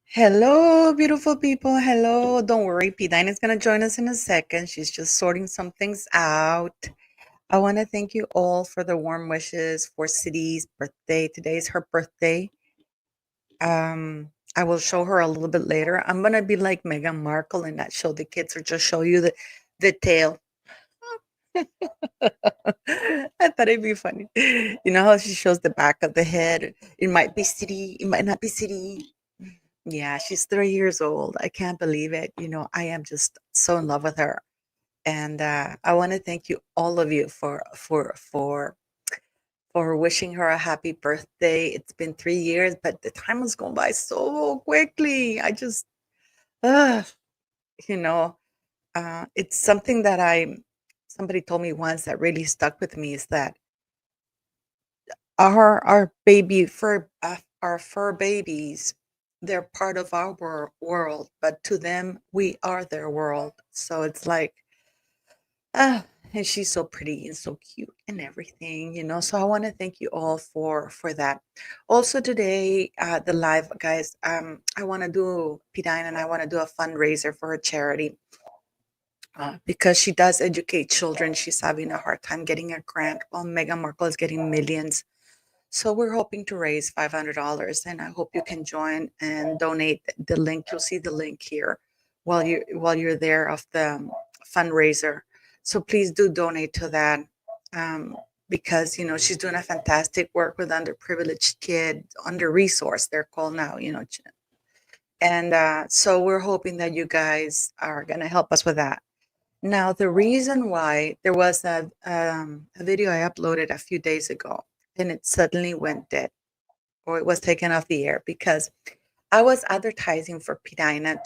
Hello, beautiful people. Hello. Don't worry, P9 is going to join us in a second. She's just sorting some things out. I want to thank you all for the warm wishes for City's birthday. Today is her birthday. I will show her a little bit later. I'm going to be like Meghan Markle and not show the kids or just show you the tail. I thought it'd be funny. You know how she shows the back of the head? It might be City, it might not be City. Yeah, she's 3 years old. I can't believe it. I am just so in love with her. And I want to thank you, all of you, for wishing her a happy birthday. It's been 3 years, but the time has gone by so quickly. I just, uh, you know, it's something that somebody told me once that really stuck with me is that our fur babies, they're part of our world, but to them we are their world. So it's like, ah, and she's so pretty and so cute and everything. So I want to thank you all for that. Also today, the live guys, I want to do P9 and I want to do a fundraiser for a charity. Because she does educate children. She's having a hard time getting a grant while Meghan Markle is getting millions. So we're hoping to raise $500, and I hope you can join and donate. The link, you'll see the link here while you're there of the fundraiser. So please do donate to that, um, because she's doing a fantastic work with underprivileged kids, under resourced they're called now. And so we're hoping that you guys are going to help us with that. Now, the reason why there was a video I uploaded a few days ago and it suddenly went dead or it was taken off the air because I was advertising for Pidina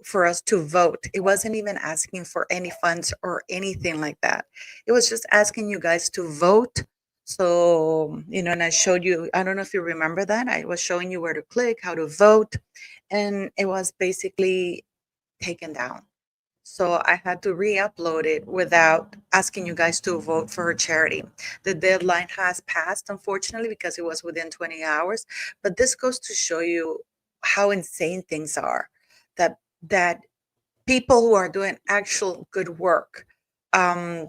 for us to vote. It wasn't even asking for any funds or anything like that. It was just asking you guys to vote. So, and I showed you, I don't know if you remember that. I was showing you where to click, how to vote, and it was basically taken down. So I had to re-upload it without asking you guys to vote for her charity. The deadline has passed, unfortunately, because it was within 20 hours. But this goes to show you how insane things are. That people who are doing actual good work, um,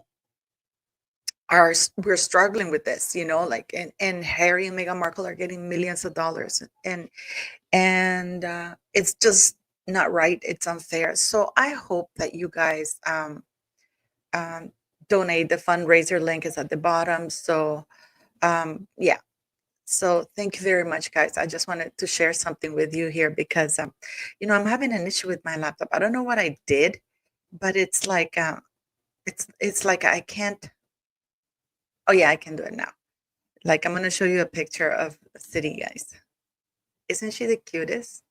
we're struggling with this. Like and Harry and Meghan Markle are getting millions of dollars, and it's just not right. It's unfair. So I hope that you guys um, donate. The fundraiser link is at the bottom. So, yeah. So thank you very much, guys. I just wanted to share something with you here because, I'm having an issue with my laptop. I don't know what I did, but it's like I can't. Oh yeah, I can do it now. Like I'm gonna show you a picture of City, guys. Isn't she the cutest?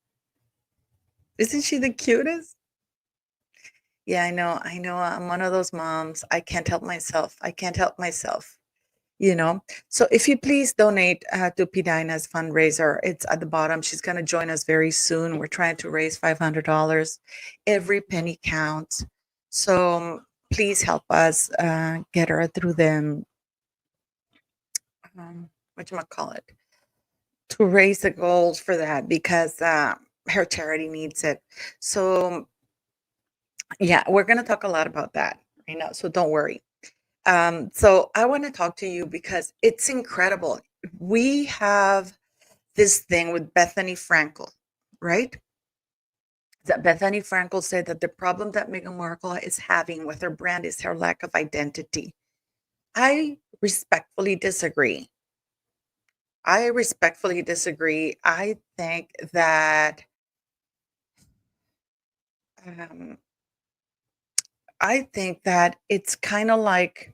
Isn't she the cutest? Yeah, I know. I know. I'm one of those moms. I can't help myself. I can't help myself. you know so if you please donate to Pidina's fundraiser, it's at the bottom. She's going to join us very soon. We're trying to raise $500. Every penny counts. So please help us get her through the what you call it, to raise the goals for that, because her charity needs it. So yeah, we're going to talk a lot about that right now, so don't worry. So I want to talk to you because it's incredible. We have this thing with Bethany Frankel, right? That Bethany Frankel said that the problem that Meghan Markle is having with her brand is her lack of identity. I respectfully disagree. I respectfully disagree. Um, I think that it's kind of like,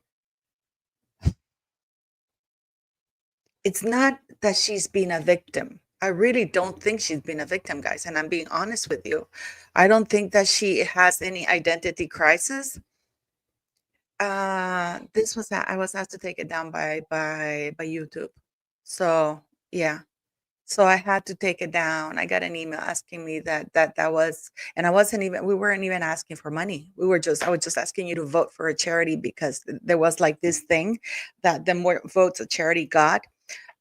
it's not that she's been a victim. I really don't think she's been a victim, guys, and I'm being honest with you. I don't think that she has any identity crisis. This was I was asked to take it down by YouTube. So yeah. So I had to take it down. I got an email asking me that was, and we weren't even asking for money. I was just asking you to vote for a charity because there was like this thing that the more votes a charity got,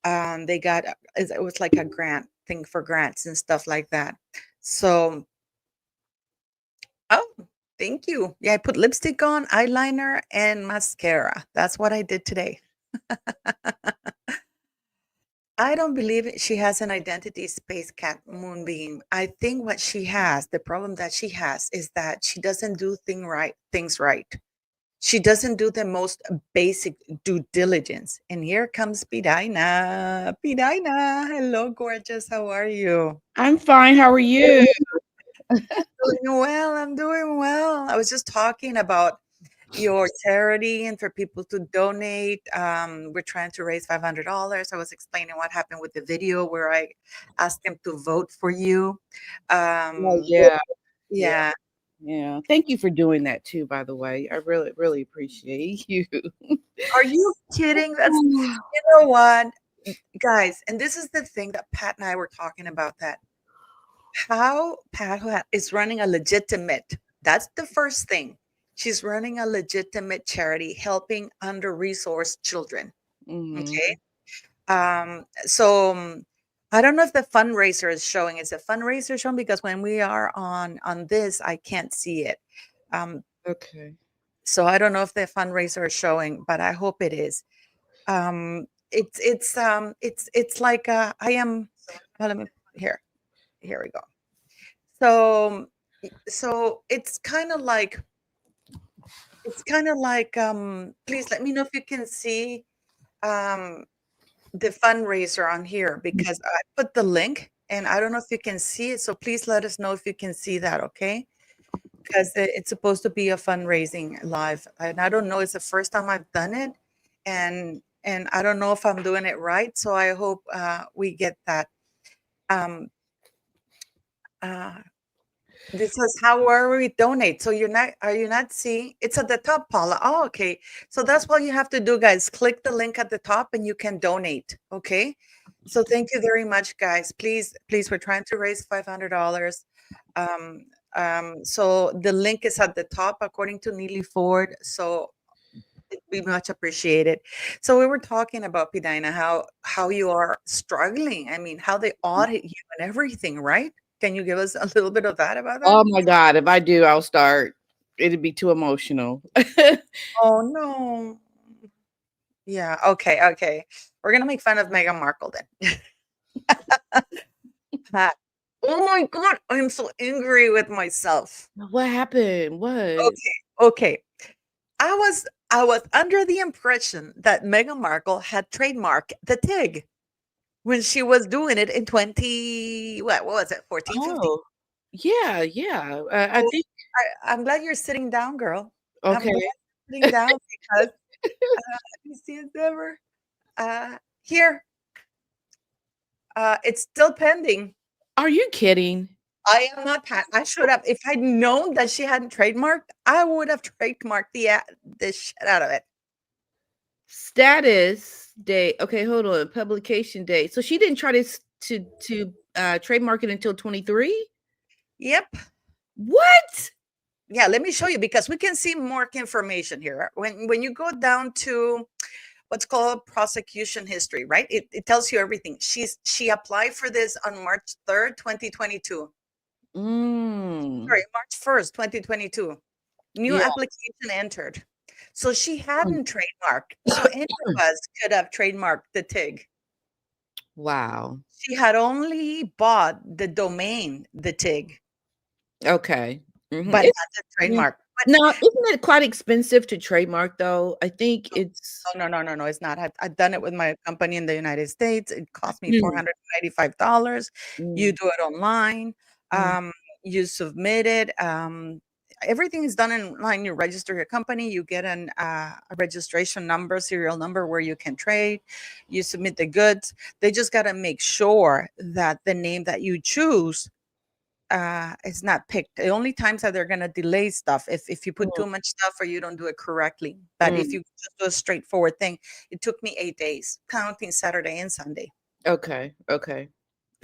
they got, it was like a grant. thing for grants and stuff like that. So, oh, thank you. Yeah, I put lipstick on, eyeliner, and mascara. That's what I did today. I don't believe she has an identity space cat moonbeam. I think what she has, the problem that she has is that she doesn't do things right. She doesn't do the most basic due diligence. And here comes Pidina. Pidina, hello, gorgeous. How are you? I'm fine. How are you? Doing well. I'm doing well. I was just talking about your charity and for people to donate. We're trying to raise $500. I was explaining what happened with the video where I asked them to vote for you. Oh, Um, yeah. Yeah. yeah. Yeah. Thank you for doing that too, by the way. I really, really appreciate you. Are you kidding? You know what, guys? And this is the thing that Pat and I were talking about, that how is running a legitimate, that's the first thing. She's running a legitimate charity helping under-resourced children. Hmm. Okay. So I don't know if the fundraiser is showing. Is the fundraiser showing? Because when we are on this, I can't see it. Um, Okay. so I don't know if the fundraiser is showing, but I hope it is. It's like I am. Well, let me here. Here we go. So it's kind of like please let me know if you can see um the fundraiser on here, because I put the link and I don't know if you can see it. So please let us know if you can see that, okay? Because it's supposed to be a fundraising live. And I don't know, it's the first time I've done it. And I don't know if I'm doing it right. So I hope we get that. Um, uh, This says, how are we donate? So are you not seeing? It's at the top, Paula. Oh, okay. So that's what you have to do, guys. Click the link at the top and you can donate. Okay. So thank you very much, guys. Please, we're trying to raise $500. Um, so the link is at the top, according to Neely Ford. So we much appreciate it. So we were talking about, Pidina, how you are struggling. I mean, how they audit you and everything, right? Can you give us a little bit of that about that? Oh my God. If I do, I'll start. It'd be too emotional. Oh, no. Yeah, okay, okay. We're gonna make fun of Meghan Markle then. Ha. Oh my god, I'm so angry with myself. What happened? What? Okay, okay. I was under the impression that Meghan Markle had trademarked the TIG when she was doing it in 20, what was it, 14, 15? Oh, yeah, yeah. I So think, I'm glad you're sitting down, girl. I'm glad okay. you're sitting down because, let me see it ever. Here, it's still pending. Are you kidding? I am not I should have, if I'd known that she hadn't trademarked, I would have trademarked the shit out of it. Status date. Okay, hold on. Publication date. So she didn't try to trademark it until 23? Yep. What? Yeah, let me show you because we can see more information here. When you go down to what's called prosecution history, right? It tells you everything. She applied for this on March 3rd, 2022. Mm. Sorry, March 1st, 2022. New Yeah. application entered. So she hadn't trademarked. So any of us could have trademarked the TIG. Wow. She had only bought the domain, the TIG, Okay. Mhm. but not the Mm, trademark. But now, isn't it quite expensive to trademark though? I think it's no, no, no, no, no, it's not. I've done it with my company in the United States. It cost me Mm, $495. You mm, do it online. mm. Um, you submit it. Everything is done online. You register your company. You get a registration number, serial number where you can trade. You submit the goods. They just got to make sure that the name that you choose it's not picked. The only times that they're gonna delay stuff if you put too much stuff or you don't do it correctly. But if Mm. you just do a straightforward thing, it took me 8 days, counting Saturday and Sunday. Okay, okay.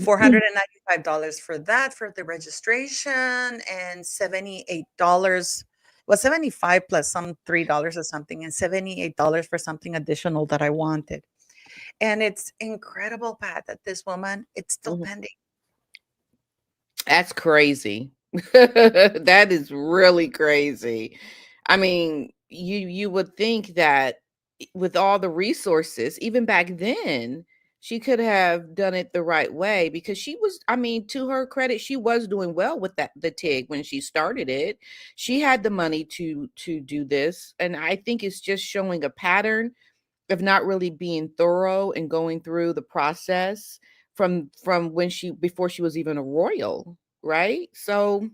$495 for that for the registration and $78. Well, 75 plus some $3 or something, and $78 for something additional that I wanted. And it's incredible, Pat, that this woman, it's still Mhm. pending. That's crazy. That is really crazy. I mean, you would think that with all the resources, even back then, she could have done it the right way because she was, I mean, to her credit, she was doing well with that the TIG when she started it. She had the money to do this, and I think it's just showing a pattern of not really being thorough and going through the process from when she before she was even a royal, right? So You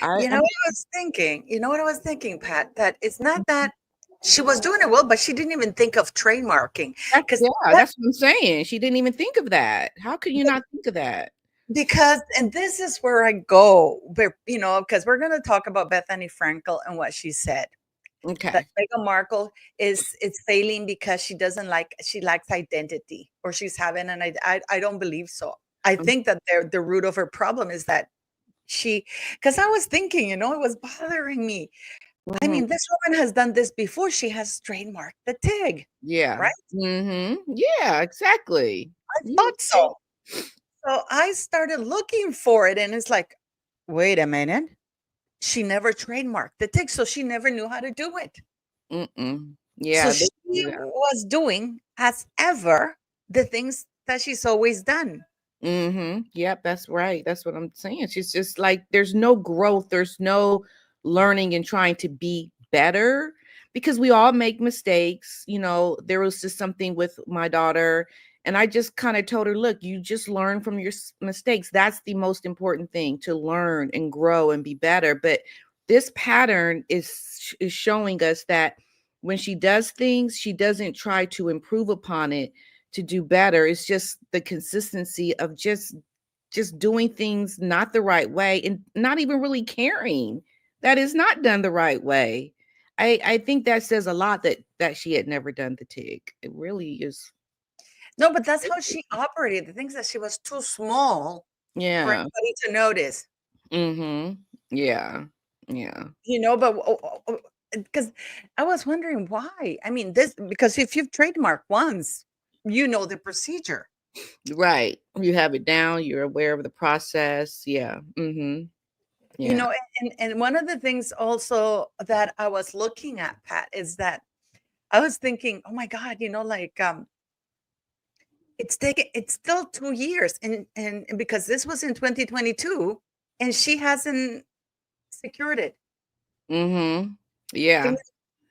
I know what I was thinking? You know what I was thinking, Pat? That it's not that she was doing it well, but she didn't even think of trademarking that's, because yeah, that that's what I'm saying. She didn't even think of that. How could you not think of that? because and this is where I go, where because we're going to talk about Bethany Frankel and what she said that Okay. Meghan Markle is failing because she lacks identity or she's having I don't believe so. I think that the root of her problem is that she because I was thinking, it was bothering me. I Mhm. mean, this woman has done this before. She has trademarked the TIG, Yeah. right? Yeah, exactly. I You thought so. So I started looking for it, and it's like, wait a minute. She never trademarked the TIG, so she never knew how to do it. mm-mm. So Yeah, she yeah. was doing as ever the things that she's always done. Yep, that's right. That's what I'm saying. She's just like there's no growth, there's no learning and trying to be better because we all make mistakes. There was just something with my daughter, and I just kind of told her, "Look, you just learn from your mistakes. That's the most important thing, to learn and grow and be better." But this pattern is showing us that when she does things, she doesn't try to improve upon it to do better. It's just the consistency of just doing things not the right way and not even really caring that is not done the right way. I think that says a lot that she had never done the TIG. It really is. No, but that's how she operated. The things that she was too small for Yeah. anybody to notice. Mhm. Yeah. Yeah. But because I was wondering why. I mean, this because if you've trademarked once, you know the procedure. Right. You have it down, you're aware of the process. Yeah. Mhm. You Yeah. know, and one of the things also that I was looking at, Pat, is that I was thinking, oh my God, it's still 2 years, and because this was in 2022, and she hasn't secured it. Mhm. Yeah.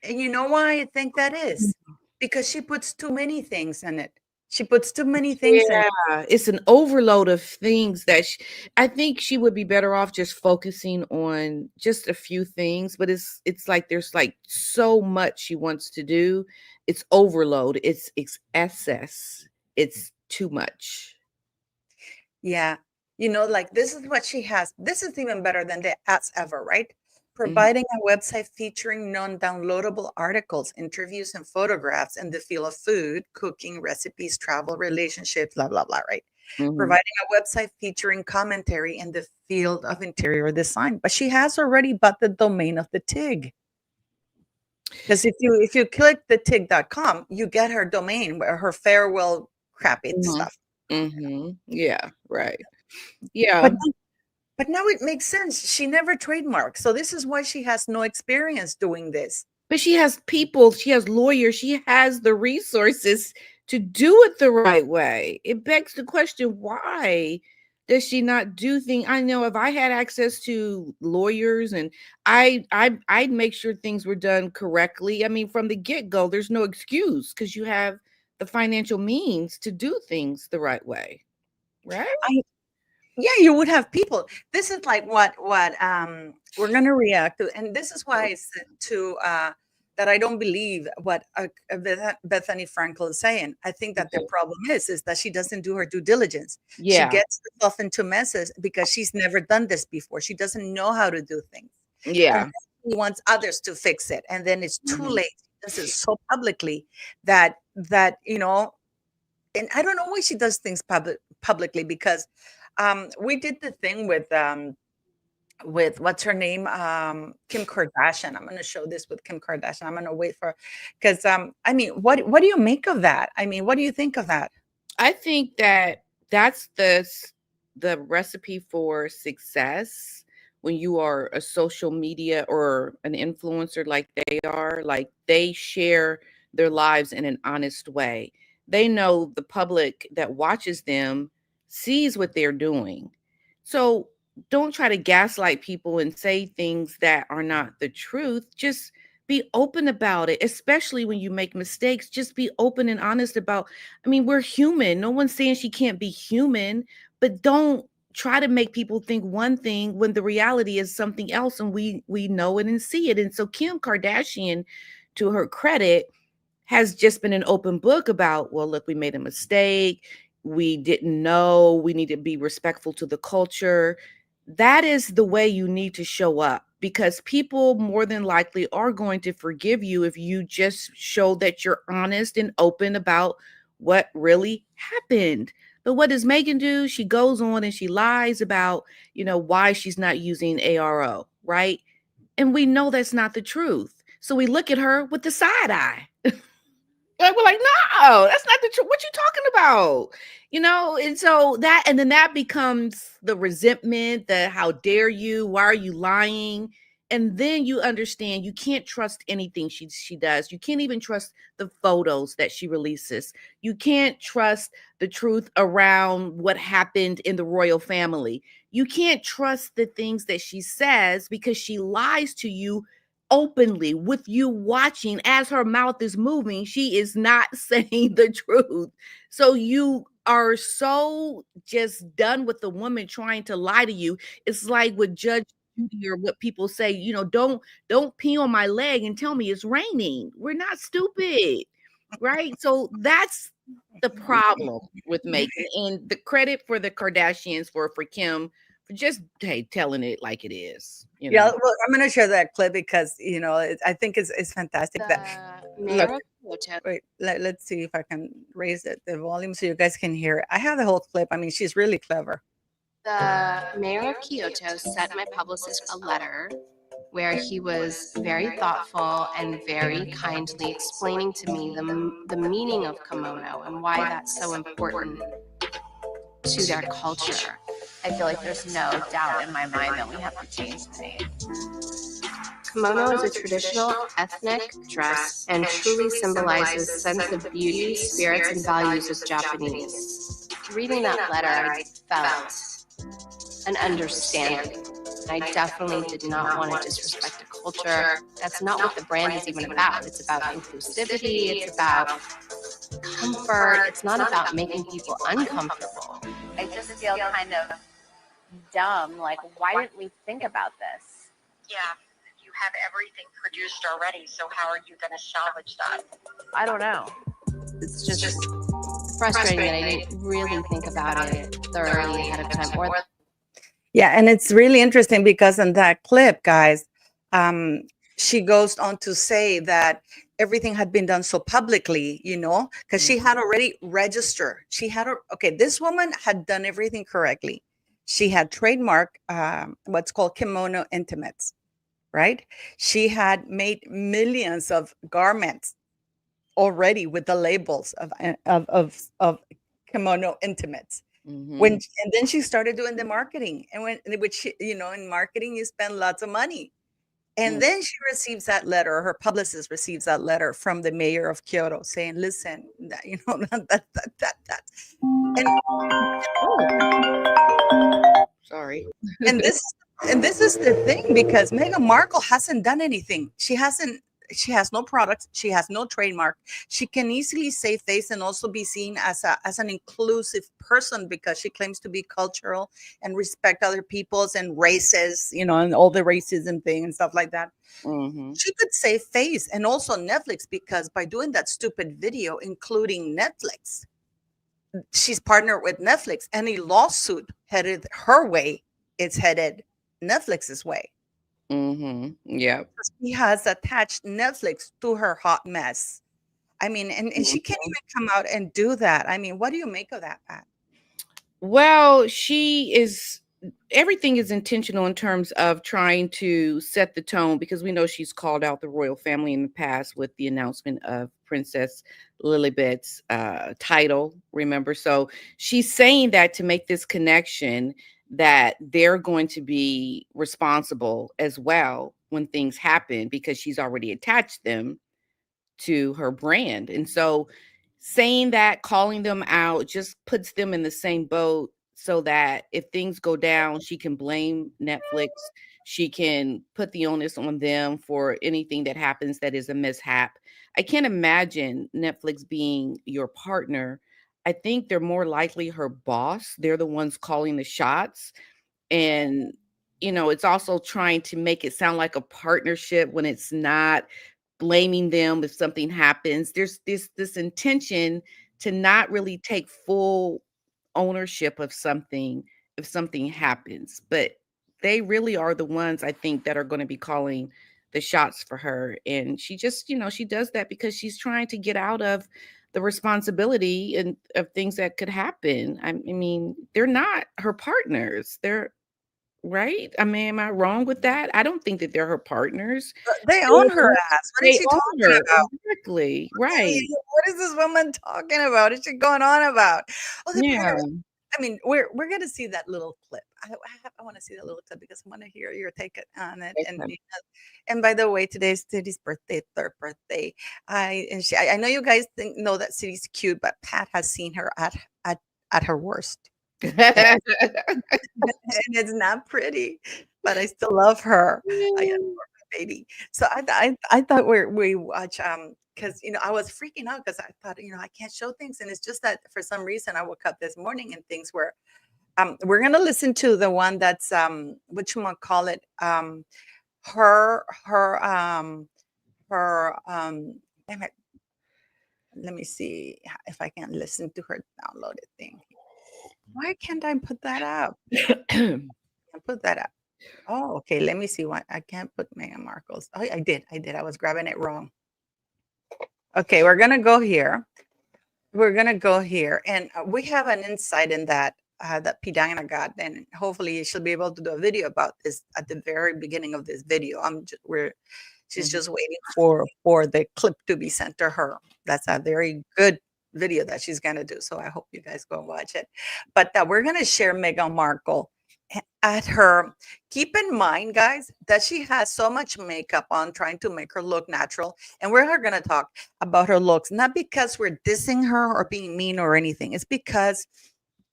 And you know why I think that is? Because she puts too many things in it. She puts too many things in it. Yeah, it's an overload of things that I think she would be better off just focusing on just a few things, but it's like there's like so much she wants to do. It's overload. It's excess. It's too much. Yeah. Like this is what she has. This is even better than the as ever, right? Mhm, Providing a website featuring non-downloadable articles, interviews, and photographs in the field of food, cooking, recipes, travel, relationships, blah, blah, blah, right? mhm. Providing a website featuring commentary in the field of interior design. But she has already bought the domain of the TIG. Because if you click the TIG.com, you get her domain where her farewell crappy Mhm, stuff. mhm. Yeah, right. But Yeah. But now it makes sense. She never trademarked. So this is why she has no experience doing this. But she has people, she has lawyers, she has the resources to do it the right way. It begs the question, why does she not do things? I know if I had access to lawyers and I'd make sure things were done correctly. I mean, from the get-go, there's no excuse because you have the financial means to do things the right way, right? I Yeah, you would have people. This is like what we're gonna react to, and this is why I said to that I don't believe what Bethany Frankel is saying. I think that the Okay. problem is that she doesn't do her due diligence. She Yeah. gets herself into messes because she's never done this before. She doesn't know how to do things, and Yeah. then she wants others to fix it, and then it's too Mhm. late. This is so publicly that. And I don't know why she does things publicly because we did the thing with with what's her name, Kim Kardashian. I'm going to show this with Kim Kardashian. I'm going to wait for, because I mean, what do you make of that? I mean, what do you think of that? I think that that's the recipe for success when you are a social media or an influencer like they are. Like, they share their lives in an honest way. They know the public that watches them sees what they're doing. So don't try to gaslight people and say things that are not the truth. Just be open about it, especially when you make mistakes. Just be open and honest about, I mean, we're human. No one's saying she can't be human, but don't try to make people think one thing when the reality is something else, and we know it and see it. And so Kim Kardashian, to her credit, has just been an open book about, well, look, we made a mistake. We didn't know. We need to be respectful to the culture. That is the way you need to show up, because people more than likely are going to forgive you if you just show that you're honest and open about what really happened. But what does Megan do? She goes on and she lies about, why she's not using ARO, right? And we know that's not the truth. So we look at her with the side eye. Like, we're like, no, that's not the truth. What you talking about? And so and then that becomes the resentment, the how dare you, why are you lying? And then you understand you can't trust anything she does. You can't even trust the photos that she releases. You can't trust the truth around what happened in the royal family. You can't trust the things that she says, because she lies to you openly with you watching. As her mouth is moving, she is not saying the truth. So you are so just done with the woman trying to lie to you. It's like with Judge Judy, or what people say, don't pee on my leg and tell me it's raining. We're not stupid, right? So that's the problem with Megan, and the credit for the Kardashians for Kim for just, hey, telling it like it is. Yeah, well, I'm going to share that clip because I think it's fantastic that. The Look, mayor of Kyoto. wait, let's see if I can raise the volume so you guys can hear it. I have the whole clip. I mean, she's really clever. The mayor of Kyoto sent my publicist a letter where he was very thoughtful and very kindly explaining to me the meaning of kimono and why that's so important to their culture. I feel like there's no doubt in my mind that we have to change the name. Kimono is a traditional ethnic dress and truly symbolizes sense of beauty, spirits, and values as Japanese. Reading that letter, I felt an understanding. I definitely did not want to disrespect the culture. That's not what the brand is even about. It's about inclusivity. It's about comfort. It's not about making people uncomfortable. I just feel kind of dumb. Like, why didn't we think about this? Yeah, you have everything produced already, so how are you going to salvage that? I don't know. It's just frustrating that I didn't really think about it thoroughly ahead of time. Yeah, and it's really interesting because in that clip, guys, she goes on to say that everything had been done so publicly, because she had already registered. This woman had done everything correctly. She had trademarked what's called kimono intimates, right? She had made millions of garments already with the labels of kimono intimates. Mhm. And then she started doing the marketing, and in marketing you spend lots of money, and then she receives that letter. Her publicist receives that letter from the mayor of Kyoto saying, "Listen, that," Sorry. and this is the thing, because Meghan Markle hasn't done anything. She has no products. She has no trademark. She can easily save face and also be seen as an inclusive person, because she claims to be cultural and respect other peoples and races, and all the racism thing and stuff like that. Mm-hmm. She could save face, and also Netflix, because by doing that stupid video, including Netflix, she's partnered with Netflix. Any lawsuit headed her way is headed Netflix's way. Mm-hmm. Yeah. She has attached Netflix to her hot mess. I mean, and she can't even come out and do that. I mean, what do you make of that, Pat? Well, she is everything is intentional in terms of trying to set the tone, because we know she's called out the royal family in the past with the announcement of Princess Lilibet's title, remember? So she's saying that to make this connection that they're going to be responsible as well when things happen, because she's already attached them to her brand. And so saying that, calling them out, just puts them in the same boat, so that if things go down, she can blame Netflix. She can put the onus on them for anything that happens that is a mishap. I can't imagine Netflix being your partner. I think they're more likely her boss. They're the ones calling the shots. And, it's also trying to make it sound like a partnership when it's not, blaming them if something happens. There's this intention to not really take full ownership of something if something happens. But they really are the ones, I think, that are going to be calling the shots for her. And she just, she does that because she's trying to get out of the responsibility and of things that could happen. I mean, they're not her partners. They're right. I mean, am I wrong with that? I don't think that they're her partners. They own her ass. What is They she own talking her. about? Exactly. I Right. mean, what is this woman talking about? What is she going on about? Oh, they put Yeah. her. I mean, we're gonna see that little clip. I want to see that little clip because I want to hear your take on it. And Okay. and by the way, today's City's birthday, third birthday. I know you guys know that City's cute, but Pat has seen her at her worst. And it's not pretty, but I still love her. I adore my baby. So I thought we watch because I was freaking out because I thought I can't show things, and it's just that for some reason I woke up this morning and things were we're gonna listen to the one that's what you want to call it her her damn it, let me see if I can listen to her downloaded thing. Why can't I put that up? I put that up. Oh, okay. Let me see what I can't put Meghan Markle's. Oh, I did. I was grabbing it wrong. Okay, we're gonna go here. We're gonna go here, and we have an insight in that that Pidana got, and hopefully she'll be able to do a video about this at the very beginning of this video. She's just waiting for the clip to be sent to her. That's a very good video that she's gonna do. So I hope you guys go watch it. But we're gonna share Meghan Markle at her. Keep in mind, guys, that she has so much makeup on trying to make her look natural. And we're going to talk about her looks, not because we're dissing her or being mean or anything. It's because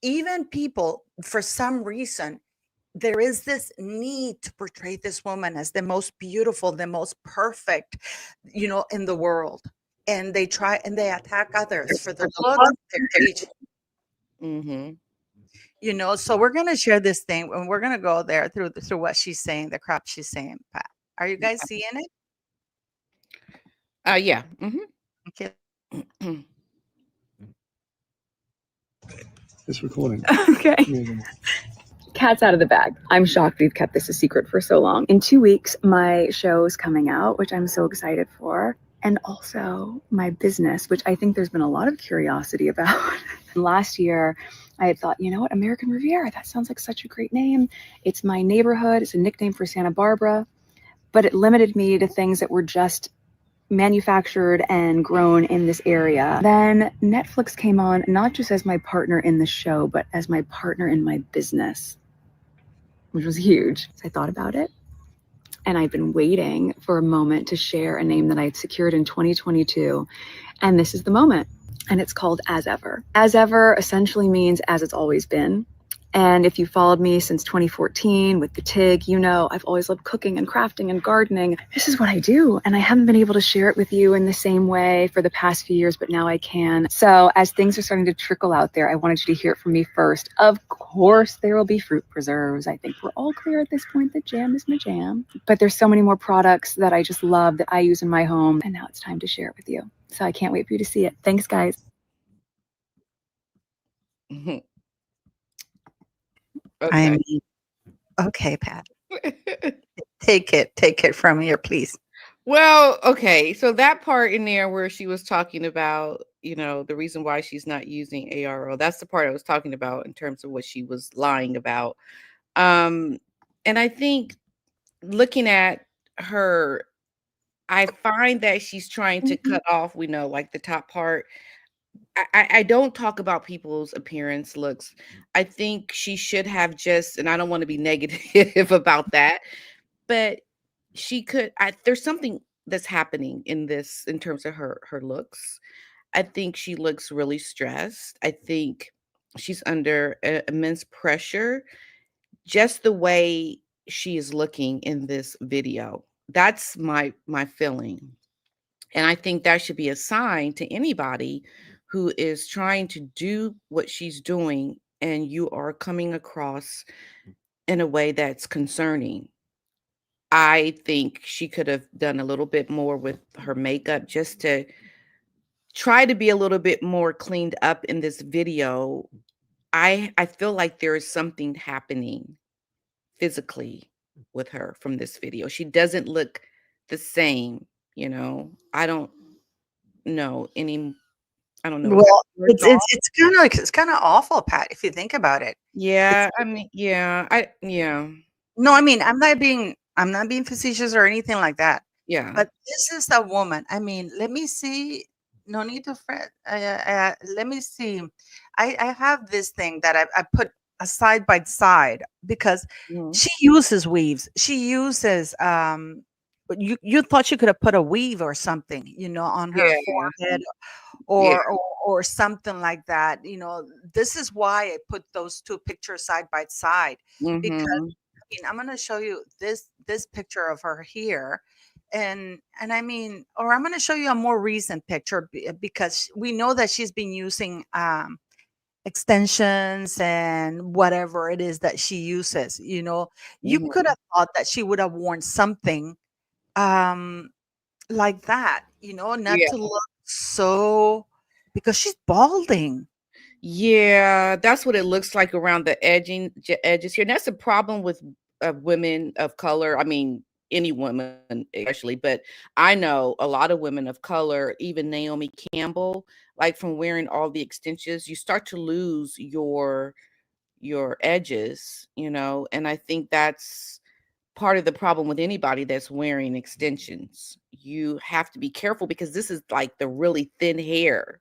even people, for some reason, there is this need to portray this woman as the most beautiful, the most perfect, in the world. And they try and they attack others for their looks, their age. Mm-hmm. So we're gonna share this thing and we're gonna go there through what she's saying, the crap she's saying, Pat. Are you guys seeing it? Yeah. Mm-hmm. Okay. It's recording. Okay. Cat's out of the bag. I'm shocked we've kept this a secret for so long. In 2 weeks, my show is coming out, which I'm so excited for. And also my business, which I think there's been a lot of curiosity about. Last year, I had thought, you know what, American Riviera, that sounds like such a great name. It's my neighborhood. It's a nickname for Santa Barbara. But it limited me to things that were just manufactured and grown in this area. Then Netflix came on, not just as my partner in the show, but as my partner in my business, which was huge. So I thought about it, and I've been waiting for a moment to share a name that I had secured in 2022. And this is the moment. And it's called As Ever. As Ever essentially means as it's always been. And if you followed me since 2014 with the TIG, I've always loved cooking and crafting and gardening. This is what I do. And I haven't been able to share it with you in the same way for the past few years, but now I can. So as things are starting to trickle out there, I wanted you to hear it from me first. Of course, there will be fruit preserves. I think we're all clear at this point that jam is my jam. But there's so many more products that I just love that I use in my home. And now it's time to share it with you. So I can't wait for you to see it. Thanks, guys. Mm-hmm. I Okay. mean, okay, Pat. Take it from here, please. Well, okay. So that part in there where she was talking about, the reason why she's not using ARO, that's the part I was talking about in terms of what she was lying about. And I think looking at her, I find that she's trying to Mhm. cut off, we know, like the top part. I don't talk about people's appearance, looks. I think she should have just, and I don't want to be negative about that, but she could. There's something that's happening in this in terms of her looks. I think she looks really stressed. I think she's under immense pressure, just the way she is looking in this video. That's my feeling. And I think that should be a sign to anybody who is trying to do what she's doing and you are coming across in a way that's concerning. I think she could have done a little bit more with her makeup just to try to be a little bit more cleaned up in this video. I feel like there is something happening physically with her from this video. She doesn't look the same, you know. Know any I don't know, is that Well, your thought? it's kinda awful, Pat, if you think about it. It's Yeah, I mean, yeah, No, I mean, I'm not being facetious or anything like that, yeah. but this is a woman. I mean, let me see. No need to fret. Let me see. I have this thing that I put a side by side because Mhm. she uses weaves. She uses but you thought she could have put a weave or something, on her Yeah, forehead yeah, or something like that. This is why I put those two pictures side by side because mhm, I mean, I'm gonna show you this picture of her here, and I mean, or I'm gonna show you a more recent picture because we know that she's been using extensions and whatever it is that she uses. You could mhm. have thought that she would have worn something um like that, not Yeah. to look so because she's balding. Yeah, that's what it looks like around the edges here. And that's a problem with women of color. I mean, any woman especially, but I know a lot of women of color, even Naomi Campbell, like from wearing all the extensions, you start to lose your edges, and I think that's part of the problem with anybody that's wearing extensions. You have to be careful because this is like the really thin hair,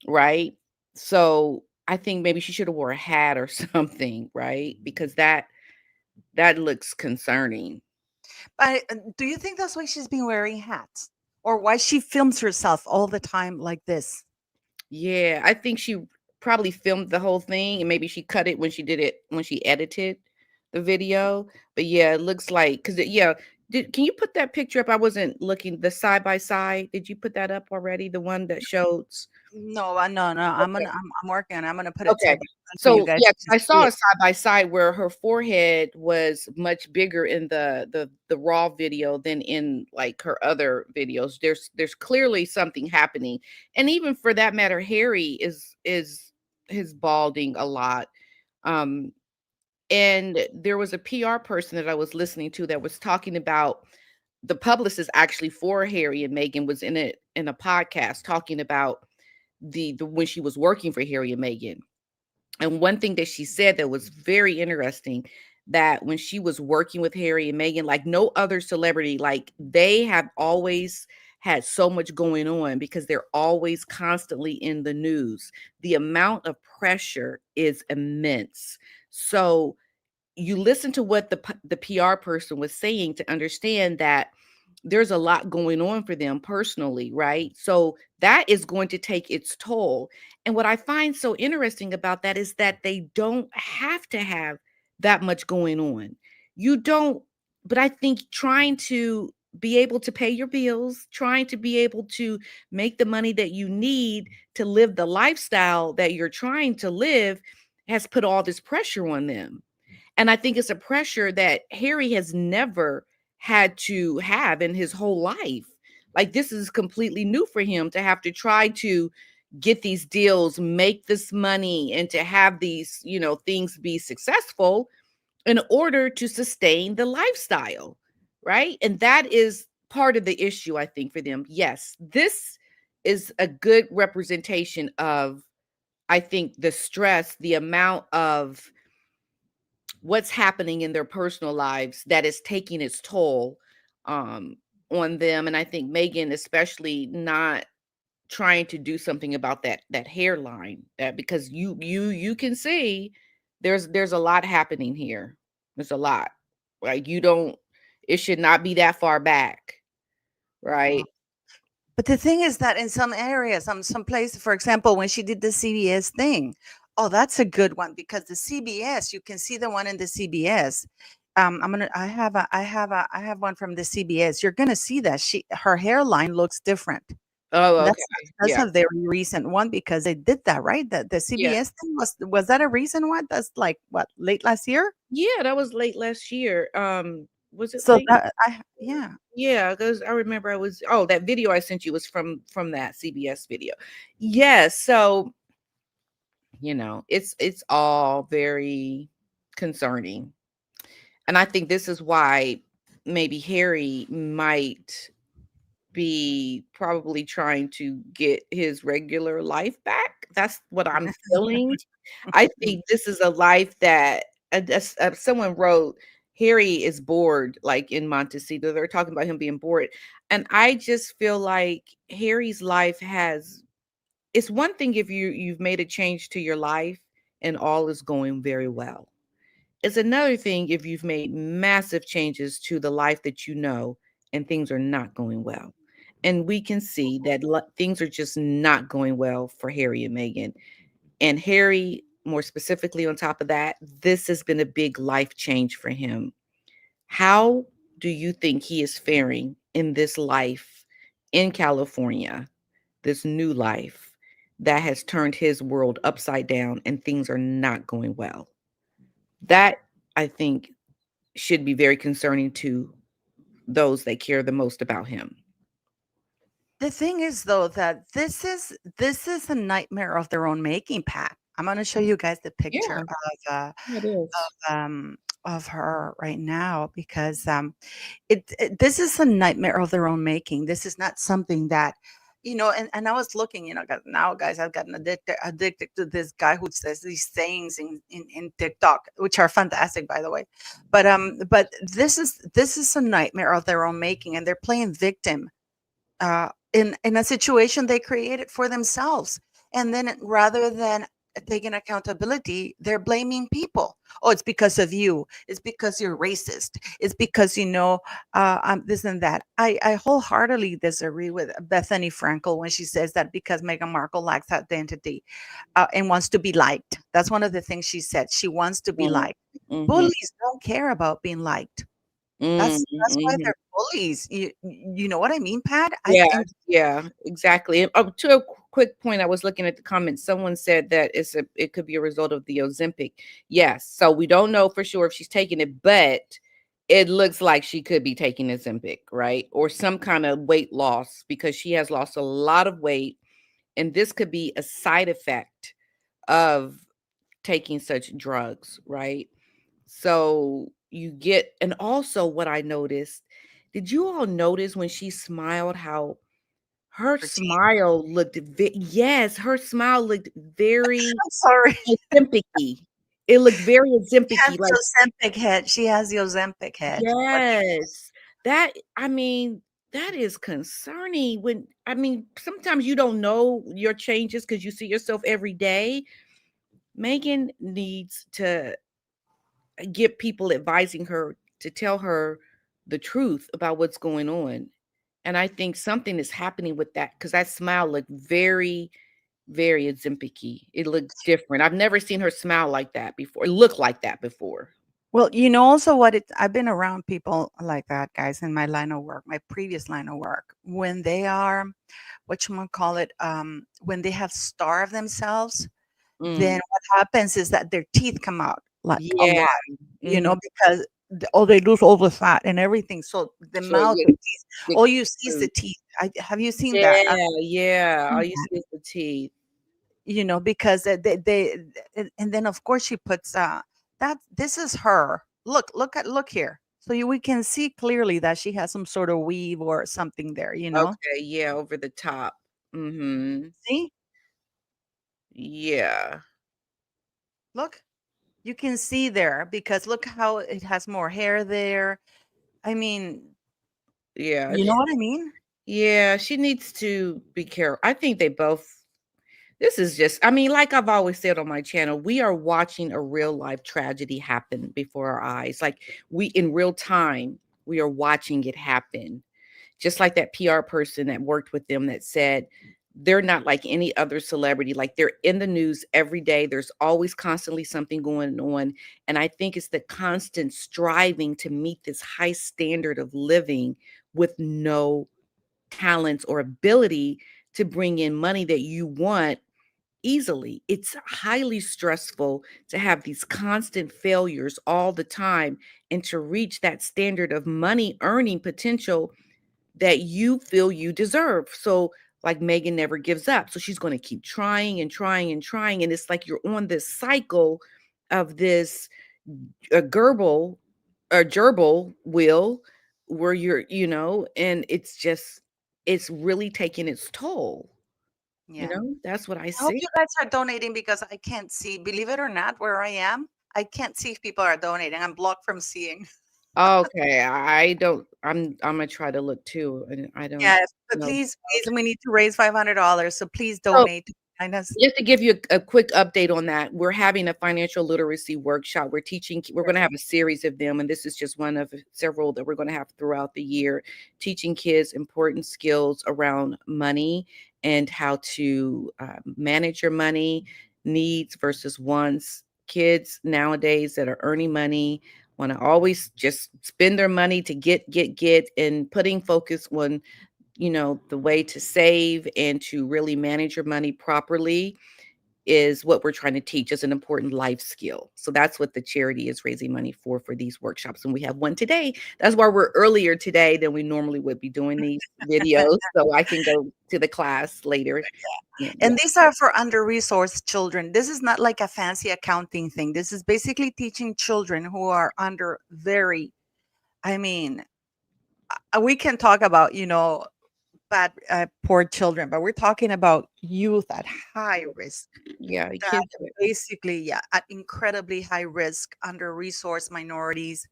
right? So I think maybe she should have wore a hat or something, right? Because that looks concerning. But do you think that's why she's been wearing hats? Or why she films herself all the time like this? Yeah, I think she probably filmed the whole thing and maybe she cut it when she edited the video. But yeah, it looks like cuz yeah, can you put that picture up? I wasn't looking the side by side. Did you put that up already? The one that shows. No, no, no. I'm working on it. I'm gonna put it Okay. side by side for you So, guys yeah, 'cause to I see saw a it. side by side where her forehead was much bigger in the raw video than in, like, her other videos. There's clearly something happening, and even for that matter, Harry is balding a lot, um, and there was a PR person that I was listening to that was talking about the publicist actually for Harry and Meghan was in a podcast talking about the when she was working for Harry and Meghan. And one thing that she said that was very interesting, that when she was working with Harry and Meghan, like no other celebrity, like they have always had so much going on because they're always constantly in the news. The amount of pressure is immense. So you listen to what the PR person was saying to understand that there's a lot going on for them personally, right? So that is going to take its toll. And what I find so interesting about that is that they don't have to have that much going on. You don't, but I think trying to be able to pay your bills, trying to be able to make the money that you need to live the lifestyle that you're trying to live has put all this pressure on them. And I think it's a pressure that Harry has never had to have in his whole life. Like this is completely new for him to have to try to get these deals, make this money, and to have these, things be successful in order to sustain the lifestyle, right? And that is part of the issue, I think, for them. Yes, this is a good representation of, I think, the stress, the amount of what's happening in their personal lives that is taking its toll um, on them. And I think Megan, especially, not trying to do something about that hairline, that because you can see there's a lot happening here. There's a lot. Like you don't it should not be that far back, right? But the thing is that in some areas, some places, for example, when she did the CBS thing, oh, that's a good one because the CBS, you can see the one in the CBS. I have one from the CBS. You're gonna see that her hairline looks different. Oh, okay. That's Yeah. a very recent one because they did that, right? The Yeah. CBS thing was that a recent one? That's like what, late last year? Yeah, that was late last year. Was it So late? that yeah. Yeah, because I remember that video I sent you was from that CBS video. Yes, so it's all very concerning. And I think this is why maybe Harry might be probably trying to get his regular life back. That's what I'm feeling. I think this is a life that someone wrote, Harry is bored, like in Montecito. They're talking about him being bored. And I just feel like Harry's life it's one thing if you've made a change to your life and all is going very well. It's another thing if you've made massive changes to the life that you know and things are not going well. And we can see that things are just not going well for Harry and Meghan. And Harry, more specifically, on top of that, this has been a big life change for him. How do you think he is faring in this life in California, this new life that has turned his world upside down and things are not going well? That, I think, should be very concerning to those that care the most about him. The thing is though that this is a nightmare of their own making, Pat. I'm gonna show you guys the picture Yeah, it is. of her right now because this is a nightmare of their own making. This is not something that and I was looking, 'cause now guys, I've gotten addicted to this guy who says these things in TikTok, which are fantastic by the way. But this is a nightmare of their own making, and they're playing victim in a situation they created for themselves. And then rather than taking accountability, they're blaming people. Oh, it's because of you. It's because you're racist. It's because this and that. I wholeheartedly disagree with Bethany Frankel when she says that because Meghan Markle lacks identity and wants to be liked. That's one of the things she said. She wants to be Mhm, liked. mhm, Bullies don't care about being liked. That's why mhm. they're bullies. You know what I mean, Pat? I Yeah, and yeah, exactly. To a quick point, I was looking at the comments. Someone said that it could be a result of the Ozempic. Yes, so we don't know for sure if she's taking it, but it looks like she could be taking Ozempic, right? Or some kind of weight loss because she has lost a lot of weight, and this could be a side effect of taking such drugs, right? So you get, and also what I noticed, did you all notice when she smiled how her her teeth. smile looked yes, her smile looked very I'm sorry. Ozempic-y. It looked very She has Ozempic-y, like the Ozempic head. She has the Ozempic head. What yes. That I mean, that is concerning when I mean, sometimes you don't know your changes because you see yourself every day. Megan needs to get people advising her to tell her the truth about what's going on. And I think something is happening with that because that smile looked very, very Ozempic-y. It looked different. I've never seen her smile like that before. Look like that before. Well, you know also what I've been around people like that, guys, in my line of work, my previous line of work, when they are, when they have starved themselves, then Mm. what happens is that their teeth come out like a Yeah. lot, Mhm. because they lose all the fat and everything. So the So mouth, yeah, the teeth, the all you see is the food. teeth. Have you seen that? Yeah, yeah. All Seen you see is the teeth. because and then of course she puts that this is her. Look here. So we can see clearly that she has some sort of weave or something there. Okay, yeah, over the top. Mhm. See? Yeah. Look. You can see there because look how it has more hair there. I mean, Yeah, you know what I mean? yeah, she needs to be careful. I think they both. This is just, I mean, like I've always said on my channel, we are watching a real life tragedy happen before our eyes. Like we, in real time, we are watching it happen. Just like that PR person that worked with them that said they're not like any other celebrity. Like they're in the news every day. There's always constantly something going on. And I think it's the constant striving to meet this high standard of living with no talents or ability to bring in money that you want easily. It's highly stressful to have these constant failures all the time and to reach that standard of money earning potential that you feel you deserve. So, like Megan never gives up. So she's going to keep trying and trying and trying. And it's like you're on this cycle of this gerbil or gerbil wheel where you're, and it's just, it's really taking its toll. Yeah. That's what I I hope see. you guys are donating because I can't see, believe it or not, where I am. I can't see if people are donating. I'm blocked from seeing. Okay, I don't. I'm gonna try to look too, and I don't Yes, but know. please, please, we need to raise $500. So please So donate to find us. just to give you a quick update on that, we're having a financial literacy workshop. We're going to have a series of them, and this is just one of several that we're going to have throughout the year, teaching kids important skills around money and how to manage your money, needs versus wants. Kids nowadays that are earning money want to always just spend their money to get, and putting focus on the way to save and to really manage your money properly is what we're trying to teach as an important life skill. So that's what the charity is raising money for these workshops. And we have one today. That's why we're earlier today than we normally would be doing these videos. So I can go to the class later. Yeah. And these are for under-resourced children. This is not like a fancy accounting thing. This is basically teaching children who are under very, I mean, we can talk about, bad, poor children, but we're talking about youth at high risk. Yeah. That Kids. basically, yeah, at incredibly high risk, under-resourced minorities,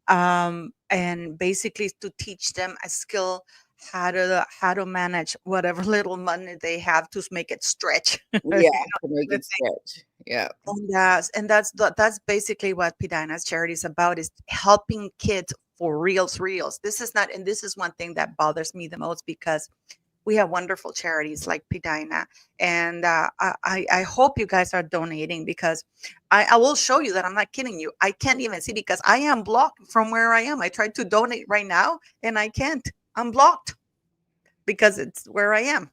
and basically to teach them a skill how to manage whatever little money they have to make it stretch. Yeah. To make it stretch. Yeah. And that's basically what Pidina's charity is about, is helping kids for reals. This is not, and this is one thing that bothers me the most, because we have wonderful charities like Pidina, and I hope you guys are donating, because I will show you that I'm not kidding you. I can't even see because I am blocked from where I am. I tried to donate right now and I can't. I'm blocked because it's where I am.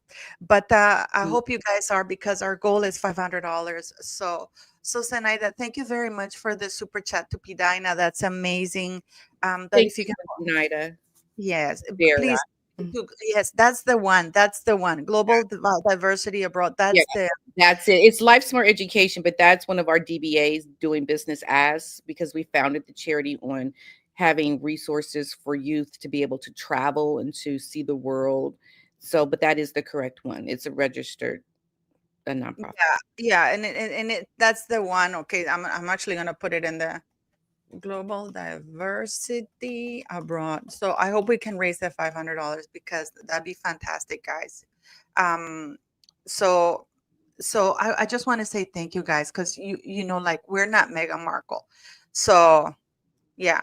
But I hope you guys are, because our goal is $500. So Zenaida, thank you very much for the super chat to Pidina. That's amazing. That Thank if you you, can, Nida. yes, Vera. please. Yes, that's the one. That's the one. Global diversity abroad. Yeah. That's the That's it. It's Life Smart Education, but that's one of our DBAs, doing business as, because we founded the charity on having resources for youth to be able to travel and to see the world. So, but that is the correct one. It's a registered a nonprofit. yeah, and that's the one. Okay, I'm actually gonna put it in the global diversity abroad. So I hope we can raise that $500, because that'd be fantastic, guys. Um, so I just want to say thank you guys, because like, we're not Meghan Markle. So yeah.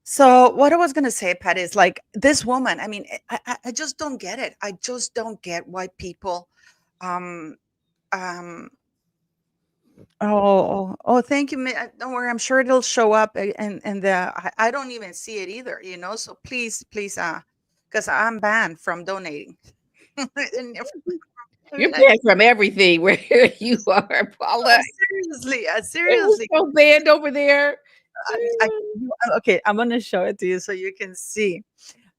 So what I was gonna say, Pat, is like, this woman. I mean, I just don't get it. I just don't get why people, um um oh, thank you. Don't worry, I'm sure it'll show up, and I don't even see it either. So please, please, because I'm banned from donating. And I You're mean, banned from everything where you are, Paula. seriously, It was seriously. so banned over there. Okay, I'm gonna show it to you so you can see.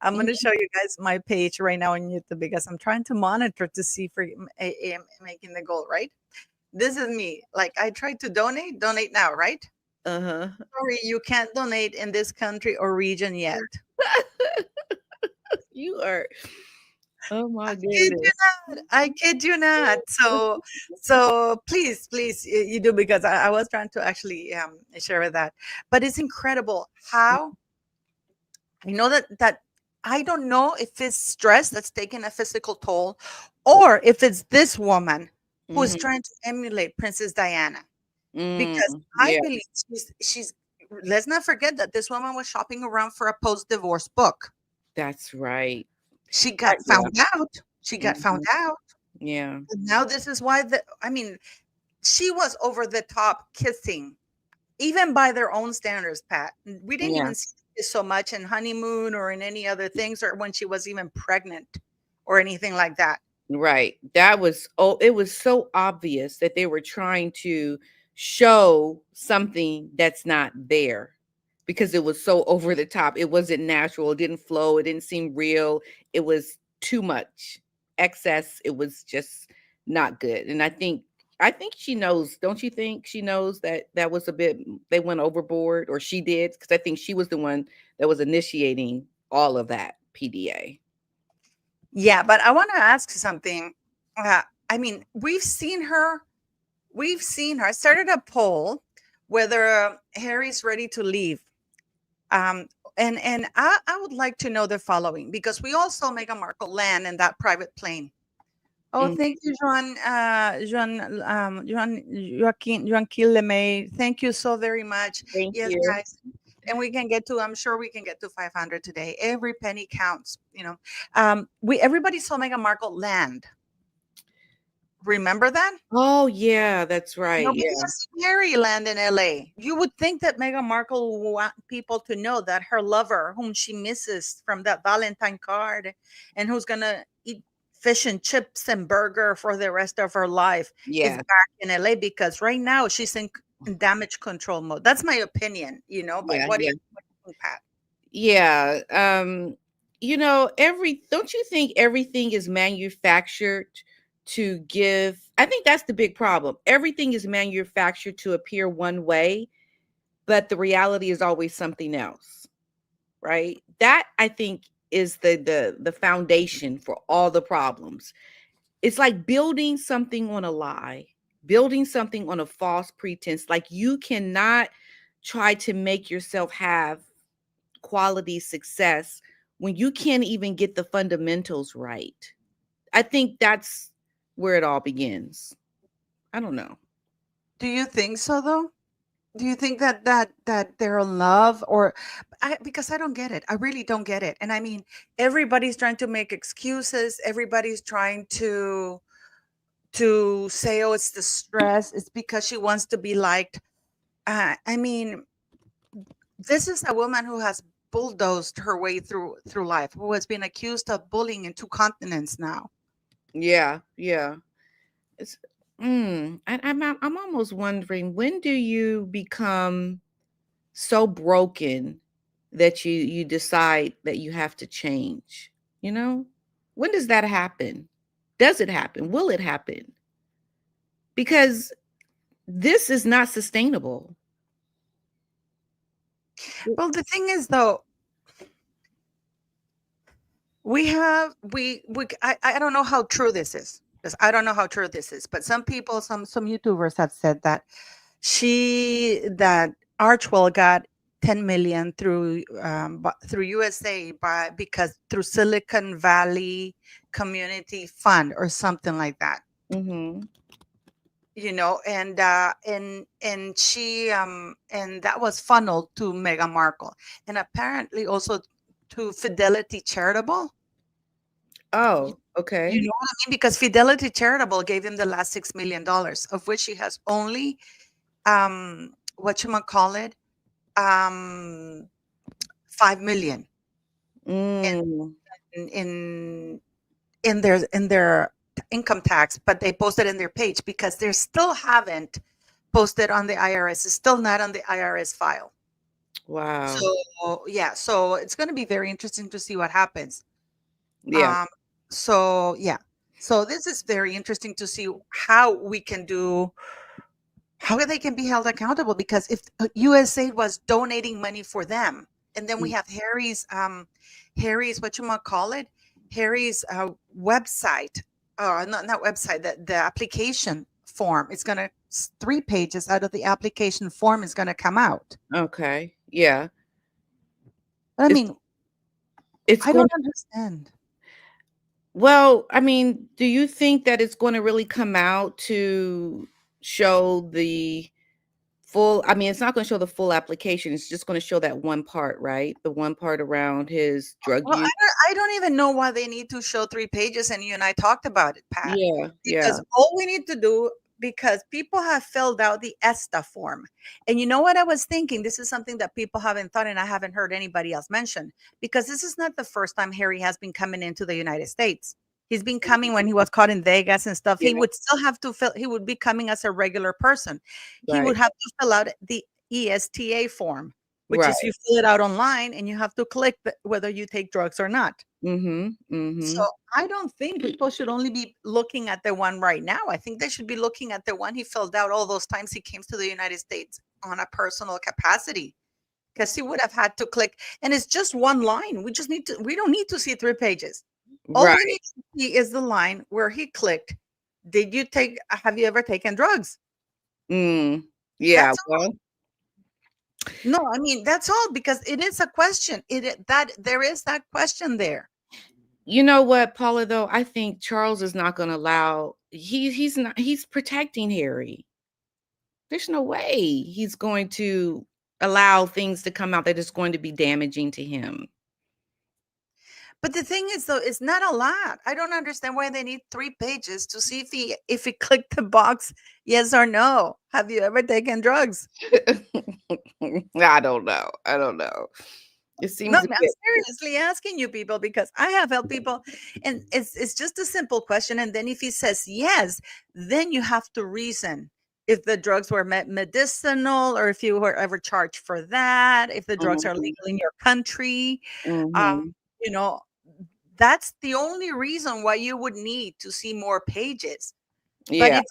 I'm gonna show you guys my page right now on YouTube, because I'm trying to monitor to see for making the goal right. This is me. Like, I tried to donate now, right? Uh-huh. Sorry, you can't donate in this country or region yet. You are Oh my Kid you goodness. not. I kid you not. So please, you do, because I was trying to actually share with that. But it's incredible how I know that I don't know if it's stress that's taking a physical toll, or if it's this woman who is Mhm. trying to emulate Princess Diana. Because I Yeah, believe she's let's not forget that this woman was shopping around for a post-divorce book. that's right. She got Yeah. found out. She got found Mhm. out. Yeah. And now this is why I mean, she was over the top kissing, even by their own standards, Pat. We didn't Yeah. even see this so much in honeymoon or in any other things, or when she was even pregnant or anything like that. Right. That was it was so obvious that they were trying to show something that's not there because it was so over the top. It wasn't natural, it didn't flow, it didn't seem real. It was too much. Excess. It was just not good. And I think she knows, don't you think she knows that that was a bit they went overboard, or she did, because I think she was the one that was initiating all of that PDA. Yeah, but I want to ask something. I mean, we've seen her. I started a poll whether Harry's ready to leave. Um, and I would like to know the following, because we all saw Meghan Markle land in that private plane. Oh, Mm, thank you, Joaquin Lemay. Thank you so very much. thank Yes, you. guys. And I'm sure we can get to 500 today. Every penny counts, everybody saw Meghan Markle land. Remember that? Oh, yeah, that's right, Nobody yeah. has seen Harry land in LA. You would think that Meghan Markle would want people to know that her lover, whom she misses from that Valentine card, and who's gonna eat fish and chips and burger for the rest of her life, is Yeah, back in LA, because right now she's in damage control mode. That's my opinion, but yeah, what do yeah. what do you think, Pat? Yeah, don't you think everything is manufactured to give I think that's the big problem. Everything is manufactured to appear one way, but the reality is always something else, right? That I think is the foundation for all the problems. It's like building something on a lie, building something on a false pretense. Like you cannot try to make yourself have quality success when you can't even get the fundamentals right. I think that's where it all begins. I don't know. Do you think so, though? Do you think that they're in love, or because I don't get it. I really don't get it. And I mean, everybody's trying to make excuses. Everybody's trying to say, "Oh, it's the stress. It's because she wants to be liked." I mean, this is a woman who has bulldozed her way through life, who has been accused of bullying in two continents now. Yeah, yeah. It's I'm almost wondering, when do you become so broken that you decide that you have to change? You know? When does that happen? Does it happen? Will it happen? Because this is not sustainable. Well, the thing is, though, I don't know how true this is, because I don't know how true this is, but some people, some YouTubers have said that that Archwell got 10 million through USA, because through Silicon Valley Community Fund or something like that. Mhm. And she and that was funneled to Meghan Markle, and apparently also to Fidelity Charitable. Oh, You okay. know what I mean? Because Fidelity Charitable gave him the last $6 million, of which he has only what you call it, 5 million Mm, in in in their income tax, but they posted in their page because they still haven't posted on the IRS. It's still not on the IRS file. wow. So yeah, so it's going to be very interesting to see what happens. Yeah. Um, so yeah, so this is very interesting to see how they can be held accountable, because if USAID was donating money for them, and then we Mm, have Harry's what you might call it, Harry's website, not website, the application form is going to, 3 pages out of the application form is going to come out. Okay. Yeah. But I It's mean, it's I going don't understand. well, I mean, do you think that it's going to really come out to show the full, I mean, it's not going to show the full application. It's just going to show that one part, right? The one part around his drug Well, use. I don't even know why they need to show 3 pages, and you and I talked about it, Pat. Yeah, yeah, Because all we need to do, because people have filled out the ESTA form. And you know what I was thinking? This is something that people haven't thought, and I haven't heard anybody else mention, because this is not the first time Harry has been coming into the United States. He's been coming when he was caught in Vegas and stuff. He yeah, would still have to fill, he would be coming as a regular person. He right, would have to fill out the ESTA form, which right. is you fill it out online and you have to click whether you take drugs or not. Mhm, So mhm. I don't think people should only be looking at the one right now. I think they should be looking at the one he filled out all those times he came to the United States on a personal capacity, because he would have had to click. And it's just one line. We don't need to see 3 pages. All we Right. need to see is the line where he clicked, have you ever taken drugs? Mm. Yeah, That's well, No, I mean, that's all, because it is a question. That there is that question there. you know what, Paula, though? I think Charles is not going to allow, he's not, he's protecting Harry. There's no way he's going to allow things to come out that is going to be damaging to him. But the thing is, though, it's not a lot. I don't understand why they need 3 pages to see if he clicked the box yes or no. Have you ever taken drugs? I don't know. I don't know. It No, seems a I'm bit. seriously asking you people, because I have helped people, and it's just a simple question. And then if he says yes, then you have to reason if the drugs were medicinal, or if you were ever charged for that, if the drugs are Mhm, legal in your country. mhm. You know, that's the only reason why you would need to see more pages. But Yeah,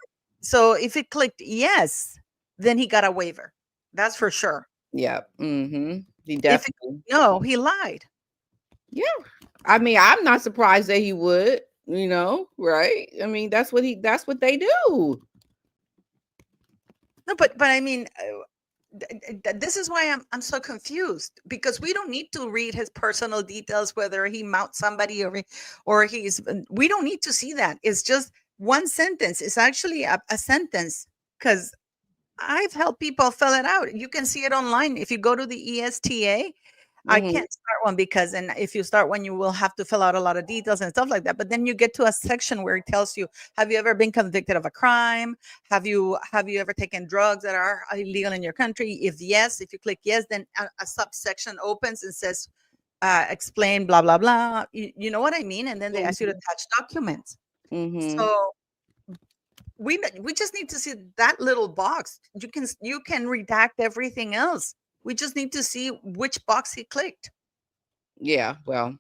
if it clicked yes, then he got a waiver. That's for sure. yeah. Mhm. He If it, definitely. no, he lied. Yeah. I mean, I'm not surprised that he would, right? I mean, that's what they do. No, but I mean, this is why I'm so confused, because we don't need to read his personal details, whether he mounts somebody or he's. We don't need to see that. It's just one sentence. It's actually a sentence, because I've helped people fill it out. You can see it online if you go to the ESTA. I Mhm. can't start one, because, and if you start one, you will have to fill out a lot of details and stuff like that. But then you get to a section where it tells you, have you ever been convicted of a crime? Have you ever taken drugs that are illegal in your country? If yes, if you click yes, then a subsection opens and says, explain blah blah blah. You know what I mean? And then they ask you to Mhm. attach documents. Mhm. So we just need to see that little box. You can redact everything else. We just need to see which box he clicked. Yeah, well,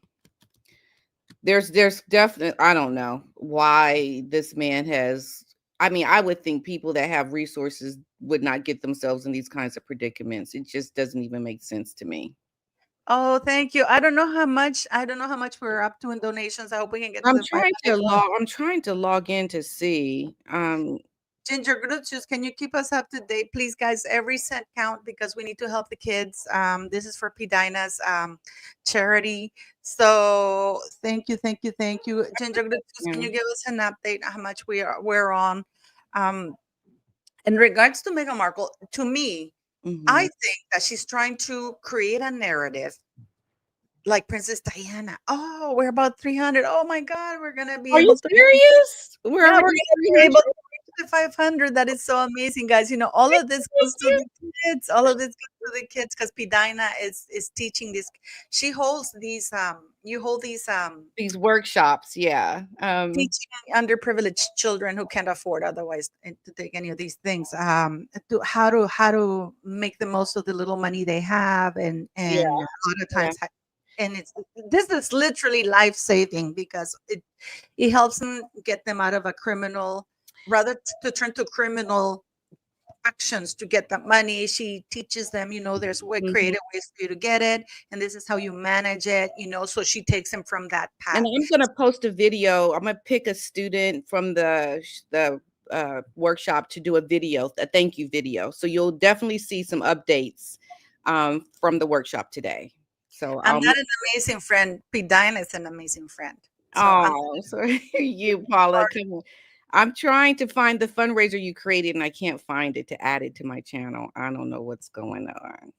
there's definitely, I don't know why this man has, I mean, I would think people that have resources would not get themselves in these kinds of predicaments. It just doesn't even make sense to me. Oh, thank you. I don't know how much we're up to in donations. I hope we can get to the 500 one. I'm trying to log in to see. Ginger Grucius, can you keep us up to date, please, guys? Every cent count, because we need to help the kids. This is for Pidina's charity. So thank you, thank you, thank you. Ginger Grucius, can Yeah. you give us an update how much we're on? Um, in regards to Meghan Markle, to me, I Mhm. think that she's trying to create a narrative like Princess Diana. Oh, we're about 300. Oh my God, we're gonna be Are you able to. serious? We're Yeah, we're already gonna be 300? able to reach the 500. That is so amazing, guys. All of this goes to the kids. All of this goes to the kids, because Pidina is teaching this. She holds these. You hold these. These workshops, yeah. Teaching underprivileged children who can't afford otherwise to take any of these things. To how to make the most of the little money they have, Yeah, and a lot of yeah, times and this is literally life saving, because it helps them get them out of a criminal, rather to turn to criminal actions to get that money. She teaches them, there's creative ways for you to get it, and this is how you manage it, so she takes them from that And path. I'm going to post a video. I'm going to pick a student from the workshop to do a thank you video. So you'll definitely see some updates from the workshop today. So I'm not an amazing friend. P. Diana is an amazing friend. So sorry, you, Paula. Come on. I'm trying to find the fundraiser you created, and I can't find it to add it to my channel. I don't know what's going on.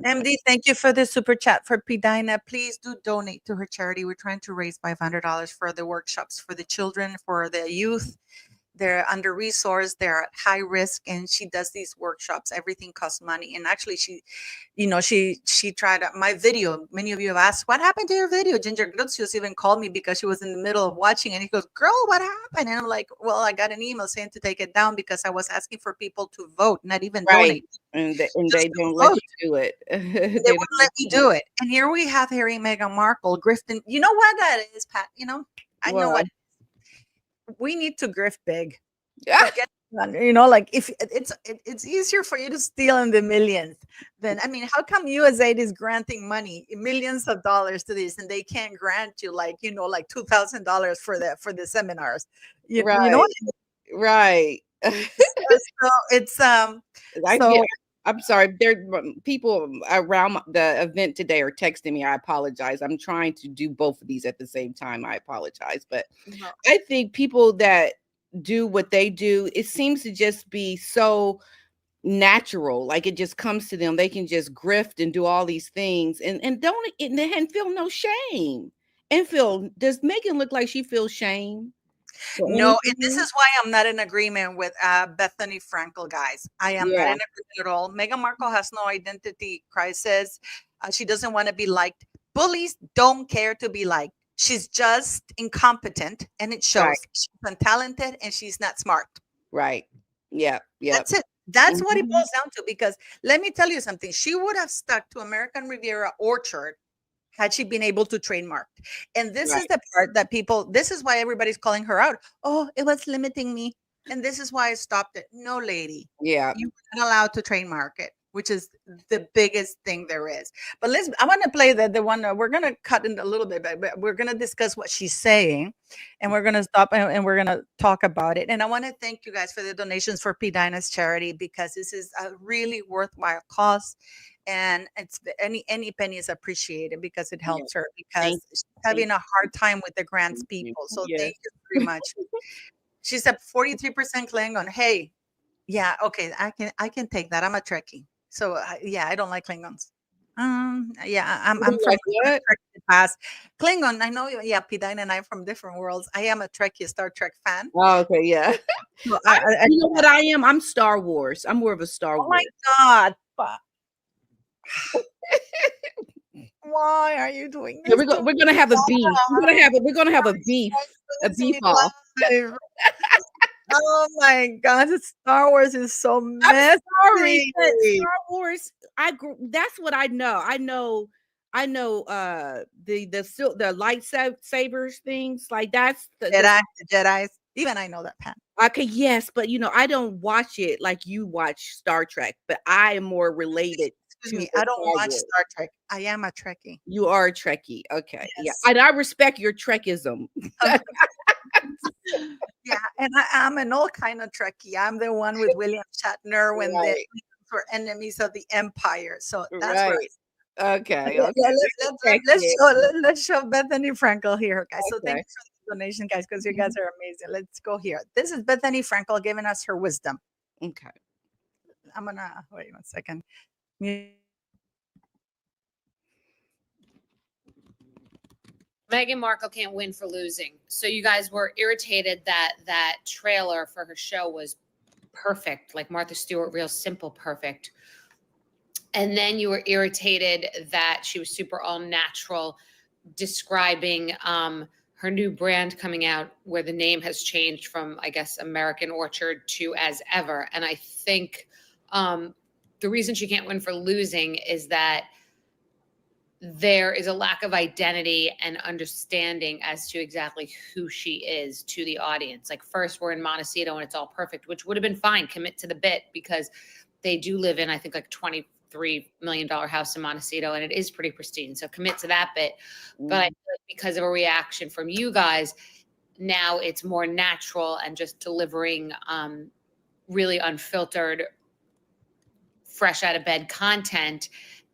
MD, thank you for the super chat for P. Diana. Please do donate to her charity. We're trying to raise $500 for the workshops for the children, for the youth. They're under resourced, they're at high risk, and she does these workshops. Everything costs money. And actually she tried out my video. Many of you have asked, what happened to your video? Ginger Glucius even called me because she was in the middle of watching, and he goes, girl, what happened? And I'm like, well, I got an email saying to take it down because I was asking for people to vote, not even donate. And they don't let you do it. They wouldn't let me do it. And here we have Harry and Meghan Markle grifting. You know what that is, Pat? I know what. We need to grift big. Yeah. Like if it's easier for you to steal in the millions than, how come USAID is granting money, millions of dollars to this, and they can't grant you like $2,000 for the seminars? You know what I mean? Right. So it's I'm sorry. There people around the event today are texting me. I apologize. I'm trying to do both of these at the same time. I apologize. But I think people that do what they do, it seems to just be so natural. Like it just comes to them. They can just grift and do all these things and feel no shame. And does Meghan look like she feels shame? No, and this is why I'm not in agreement with Bethany Frankel, guys. I am not in agreement at all. Meghan Markle has no identity crisis. She doesn't want to be liked. Bullies don't care to be liked. She's just incompetent, and it shows. Right. She's untalented, and she's not smart. Right. Yeah. That's it. That's what it boils down to. Because let me tell you something. She would have stuck to American Riviera Orchard had she been able to trademark. And this is the part that this is why everybody's calling her out. Oh, it was limiting me. And this is why I stopped it. No, lady. Yeah. You're not allowed to trademark it, which is the biggest thing there is. But I want to play the one, we're going to cut in a little bit, but we're going to discuss what she's saying, and we're going to stop and we're going to talk about it. And I want to thank you guys for the donations for P. Dinah's charity, because this is a really worthwhile cause. And it's any penny is appreciated because it helps her, because she's having a hard time with the grants people. So thank you very much. She's at 43% Klingon. Hey, yeah, okay, I can take that. I'm a Trekkie, so I don't like Klingons. I'm from the past. Klingon, I know. Yeah, Pidine and I from different worlds. I am a Trekkie, Star Trek fan. Oh, okay, yeah. So you know what I am? I'm Star Wars. I'm more of a Star Wars. Oh my God. Why are you doing this? We're gonna have a beef. We're gonna have a beef. A beef off. Oh my God, Star Wars is so messy. Star Wars. That's what I know. I know the lightsabers things, like that's the Jedi's. Even I know that, Pat. Okay, yes, but I don't watch it like you watch Star Trek, but I am more related. Excuse me, I don't watch Star Trek. I am a Trekkie. You are a Trekkie. Okay. Yes. Yeah. And I respect your Trekism. Yeah, and I'm an old kind of Trekkie. I'm the one with William Shatner when they were enemies of the Empire. So that's right. Okay. Let's show Bethany Frankel here, guys. So thank you for the donation, guys, because you guys are amazing. Let's go here. This is Bethany Frankel giving us her wisdom. Okay. I'm gonna wait 1 second. Meghan Markle can't win for losing. So you guys were irritated that trailer for her show was perfect, like Martha Stewart, real simple, perfect. And then you were irritated that she was super all natural, describing her new brand coming out where the name has changed from, I guess, American Orchard to As Ever. And I think the reason she can't win for losing is that there is a lack of identity and understanding as to exactly who she is to the audience. Like first we're in Montecito and it's all perfect, which would have been fine. Commit to the bit because they do live in, I think, like $23 million house in Montecito and it is pretty pristine. So commit to that bit. But I feel like because of a reaction from you guys, now it's more natural and just delivering really unfiltered, fresh out of bed content.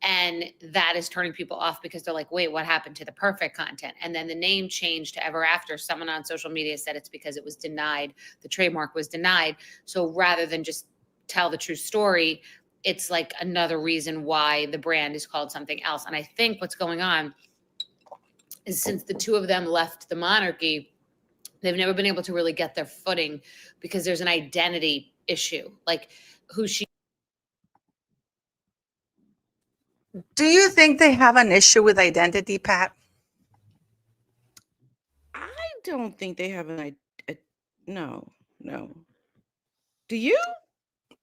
And that is turning people off because they're like, wait, what happened to the perfect content? And then the name changed to Ever After. Someone on social media said it's because it was denied. The trademark was denied. So rather than just tell the true story, it's like another reason why the brand is called something else. And I think what's going on is since the two of them left the monarchy, they've never been able to really get their footing because there's an identity issue, like who she. Do you think they have an issue with identity, Pat? I don't think they have no. Do you?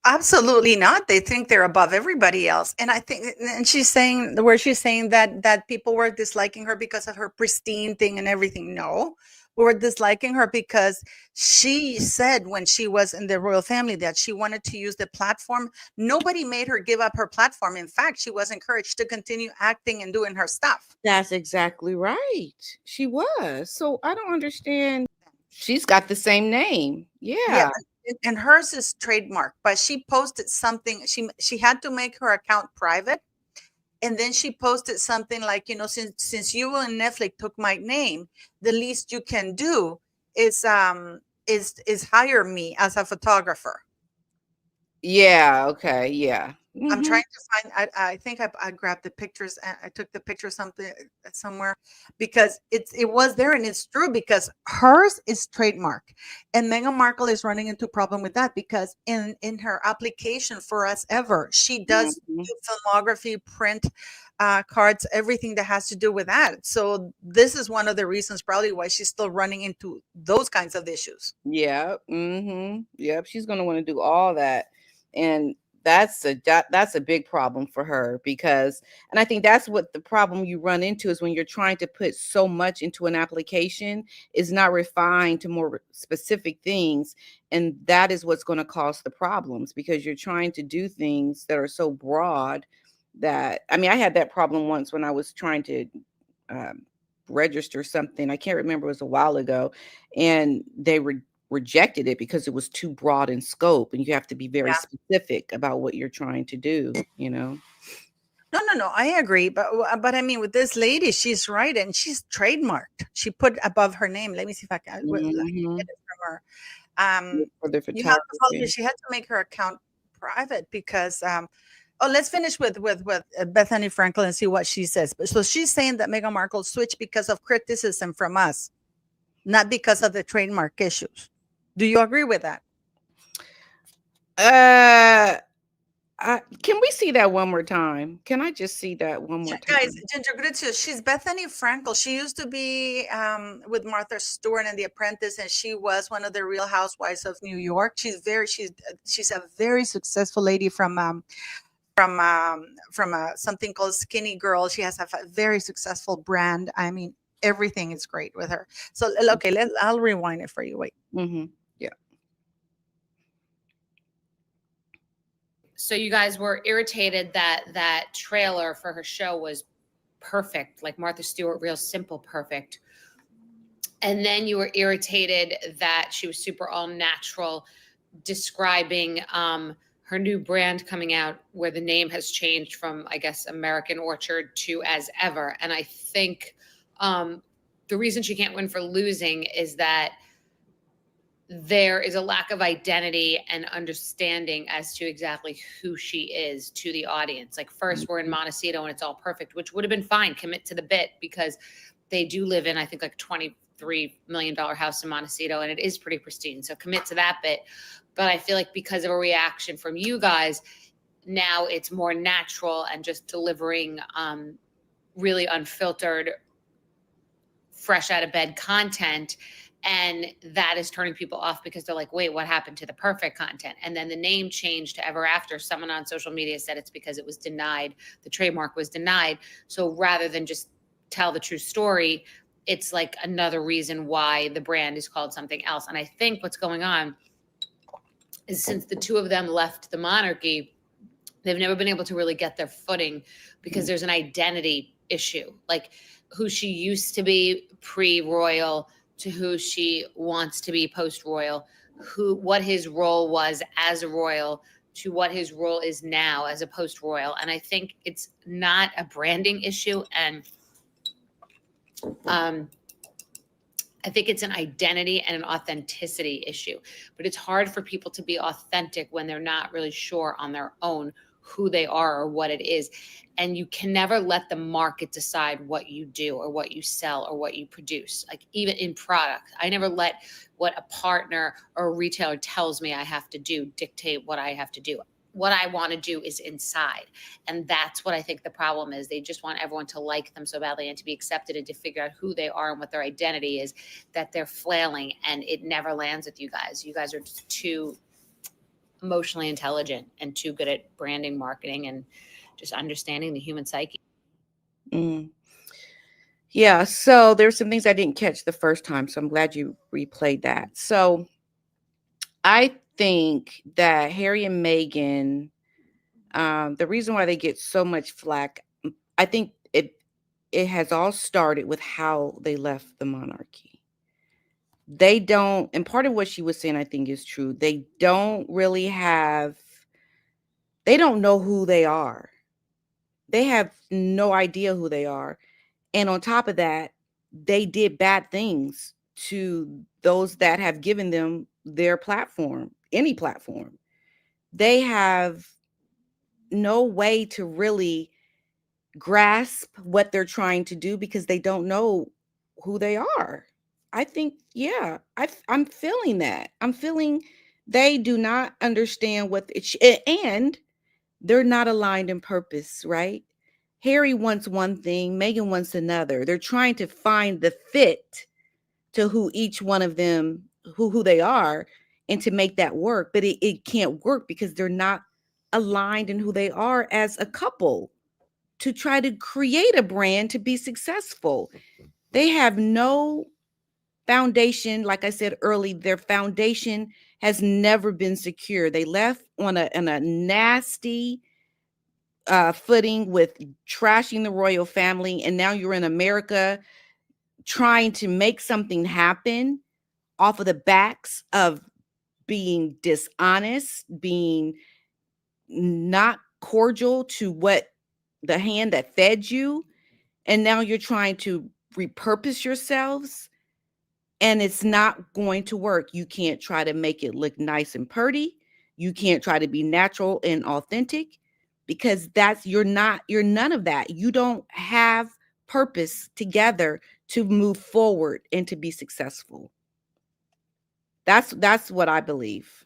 Absolutely not. They think they're above everybody else. And I think, and she's saying that people were disliking her because of her pristine thing and everything. No, we were disliking her because she said when she was in the royal family that she wanted to use the platform. Nobody made her give up her platform. In fact, she was encouraged to continue acting and doing her stuff. That's exactly right. She was. So I don't understand. She's got the same name. Yeah. And hers is trademark, but she posted something. She had to make her account private, and then she posted something like, since you and Netflix took my name, the least you can do is hire me as a photographer. Yeah. Okay. Yeah. I'm trying to find. I think I grabbed the pictures. And I took the picture somewhere because it was there, and it's true because hers is trademark, and Meghan Markle is running into a problem with that because in her application for Us Ever, she does do filmography, print cards, everything that has to do with that. So this is one of the reasons probably why she's still running into those kinds of issues. Yeah. Yep. She's going to want to do all that, and that's a big problem for her because, and I think that's what the problem you run into is when you're trying to put so much into an application is not refined to more specific things. And that is what's going to cause the problems because you're trying to do things that are so broad that, I mean, I had that problem once when I was trying to register something. I can't remember, it was a while ago, and they rejected it because it was too broad in scope and you have to be very specific about what you're trying to do. No, I agree, but I mean, with this lady, she's right, and she's trademarked. She put above her name. Let me see if I can get it from her. For the You have to follow her. photography. She had to make her account private because let's finish with Bethany Frankel and see what she says. So she's saying that Meghan Markle switched because of criticism from us, not because of the trademark issues. Do you agree with that? Can we see that one more time? Can I just see that one more time? Guys, Ginger Gritius, she's Bethany Frankel. She used to be with Martha Stewart and The Apprentice, and she was one of the Real Housewives of New York. She's a very successful lady from something called Skinny Girl. She has a very successful brand. I mean, everything is great with her. So okay, I'll rewind it for you. Wait. Yeah. So you guys were irritated that that trailer for her show was perfect, like Martha Stewart, real simple, perfect. And then you were irritated that she was super all natural, describing her new brand coming out where the name has changed from, I guess, American Orchard to As Ever. And I think the reason she can't win for losing is that there is a lack of identity and understanding as to exactly who she is to the audience. Like first we're in Montecito and it's all perfect, which would have been fine. Commit to the bit because they do live in, I think, like $23 million house in Montecito and it is pretty pristine. So commit to that bit. But I feel like because of a reaction from you guys, now it's more natural and just delivering really unfiltered, fresh out of bed content. And that is turning people off because they're like, wait, what happened to the perfect content? And then the name changed to Ever After. Someone on social media said it's because it was denied. The trademark was denied. So rather than just tell the true story, it's like another reason why the brand is called something else. And I think what's going on is since the two of them left the monarchy, they've never been able to really get their footing because there's an identity issue, like who she used to be pre-royal to who she wants to be post-royal, what his role was as a royal to what his role is now as a post-royal. And I think it's not a branding issue. And I think it's an identity and an authenticity issue, but it's hard for people to be authentic when they're not really sure on their own who they are or what it is. And you can never let the market decide what you do or what you sell or what you produce. Like even in product, I never let what a partner or a retailer tells me I have to do dictate what I have to do. What I want to do is inside. And that's what I think the problem is. They just want everyone to like them so badly and to be accepted and to figure out who they are and what their identity is, that they're flailing, and it never lands with you guys. You guys are just too emotionally intelligent and too good at branding, marketing, and just understanding the human psyche. Yeah, so there's some things I didn't catch the first time, so I'm glad you replayed that. So I think that Harry and Meghan, the reason why they get so much flack, I think it has all started with how they left the monarchy. They don't, and part of what she was saying, I think, is true. They don't know who they are. They have no idea who they are. And on top of that, they did bad things to those that have given them their platform, any platform. They have no way to really grasp what they're trying to do because they don't know who they are. I think, yeah, I'm feeling that. I'm feeling they do not understand and they're not aligned in purpose, right? Harry wants one thing, Meghan wants another. They're trying to find the fit to who each one of them, who they are, and to make that work. But it can't work because they're not aligned in who they are as a couple to try to create a brand to be successful. They have no foundation. Like I said early, their foundation has never been secure. They left on a nasty footing with trashing the royal family, and now you're in America trying to make something happen off of the backs of being dishonest, being not cordial to what the hand that fed you, and now you're trying to repurpose yourselves, and it's not going to work. You can't try to make it look nice and pretty. You can't try to be natural and authentic because you're none of that. You don't have purpose together to move forward and to be successful. That's what I believe.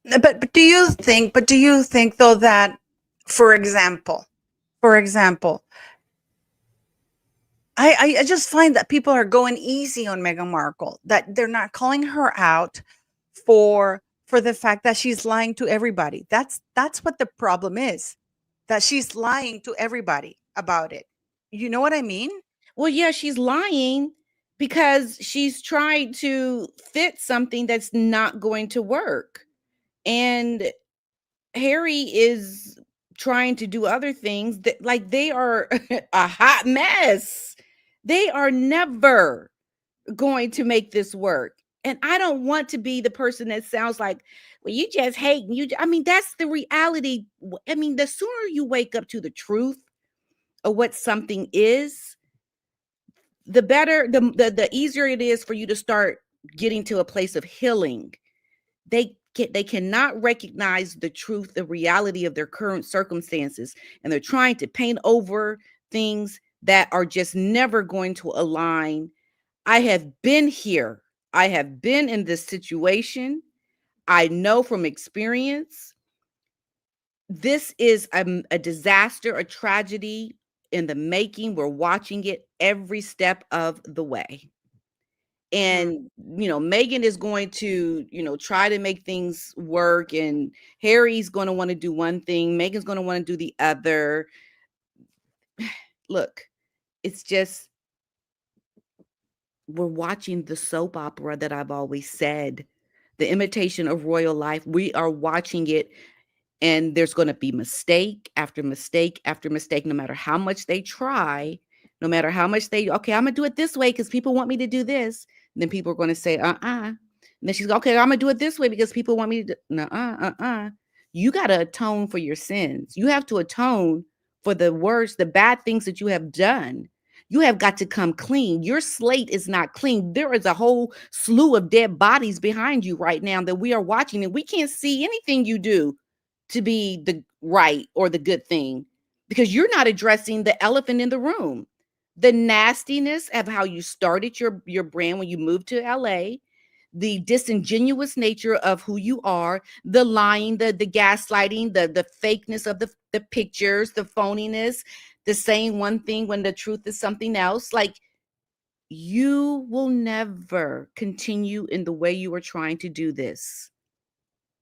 But do you think though that, for example, I just find that people are going easy on Meghan Markle, that they're not calling her out for the fact that she's lying to everybody. That's what the problem is, that she's lying to everybody about it. You know what I mean? Well, yeah, she's lying because she's trying to fit something that's not going to work. And Harry is trying to do other things that, like, they are a hot mess. They are never going to make this work. And I don't want to be the person that sounds like, well, you just hate you. I mean, that's the reality. I mean, the sooner you wake up to the truth of what something is, the better, the easier it is for you to start getting to a place of healing. They cannot recognize the truth, the reality of their current circumstances, and they're trying to paint over things that are just never going to align. I have been here. I have been in this situation. I know from experience, this is a disaster, a tragedy in the making. We're watching it every step of the way. And Meghan is going to try to make things work, and Harry's going to want to do one thing, Meghan's going to want to do the other. Look, it's just, we're watching the soap opera that I've always said, the imitation of royal life. We are watching it, and there's going to be mistake after mistake after mistake, no matter how much they try, no matter how much okay, I'm gonna do it this way because people want me to do this. And then people are going to say, and then she's okay, I'm gonna do it this way because people want me to do, you got to atone for your sins. You have to atone for the worst, the bad things that you have done. You have got to come clean. Your slate is not clean. There is a whole slew of dead bodies behind you right now that we are watching, and we can't see anything you do to be the right or the good thing, because you're not addressing the elephant in the room. The nastiness of how you started your brand when you moved to LA, the disingenuous nature of who you are, the lying, the gaslighting, the fakeness of the pictures, the phoniness, the saying one thing when the truth is something else. Like, you will never continue in the way you are trying to do this,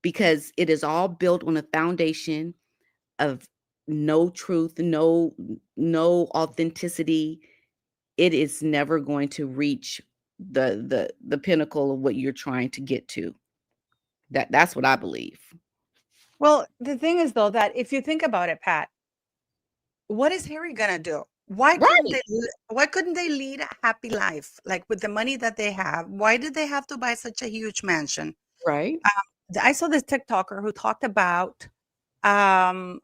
because it is all built on a foundation of no truth, no authenticity. It is never going to reach the pinnacle of what you're trying to get to. That's what I believe. Well, the thing is, though, that if you think about it, Pat, what is Harry gonna do? Why couldn't Right. why couldn't they lead a happy life, like with the money that they have? Why did they have to buy such a huge mansion? Right. I saw this TikToker who talked about why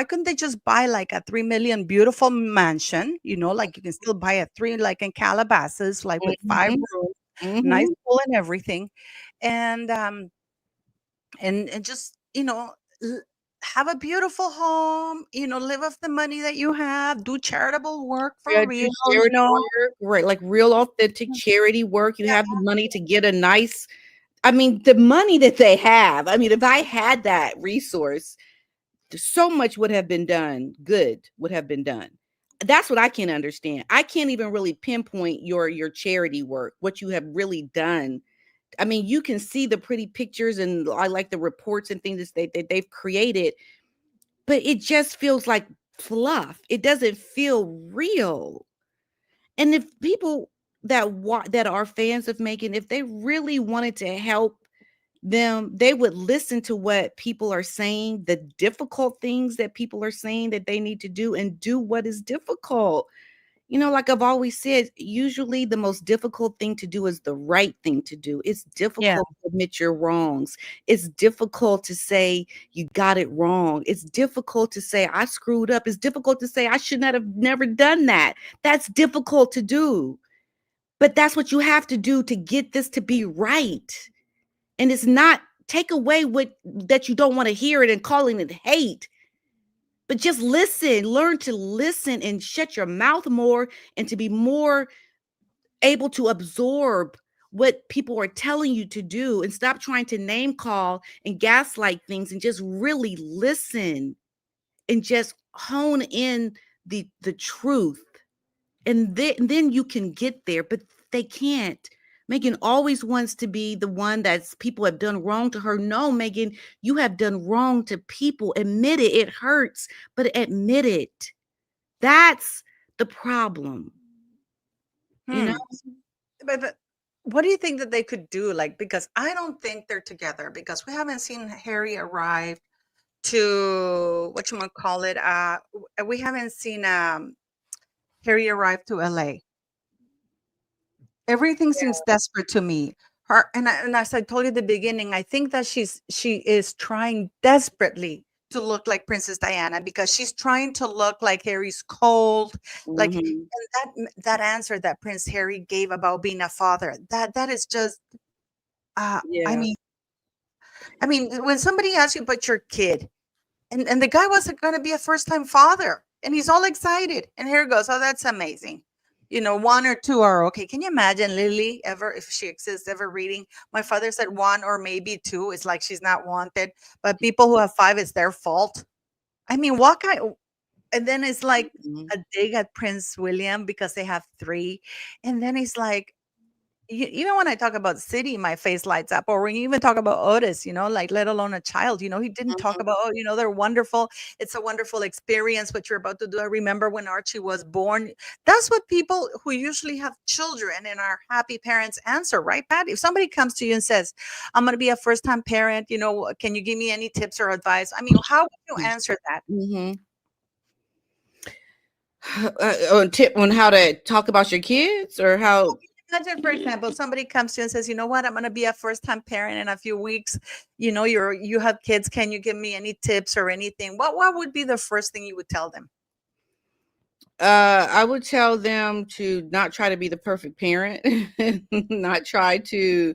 couldn't they just buy like a 3 million beautiful mansion, like you can still buy a 3, like in Calabasas, like with 5 Mhm. rooms, nice Mhm. pool and everything, and just l- have a beautiful home, live off the money that you have, do charitable work for Yeah, real, do charity work, right? Like real authentic charity work. You Yeah. have the money to get a nice, I mean, the money that they have. I mean, if I had that resource, so much would have been done. Good would have been done. That's what I can't understand. I can't even really pinpoint your charity work, what you have really done. I mean, you can see the pretty pictures, and I like the reports and things that they've created, but it just feels like fluff. It doesn't feel real. And if people that are fans of Megan, if they really wanted to help them, they would listen to what people are saying, the difficult things that people are saying that they need to do, and do what is difficult. Like I've always said, usually the most difficult thing to do is the right thing to do. It's Yeah. difficult to admit your wrongs. It's difficult to say you got it wrong. It's difficult to say I screwed up. It's difficult to say I should not have never done that. That's difficult to do. But that's what you have to do to get this to be right. And it's not take away what that you don't want to hear it and calling it hate. But just listen, learn to listen and shut your mouth more, and to be more able to absorb what people are telling you to do, and stop trying to name call and gaslight things, and just really listen and just hone in the truth. And then you can get there, but they can't. Meghan always wants to be the one that's people have done wrong to her. No, Meghan, you have done wrong to people. Admit it. It hurts, but admit it. That's the problem. You know? But what do you think that they could do? Like, because I don't think they're together, because we haven't seen Harry arrive to whatchamacallit. We haven't seen Harry arrive to LA. Everything seems desperate to me. Her and as I told you at the beginning, I think that she is trying desperately to look like Princess Diana, because she's trying to look like Harry's cold, like, Mhm. and that answer that Prince Harry gave about being a father, that is just I Yeah. mean, when somebody asks you about your kid, and the guy wasn't going to be a first time father, and he's all excited, and here goes, oh, that's amazing. One or two are okay. Can you imagine Lily ever, if she exists, ever reading? My father said one or maybe two. It's like she's not wanted, but people who have five, it's their fault. I mean, what kind? And then it's like Mhm. a dig at Prince William because they have three, and then he's like, even when I talk about City, my face lights up. Or when you even talk about Otis, like let alone a child, he didn't talk Mhm. about, oh, they're wonderful. It's a wonderful experience what you're about to do. I remember when Archie was born. That's what people who usually have children and are happy parents answer, right, Pat? If somebody comes to you and says, I'm going to be a first time parent, can you give me any tips or advice? I mean, how would you answer that? Mhm. On tip on how to talk about your kids or how. Imagine, for example, somebody comes to you and says, "You know what? I'm going to be a first-time parent in a few weeks. You have kids. Can you give me any tips or anything?" What would be the first thing you would tell them? I would tell them to not try to be the perfect parent, not try to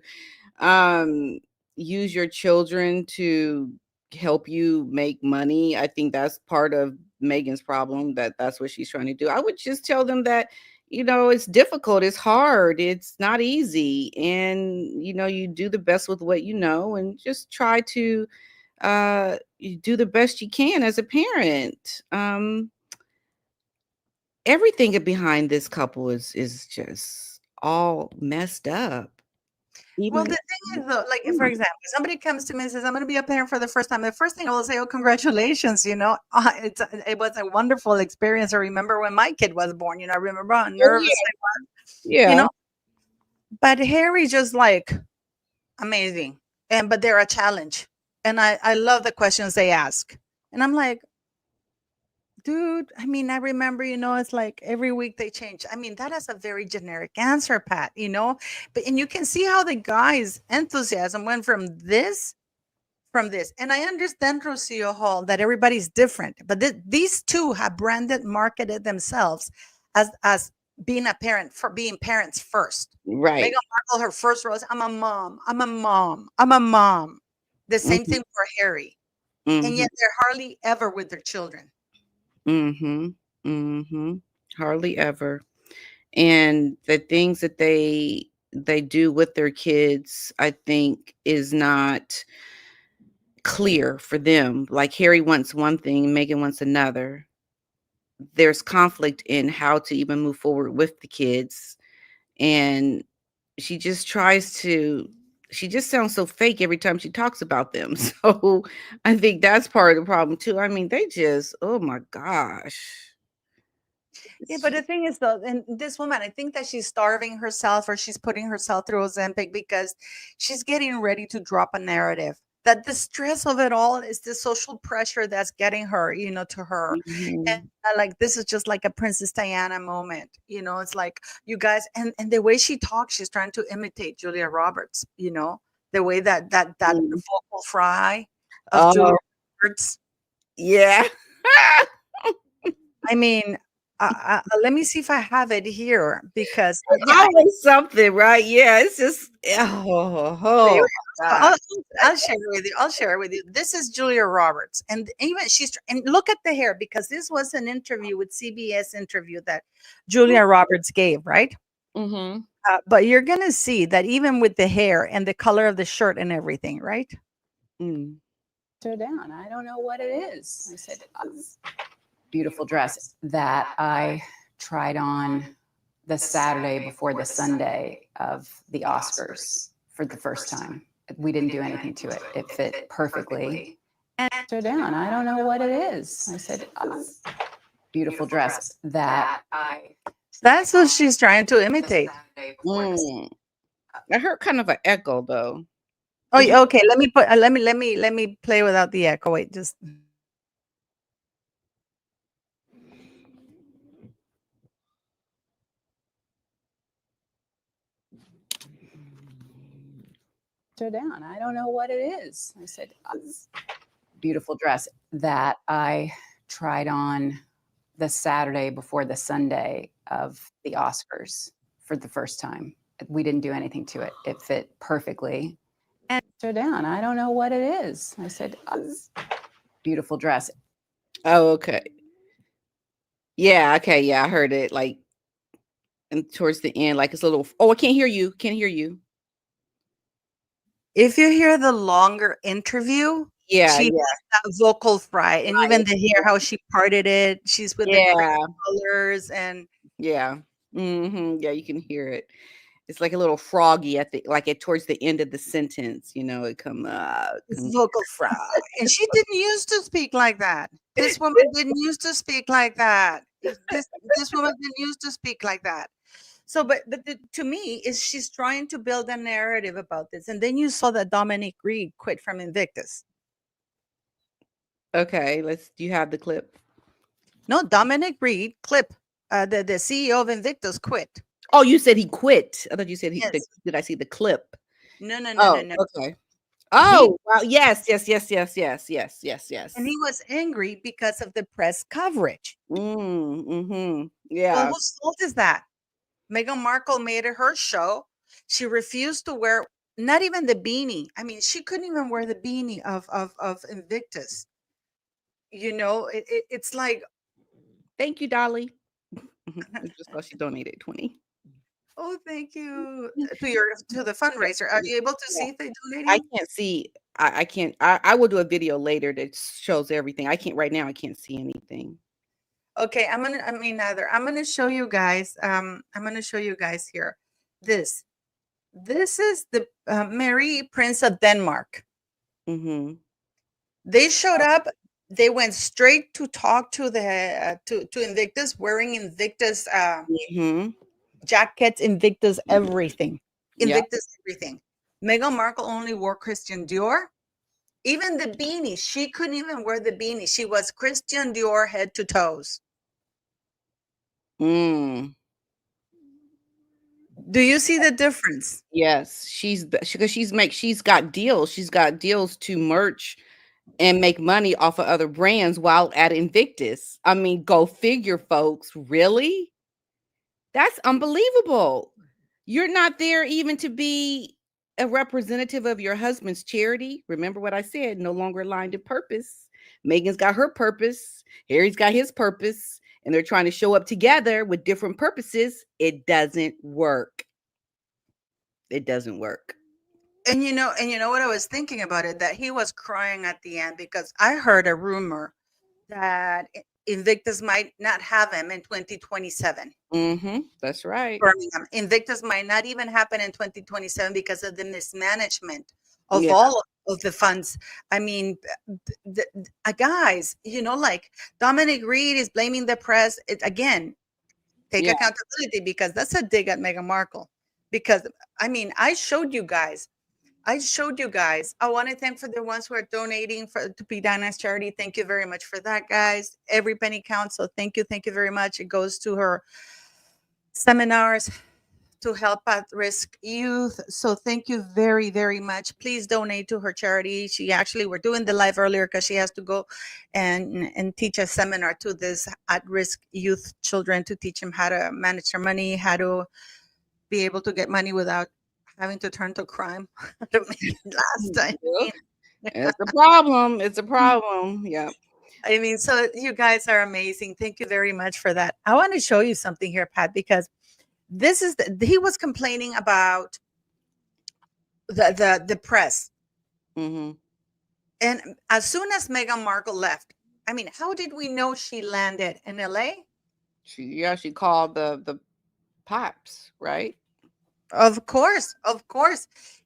um, use your children to help you make money. I think that's part of Megan's problem. That's what she's trying to do. I would just tell them that it's difficult, it's hard, it's not easy, and you do the best with what you know, and just try to you do the best you can as a parent. Everything behind this couple is just all messed up. Well, Even the thing is, though, like if, for example, somebody comes to me and says, "I'm going to be a parent for the first time," the first thing I will say, "Oh, congratulations! It was a wonderful experience. I remember when my kid was born. I remember how oh nervous I was. yeah, You yeah. know, but Harry just like amazing, but they're a challenge, and I love the questions they ask, and I'm like, dude, I mean, I remember, it's like every week they change. I mean, that is a very generic answer, Pat. And you can see how the guy's enthusiasm went from this. And I understand, Rocio Hall, that everybody's different, but these two have marketed themselves as being a parent, for being parents first. Meghan Right. Markle, her first role is, I'm a mom, I'm a mom, I'm a mom. The same Mhm, thing for Harry. And mhm, yet they're hardly ever with their children. mhm, mhm. Hardly ever. And the things that they do with their kids, I think, is not clear for them. Like Harry wants one thing, Megan wants another. There's conflict in how to even move forward with the kids, and she just tries to she just sounds so fake every time she talks about them. So I think that's part of the problem too. I mean, they just, oh my gosh. Yeah, It's but just, the thing is, though, and this woman, I think that she's starving herself or she's putting herself through Ozempic because she's getting ready to drop a narrative. That the stress of it all is the social pressure that's getting her, to her. And mhm, like this is just like a Princess Diana moment. It's like you guys, and the way she talks, she's trying to imitate Julia Roberts. The way that mhm. vocal fry of Julia Oh, Roberts. yeah. I mean, let me see if I have it here because There's always something, right? Yeah, it's just, wait, oh my I'll, god. I'll share it with you. I'll share it with you. This is Julia Roberts, and even and look at the hair because this was an interview with CBS interview that Julia Roberts gave, right? Mhm. But you're gonna see that even with the hair and the color of the shirt and everything, right? Mm. Her down. I don't know what it is. I said, beautiful dress that I tried on the Saturday before the Sunday of the Oscars for the first time. We didn't do anything to it. It fit perfectly. And her down. I don't know what it is. I said, beautiful dress that I. That's what she's trying to imitate. Mm. I heard kind of an echo though. Oh, Did you? yeah, okay. Let me put. Let me play without the echo. Wait, just. Her down. I don't know what it is. I said, beautiful dress that I tried on the Saturday before the Sunday of the Oscars for the first time. We didn't do anything to it. It fit perfectly. And her down. I don't know what it is. I said, beautiful dress. Oh, okay. Yeah, okay, yeah, I heard it like and towards the end, like it's a little, oh, I can't hear you. Can't hear you. If you hear the longer interview, Yeah, she yeah, has that vocal fry, and even right. the hair, how she parted it. She's with the great Yeah, colors, and yeah. Yeah, you can hear it. It's like a little froggy at towards the end of the sentence, it come It's vocal fry. And she didn't used to speak like that. This woman didn't used to speak like that. This woman didn't used to speak like that. So, but to me, is she's trying to build a narrative about this. And then you saw that Dominic Reed quit from Invictus. Okay, do you have the clip? No, Dominic Reed the CEO of Invictus quit. Oh, you said he quit. I thought you said Yes. did I see the clip? No. Okay. Oh, wow. Yes. And he was angry because of the press coverage. Mm-hmm. Well, Yeah. whose fault is that? Meghan Markle made it her show. She refused to wear not even the beanie. I mean, she couldn't even wear the beanie of Invictus. It's like, Thank you, Dolly. I just thought she donated 20. oh, thank you to the fundraiser. Are you able to see if they donated? I can't see. I can't. I will do a video later that shows everything. I can't right now. I can't see anything. Okay, I'm gonna show you guys. I'm gonna show you guys here. This is the Mary Prince of Denmark. Mm-hmm. They showed up. They went straight to talk to the to Invictus, wearing Invictus jackets, Invictus everything, Invictus everything. Meghan Markle only wore Christian Dior. Even the beanie, she couldn't even wear the beanie. She was Christian Dior head to toes. Mm. Do you see the difference? Yes, because she's got deals. She's got deals to merch and make money off of other brands while at Invictus. I mean, go figure, folks. Really? That's unbelievable. You're not there even to be a representative of your husband's charity. Remember what I said, no longer aligned in purpose. Meghan's got her purpose. Harry's got his purpose. And they're trying to show up together with different purposes. It doesn't work. It doesn't work. And you know what I was thinking about it, that he was crying at the end because I heard a rumor that Invictus might not have him in 2027. Mm-hmm. That's right. Birmingham. Invictus might not even happen in 2027 because of the mismanagement of all of the funds. I mean, guys, like Dominic Reed is blaming the press. Again, take accountability, because that's a dig at Meghan Markle. Because I mean, I showed you guys. I want to thank for the ones who are donating to P. Dinah's charity. Thank you very much for that, guys. Every penny counts. So thank you very much. It goes to her seminars to help at-risk youth. So thank you very, very much. Please donate to her charity. We're doing the live earlier because she has to go and teach a seminar to this at-risk youth children, to teach them how to manage their money, how to be able to get money without having to turn to crime. Last time. It's a problem. It's a problem. Yeah. I mean, so you guys are amazing. Thank you very much for that. I want to show you something here, Pat, because this is he was complaining about the press. Mm-hmm. And as soon as Meghan Markle left, I mean, how did we know she landed in LA? She called the Pops, right? Of course.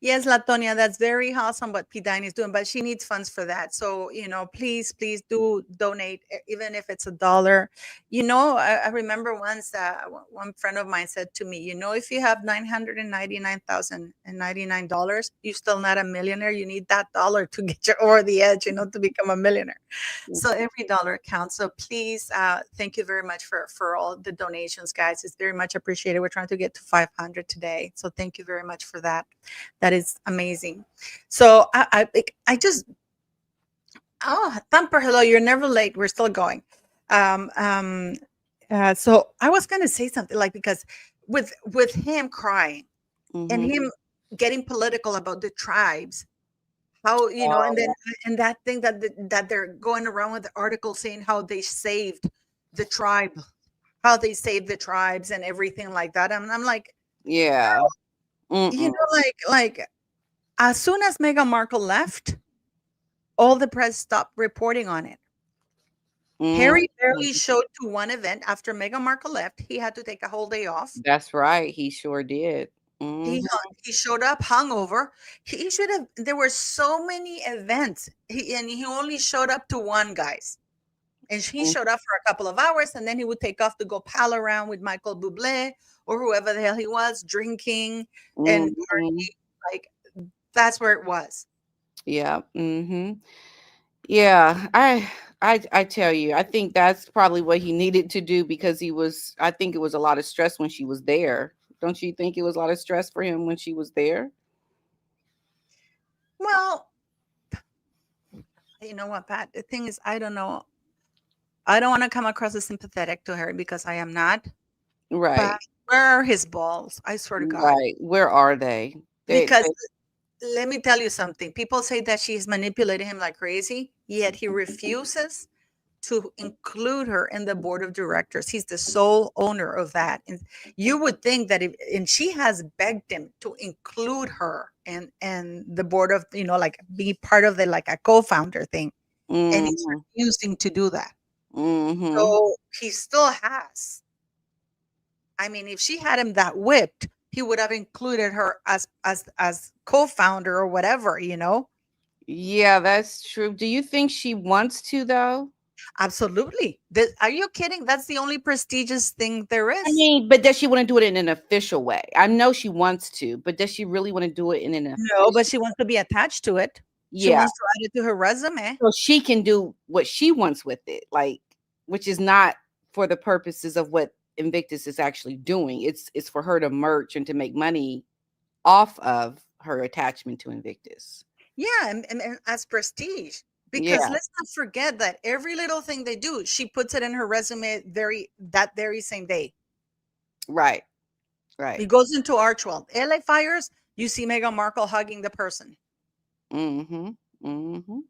Yes, Latonia, that's very awesome what P. Dine is doing, but she needs funds for that. So, please do donate, even if it's $1. I remember once one friend of mine said to me, if you have $999,099, you're still not a millionaire. You need that dollar to get you over the edge, to become a millionaire. So every dollar counts. So please, thank you very much for all the donations, guys. It's very much appreciated. We're trying to get to 500 today. So thank you very much for that. That is amazing. So I just, Thumper, hello, you're never late. We're still going. So I was going to say something, like, because with him crying and him getting political about the tribes, how, and that thing that they're going around with the article saying how they saved the tribe, and everything like that. And I'm like, yeah. Like as soon as Meghan Markle left, all the press stopped reporting on it. Harry barely showed to one event after Meghan Markle left. He had to take a whole day off. That's right. He sure did. Mhm. He showed up hungover. He should have. There were so many events, and he only showed up to one, guys. And he showed up for a couple of hours, and then he would take off to go pal around with Michael Bublé or whoever the hell he was, drinking and Mhm. partying. Like that's where it was. Yeah. Mhm. Yeah, I tell you, I think that's probably what he needed to do because I think it was a lot of stress when she was there. Don't you think it was a lot of stress for him when she was there? Well, you know what, Pat? The thing is, I don't know. I don't want to come across as sympathetic to her because I am not. But Right. where are his balls? I swear to God. Right. Where are they? Because They let me tell you something. People say that she's manipulating him like crazy, yet he refuses to include her in the board of directors. He's the sole owner of that. And you would think that if, and she has begged him to include her and the board of, like be part of the like a co-founder thing. And he's Mhm. refusing to do that. Mhm. So he still has. I mean, if she had him that whipped, he would have included her as co-founder or whatever. Yeah, that's true. Do you think she wants to though? Absolutely. Are you kidding? That's the only prestigious thing there I is. mean, but does she want to do it in an official way? I know she wants to, but does she really want to do it in an No, but official? she wants to be attached to it. She Yeah, wants to add it to her resume. so she can do what she wants with it, like which is not for the purposes of what Invictus is actually doing. It's for her to merch and to make money off of her attachment to Invictus. Yeah, and as prestige. Because Yeah, let's not forget that every little thing they do, she puts it in her resume that very same day. right, right. It goes into Archwell. LA fires, you see Meghan Markle hugging the person. Mhm. Mhm.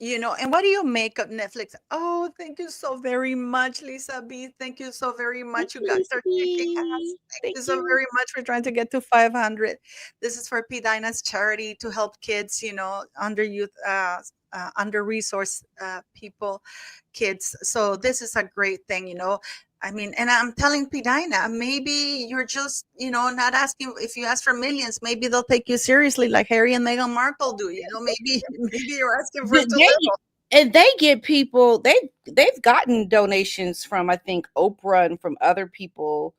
And what do you make of Netflix? Oh, thank you so very much, Lisa B. Thank you so very Thank much. You you, guys Lisa are kicking ass. B. Thank Thank you so you. very much for trying to get to 500. This is for P. Dinah's charity to help kids, under youth, under resourced people, kids. So this is a great thing. I mean, and I'm telling Pidina, maybe you're just, not asking. If you ask for millions, maybe they'll take you seriously, like Harry and Meghan Markle do. Maybe you're asking for too They little. and they get people they've gotten donations from I think Oprah and from other people,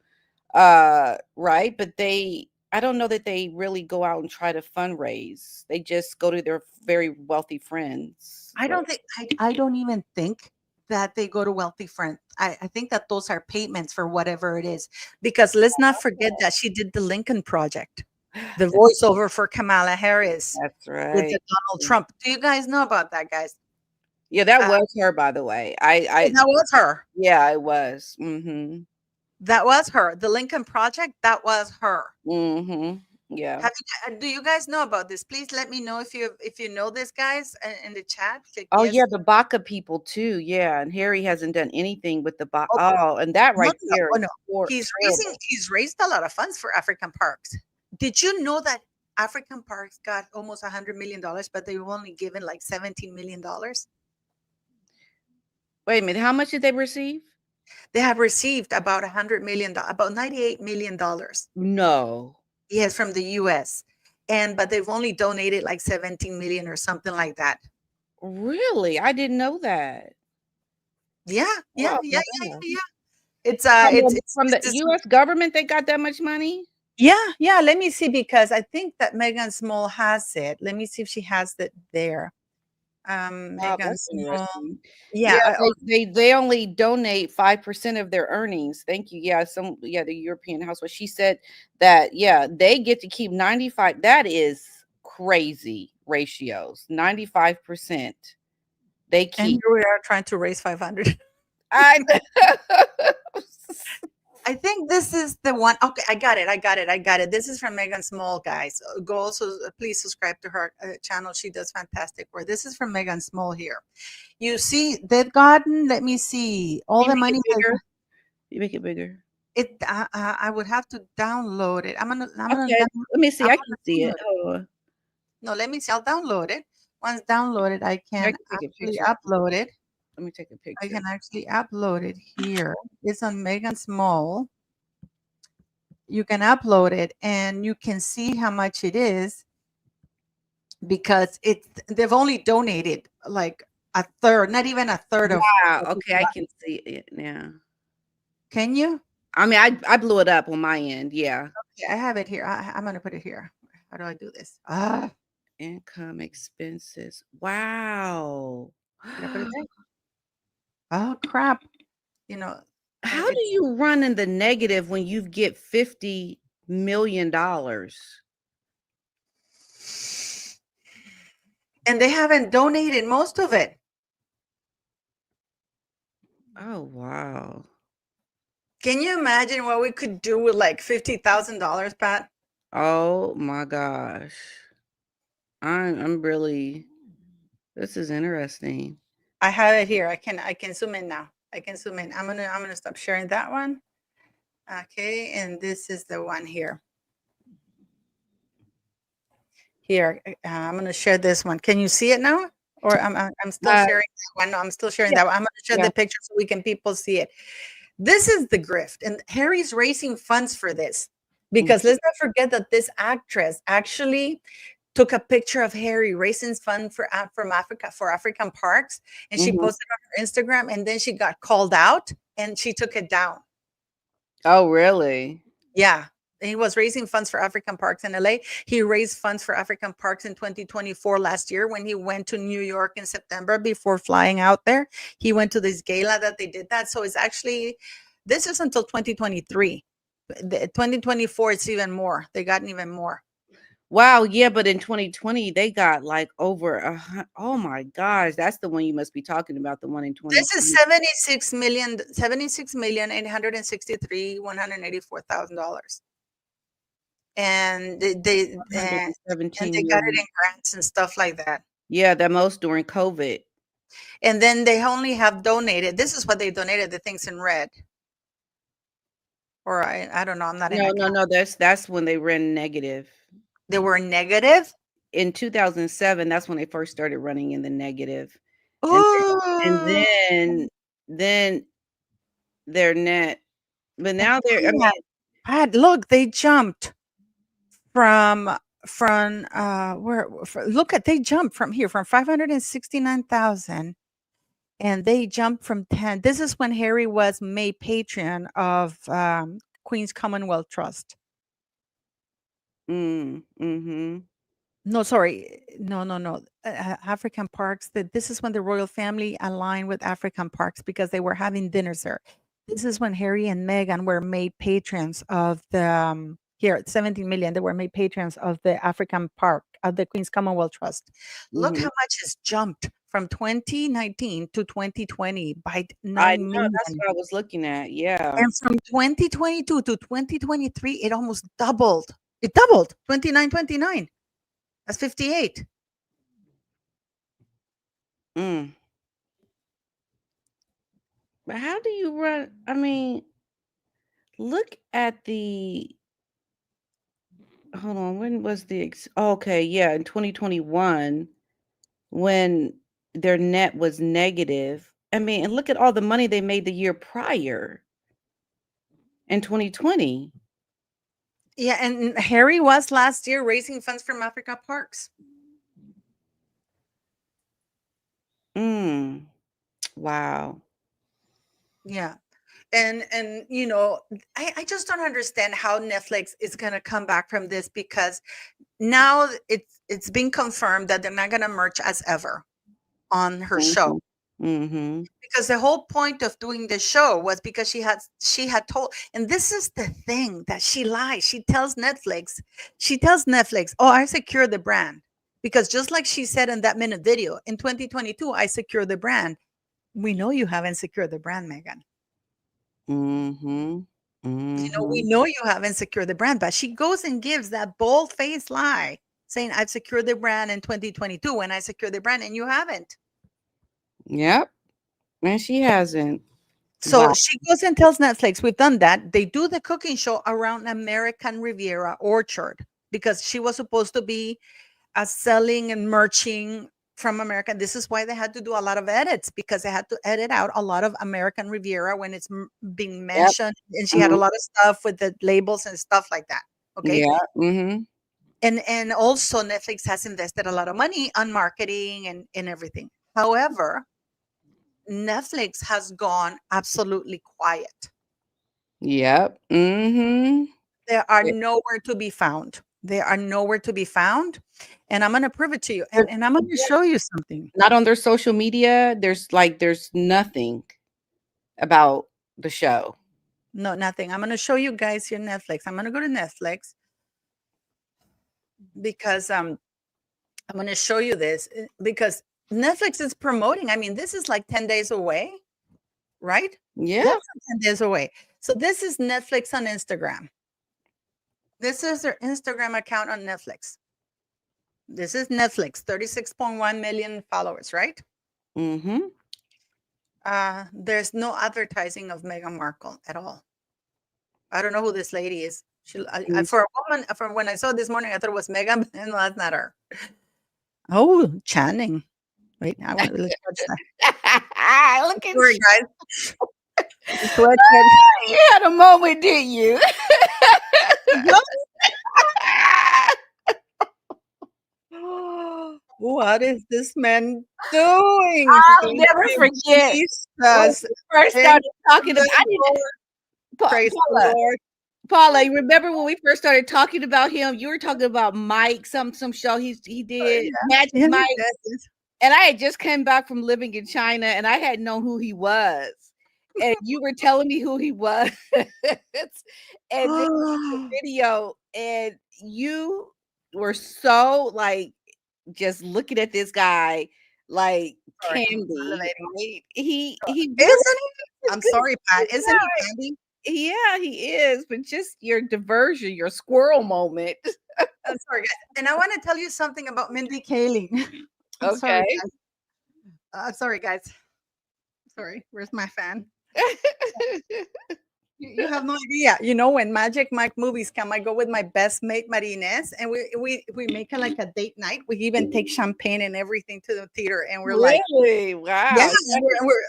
right? But I don't know that they really go out and try to fundraise. They just go to their very wealthy friends. I don't think I don't even think that they go to wealthy friends. I think that those are payments for whatever it is. Because let's not forget that she did the Lincoln Project, the voiceover for Kamala Harris That's with the right. Donald Trump. Do you guys know about that, guys? Yeah, that Uh, was her, by the way. I that was her. yeah, it was. Mhm. That was her. The Lincoln Project, that was her. Mhm. Yeah. Do you guys know about this? Please let me know if you know this, guys, in the chat. Click Oh yes. yeah, the Baca people too. Yeah, and Harry hasn't done anything with the Baca. Oh, Oh, and that no, right no, there oh, is no. terrible. He's raised a lot of funds for African parks. Did you know that African parks got almost $100 million, but they've only given like $17 million? Wait a minute, how much did they receive? They have received about $100 million, about $98 million. No. Yes, from the US. But they've only donated like 17 million or something like that. Really? I didn't know that. Yeah, yeah, Oh, yeah, yeah, wow. yeah. It's From the this. US government they got that much money? Yeah, yeah. Let me see, because I think that Megan Small has it. Let me see if she has it there. Wow, Megan that's Small. interesting. Yeah, Yeah, they only donate 5% of their earnings. Thank you. Yeah, the European housewife. She said that yeah, they get to keep 95. That is crazy ratios. 95% they and keep. here we are trying to raise 500. I I think this is the one. Okay, I got it. I got it. I got it. This is from Megan Small, guys. Go also, please subscribe to her channel. She does fantastic work. This is from Megan Small here. You see, they've gotten. Let me see. All you the make it money that bigger. You make it bigger. it. I would have to download it. Okay, let me see. I'm I gonna can see download it. it. Oh, No, let me see. I'll download it. Once downloaded, I I can can take a actually picture. upload it. Let me take a I picture. can actually upload it here. It's on Megan Small. You can upload it and you can see how much it is, because they've only donated like a third, not even a third of Wow. what Okay, I people. can see it now. Can you? I mean, I blew it up on my end. Yeah. Yeah, I have it here. I'm gonna put it here. How do I do this? Income expenses. Wow. Did I put it there? Oh crap! You know, How do it's you run in the negative when you get $50 million? and they haven't donated most of it. Oh, wow. Can you imagine what we could do with like $50,000, Pat? Oh my gosh. I'm really, this is interesting. I have it here. I can zoom in now. I can zoom in. I'm gonna stop sharing that one. Okay, and this is the one here. Here, I'm gonna share this one. Can you see it now? Or I'm still Uh, sharing that one. No, I'm still sharing yeah, that one. I'm gonna share yeah. the picture so we can people see it. This is the grift, and Harry's raising funds for this, because let's not forget that this actress actually took a picture of Harry raising funds for from Africa, for African parks, and she Mhm. posted on her Instagram, and then she got called out and she took it down. Oh, really? Yeah. He was raising funds for African parks in LA. He raised funds for African parks in 2024 last year when he went to New York in September before flying out there. He went to this gala that they did that. So it's actually, this is until 2023. 2024, it's even more. They got even more. Wow, yeah, but in 2020 they got like over oh my gosh, that's the one you must be talking about, the one in This is 2020. 76,863,184,000. And they and 117 they got it million. in grants and stuff like that. Yeah, the most during COVID. And then they only have donated. This is what they donated, the things in red. Or I don't know. I'm not in No, no, account. no, that's when they ran negative. They were negative. In 2007, that's when they first started running in the negative. And and Oh, then their net, but now they're, I mean, Pat, look, they jumped from look at, they jumped from here from 569,000, and they jumped from 10. This is when Harry was made patron of Queen's Commonwealth Trust. mhm. No, sorry. No, no, no. African parks. This is when the royal family aligned with African parks because they were having dinners there. This is when Harry and Meghan were made patrons of the here at 17 million. They were made patrons of the African park of the Queen's Commonwealth Trust. Look how Mhm. much has jumped from 2019 to 2020 by I 9 know, that's million. what I was looking at. Yeah. And from 2022 to 2023, it almost doubled. It doubled 29, 29. That's 58. Mm. But how do you run? I mean, look at the, hold on, when was the okay, yeah, in 2021 when their net was negative. I mean, and look at all the money they made the year prior in 2020. Yeah, and Harry was last year raising funds from Africa Parks. Mm. Wow. Yeah. And you know, I just don't understand how Netflix is gonna come back from this, because now it's been confirmed that they're not gonna merge as ever on her show. Mhm. Mhm. Because the whole point of doing the show was because she had told, and this is the thing that she lies. She tells Netflix, oh, I secure the brand. Because just like she said in that minute video, in 2022, I secure the brand. We know you haven't secured the brand, Megan. Mhm. We Mhm. know you haven't secured the brand, but she goes and gives that bold faced lie saying, I've secured the brand in 2022 when I secured the brand, and you haven't. Yep. And she hasn't. So Wow. she goes and tells Netflix, we've done that. They do the cooking show around American Riviera Orchard because she was supposed to be selling and merching from America. This is why they had to do a lot of edits, because they had to edit out a lot of American Riviera when it's being mentioned. And she had a lot of stuff with the labels and stuff like that. Okay. Yeah. Mm-hmm. And also Netflix has invested a lot of money on marketing and everything. However, Netflix has gone absolutely quiet. Yep. Mm-hmm. They are nowhere to be found. They are nowhere to be found. And I'm going to prove it to you. And I'm going to show you something. Not on their social media. There's nothing about the show. No, nothing. I'm going to show you guys your Netflix. I'm going to go to Netflix because I'm going to show you this because Netflix is promoting. I mean, this is like 10 days away, right? Yeah. Less than 10 days away. So this is Netflix on Instagram. This is their Instagram account on Netflix. This is Netflix, 36.1 million followers, right? Mm-hmm. There's no advertising of Meghan Markle at all. I don't know who this lady is. For a woman, from when I saw it this morning, I thought it was Meghan, but no, that's not her. Oh, Channing. Wait, let's watch that. Look at Sorry, you. guys. Let's watch it. You had a moment, didn't you? What is this man doing? I'll never forget. Jesus. First started talking about Praise the Lord. Paula, you remember when we first started talking about him? You were talking about Mike, some show he did, Magic Mike. And I had just come back from living in China, and I hadn't known who he was. And you were telling me who he was, and this video, and you were so like just looking at this guy like candy. Right? He isn't he? I'm sorry, Pat. Isn't he candy? Yeah, he is, but just your diversion, your squirrel moment. I'm sorry, guys. And I want to tell you something about Mindy Kaling. Okay. Sorry, guys. Sorry, where's my fan? You have no idea. You know, when Magic Mike movies come, I go with my best mate Marines, and we make it like a date night. We even take champagne and everything to the theater, and we're like, really? Wow. Yeah,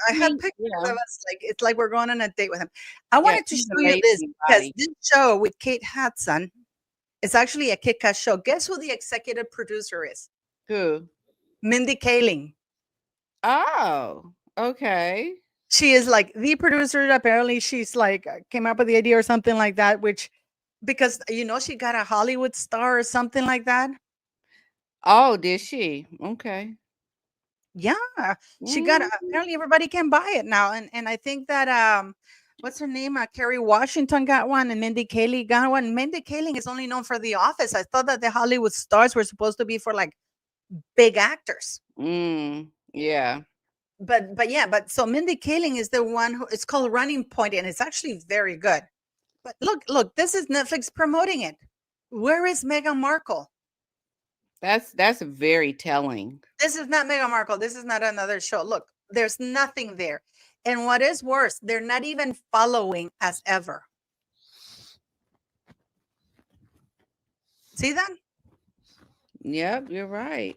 I have pictures of us. Like it's like we're going on a date with him. I wanted to show you this because this show with Kate Hudson is actually a kick-ass show. Guess who the executive producer is? Who? Mindy Kaling. Oh, okay. She is like the producer. Apparently, she's like came up with the idea or something like that. Which, because she got a Hollywood star or something like that. Oh, did she? Okay. Yeah, she got. Apparently, everybody can buy it now, and I think that what's her name? Kerry Washington got one, and Mindy Kaling got one. Mindy Kaling is only known for The Office. I thought that the Hollywood stars were supposed to be for like big actors. Yeah. But so Mindy Kaling is the one who it's called Running Point, and it's actually very good. But look, this is Netflix promoting it. Where is Meghan Markle? That's very telling. This is not Meghan Markle. This is not another show. Look, there's nothing there. And what is worse, they're not even following as ever. See that? Yep, you're right.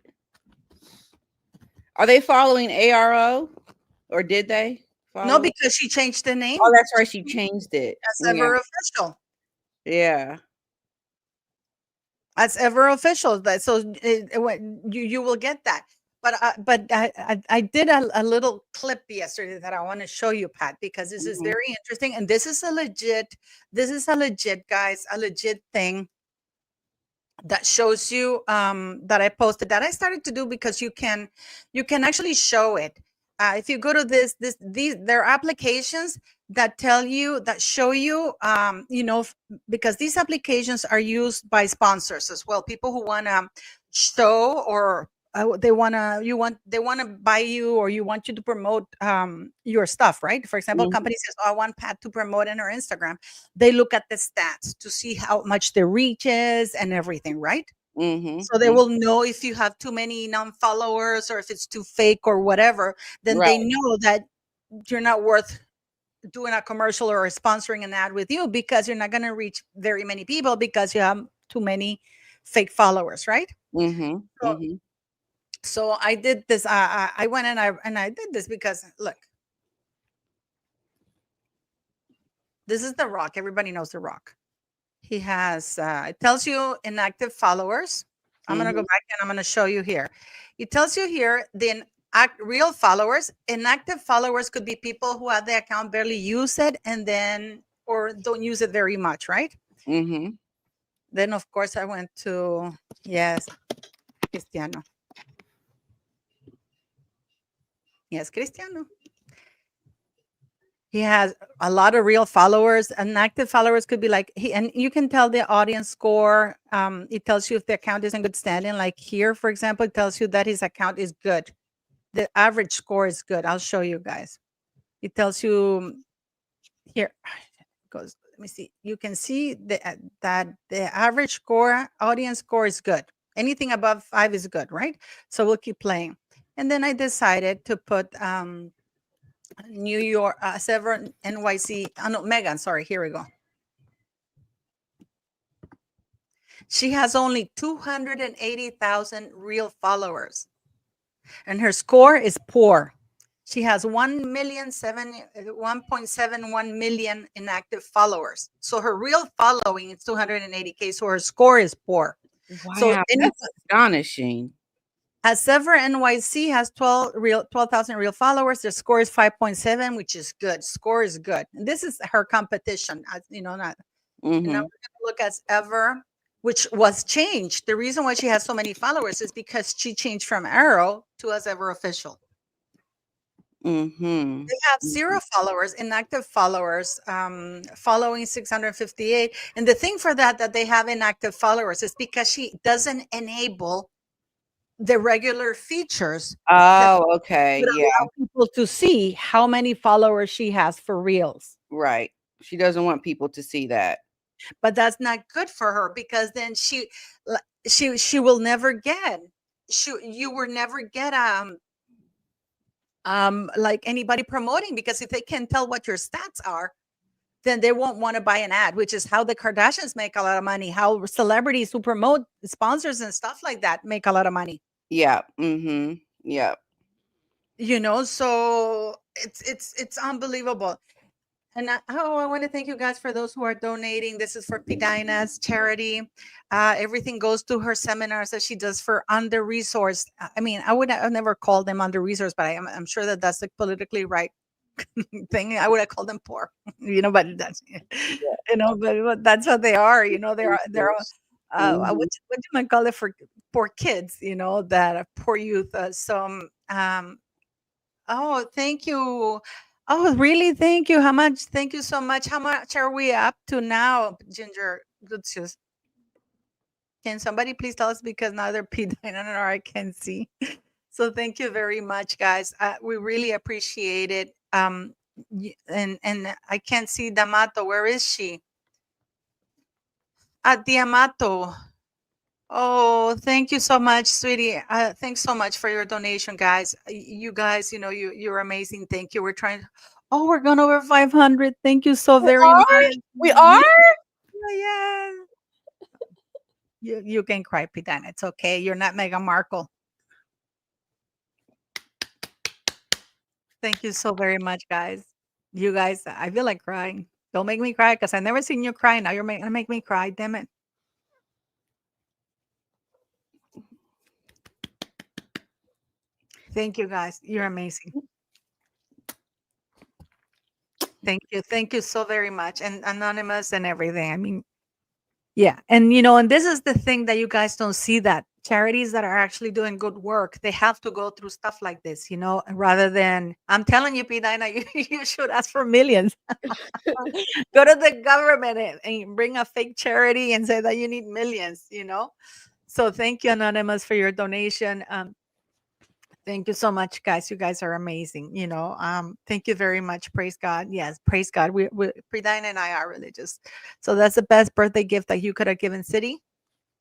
Are they following ARO, or did they follow? No, because she changed the name. Oh, that's right. She changed it. As ever official. Yeah. As ever official. So you will get that. But I did a little clip yesterday that I want to show you, Pat, because this is very interesting, and this is a legit guys, a legit thing that shows you that I posted, that I started to do, because you can actually show it. If you go to these there are applications that show you because these applications are used by sponsors as well, people who want to show, or they want to buy you, or you want you to promote your stuff, right? For example, companies says, I want Pat to promote in her Instagram. They look at the stats to see how much the reach is and everything, right? So they will know if you have too many non-followers, or if it's too fake or whatever, then they know that you're not worth doing a commercial or sponsoring an ad with you, because you're not going to reach very many people because you have too many fake followers, right? So I did this. I went and I did this because look, this is The Rock. Everybody knows The Rock. He has. It tells you inactive followers. I'm gonna go Mhm. back and I'm gonna show you here. It tells you here the real followers. Inactive followers could be people who have the account, barely use it, and then or don't use it very much, right? Mhm. Then of course I went to yes, Cristiano. Yes, Cristiano. He has a lot of real followers, and active followers could be like he, and you can tell the audience score. It tells you if the account is in good standing. Like here, for example, it tells you that his account is good. The average score is good. I'll show you guys. It tells you here. Goes. Let me see. You can see that the average score, audience score is good. Anything above 5 is good, right? So we'll keep playing. And then I decided to put New York, Severn, NYC. No, Megan. Sorry. Here we go. She has only 280,000 real followers, and her score is poor. She has 1.71 million inactive followers. So her real following is 280K. So her score is poor. So Wow, that's astonishing. as Sever NYC has 12,000 real followers, their score is 5.7, which is good. Score is good. And this is her competition. Not. And now Mhm. we're going to look at Ever, which was changed. The reason why she has so many followers is because she changed from Arrow to as Ever Official. Mhm. They have 0 followers, inactive followers, following 658. And the thing for that they have inactive followers is because she doesn't enable the regular features that Oh, okay. would Yeah, allow people to see how many followers she has for reals. right. She doesn't want people to see that. But that's not good for her because then she will never get you will never get like anybody promoting, because if they can tell what your stats are, then they won't want to buy an ad, which is how the Kardashians make a lot of money, how celebrities who promote sponsors and stuff like that make a lot of money. Yeah. Mhm. Yeah. So it's unbelievable. And I want to thank you guys for those who are donating. This is for Pidina's charity. Everything goes to her seminars that she does for under-resourced. I mean, I would have never called them under-resourced, but I'm sure that that's the politically right thing. I would have called them poor, but that's, but that's what they are. They're Mhm. what do you call it, for poor kids? That are poor youth. Oh, thank you. Oh, really? Thank you. How much? Thank you so much. How much are we up to now, Ginger Lucius? Can somebody please tell us, because neither Pete nor I can see. So thank you very much, guys. We really appreciate it. And I can't see D'Amato. Where is she? D'Amato. Oh, thank you so much, sweetie. Thanks so much for your donation, guys. You guys, you're amazing. Thank you. We're trying. Oh, we're going over 500. Thank you so We very are? much. We are? Yeah. You can cry, Pitana. It's okay. You're not Meghan Markle. Thank you so very much, guys. You guys, I feel like crying. Don't make me cry, because I've never seen you cry. Now you're gonna make me cry. Damn it. Thank you, guys. You're amazing. Thank you. Thank you so very much. And Anonymous and everything. I mean, yeah. And this is the thing that you guys don't see, that charities that are actually doing good work, they have to go through stuff like this, rather than, I'm telling you, Pidina, you should ask for millions. Go to the government and bring a fake charity and say that you need millions. So thank you, Anonymous, for your donation. Thank you so much, guys. You guys are amazing. Thank you very much. Praise God. Yes, praise God. Pridine and I are religious. So that's the best birthday gift that you could have given City,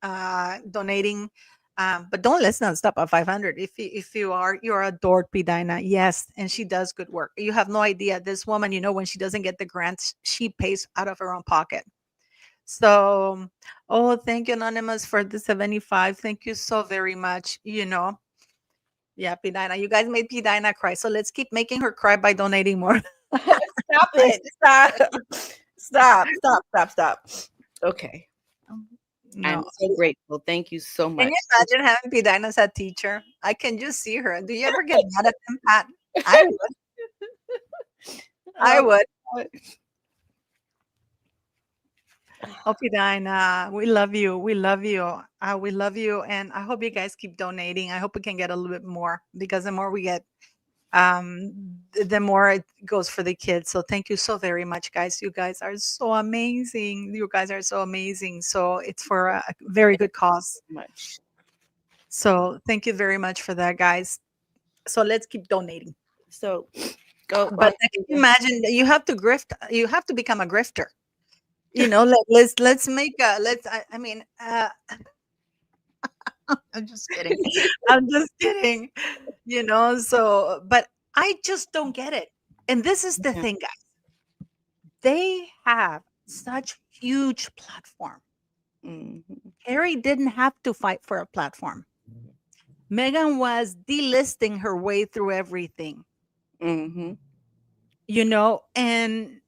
donating. But don't listen and stop at 500. If you're adored, Pidina. Yes, and she does good work. You have no idea. This woman, when she doesn't get the grants, she pays out of her own pocket. So, oh, thank you, Anonymous, for the 75. Thank you so very much. Yeah, P. Dinah. You guys made P. Dinah cry. So let's keep making her cry by donating more. Stop it. Stop. Stop. Stop. Stop. Stop. Okay. I'm No. so grateful. Thank you so Can much. you imagine having P. Dinah as a teacher? I can just see her. Do you ever get mad at them, Pat? I would. I Oh, would. God. Oh, P. Dinah, we love you. We love you. We love you. And I hope you guys keep donating. I hope we can get a little bit more because the more we get, the more it goes for the kids. So thank you so very much, guys. You guys are so amazing. You guys are so amazing. So it's for a very good cause. Much. So thank you very much for that, guys. So let's keep donating. So go. But can you imagine that you have to grift? You have to become a grifter. You know, let's make a let's. I mean, I'm just kidding. I'm just kidding. You know, so but I just don't get it. And this is the Yeah. thing, guys. They have such huge platform. Mhm. Harry didn't have to fight for a platform. Meghan was delisting her way through everything, Mhm. you know, and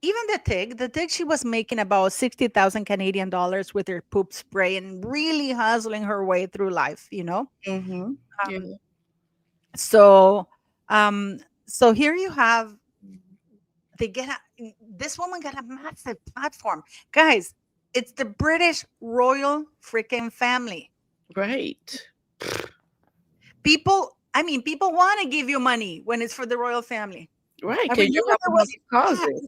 even the TIG, she was making about 60,000 Canadian dollars with her poop spray and really hustling her way through life, you know. Mhm. Yeah. Um, so, so here you have this woman got a massive platform, guys. It's the British royal freaking family. Right. People, I mean, people want to give you money when it's for the royal family. Right. I Because you're remember there helping out was these causes.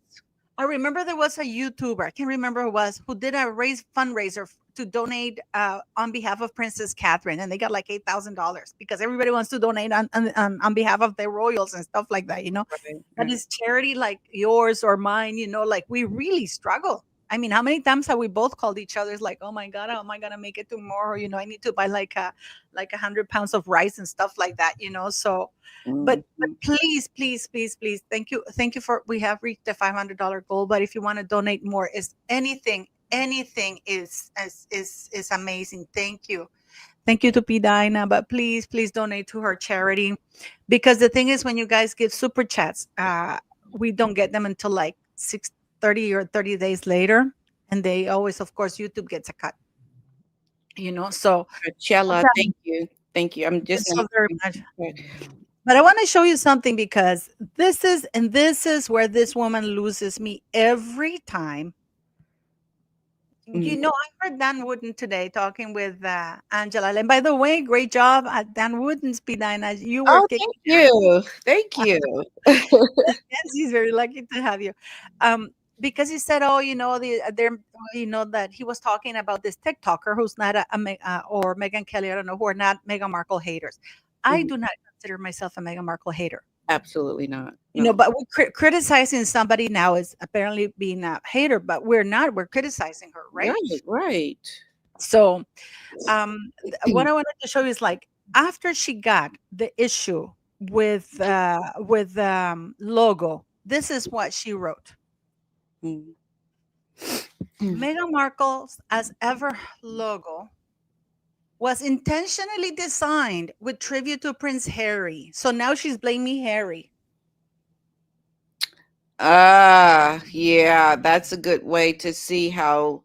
I remember there was a YouTuber, I can't remember who it was, who did a fundraiser to donate on behalf of Princess Catherine, and they got like $8,000 because everybody wants to donate on behalf of their royals and stuff like that, you know. Right. But Right. it's charity like yours or mine, you know, like we really struggle. I mean, how many times have we both called each other? It's like, oh my God, how am I gonna make it tomorrow? You know, I need to buy like 100 pounds of rice and stuff like that, you know. So but Mhm. please, please, please, please, thank you for we have reached the $500 goal. But if you want to donate more, is anything is amazing. Thank you to P. Dinah, but please, please donate to her charity, because the thing is, when you guys give super chats, we don't get them until like 6:30 or 30 days later, and they always, of course, YouTube gets a cut, you know. So Coachella, thank you. Thank you. I'm just so very much. Okay. But I want to show you something, because this is where this woman loses me every time. You know, I heard Dan Wooden today talking with Angela. And by the way, great job at Dan Wooden's P9. You were Oh, kicking. thank you. Thank you. Yes, he's very lucky to have you. Because he said, oh, you know, they're, you know, that he was talking about this TikToker who's not or Meghan Kelly, I don't know, who are not Meghan Markle haters. I Mhm. do not consider myself a Meghan Markle hater. Absolutely not. You know, No. but we're criticizing somebody now is apparently being a hater, but we're not. We're criticizing her, right? Right, right. So, what I wanted to show you is like after she got the issue with logo, this is what she wrote. Mhm. Meghan Markle's as ever logo was intentionally designed with tribute to Prince Harry. So now she's blaming Harry. Yeah, that's a good way to see how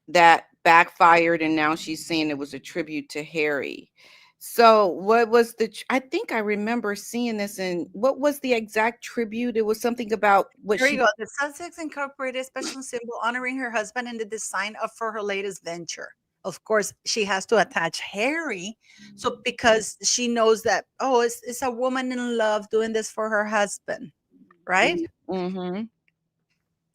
that backfired, and now she's saying it was a tribute to Harry. So what was I think I remember seeing this, and what was the exact tribute? It was something about what Here you she go. The Sussex Incorporated special symbol honoring her husband in the design of for her latest venture. Of course, she has to attach Harry, so because she knows that it's a woman in love doing this for her husband, right? Mm-hmm.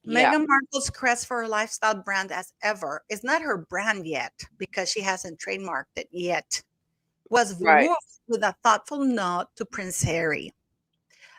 Yeah, Meghan Markle's crest for her lifestyle brand as ever is not her brand yet because she hasn't trademarked it yet. Was right. voiced with a thoughtful nod to Prince Harry.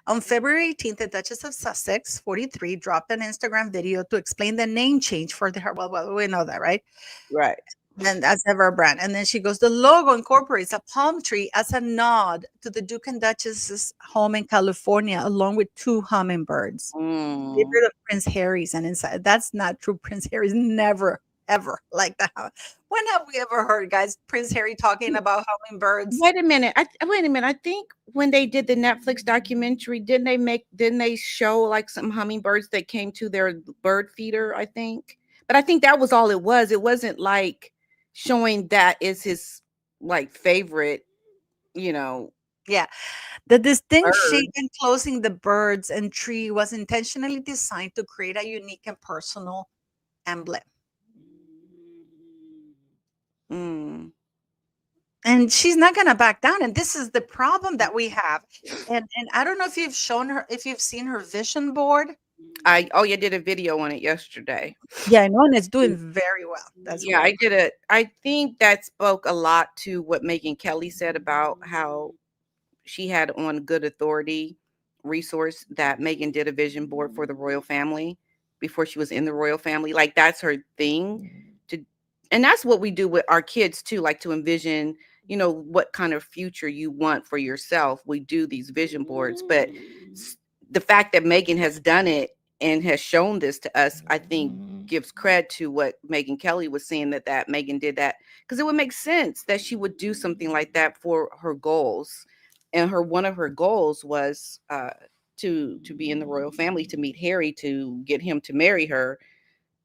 On February 18th, the Duchess of Sussex, 43, dropped an Instagram video to explain the name change for the well, we know that, right? Right. And as ever brand. And then she goes, the logo incorporates a palm tree as a nod to the Duke and Duchess's home in California, along with 2 hummingbirds. Mm. Favorite of Prince Harry's, and inside. That's not true. Prince Harry's never ever. Like that. When have we ever heard, guys, Prince Harry talking about hummingbirds? Wait a minute. Wait a minute. I think when they did the Netflix documentary, didn't they show like some hummingbirds that came to their bird feeder, I think. But I think that was all it was. It wasn't like showing that is his like favorite, you know, Yeah. The distinct bird. shape enclosing the birds and tree was intentionally designed to create a unique and personal emblem. Mm. And she's not going to back down. And this is the problem that we have. And I don't know if you've seen her vision board. You did a video on it yesterday. Yeah, I know, and it's doing very well. That's Yeah, I great. did it. I think that spoke a lot to what Meghan Kelly said about how she had on good authority resource that Meghan did a vision board for the royal family before she was in the royal family. Like that's her thing to, and that's what we do with our kids too, like to envision, what kind of future you want for yourself. We do these vision boards, but the fact that Meghan has done it and has shown this to us, I think gives credit to what Meghan Kelly was saying that Meghan did that because it would make sense that she would do something like that for her goals. And one of her goals was to be in the royal family, to meet Harry, to get him to marry her.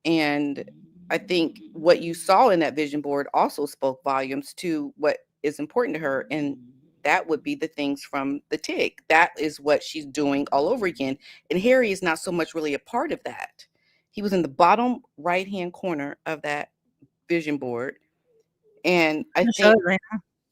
And I think what you saw in that vision board also spoke volumes to what is important to her, and that would be the things from the TIG. That is what she's doing all over again. And Harry is not so much really a part of that. He was in the bottom right hand corner of that vision board, and I think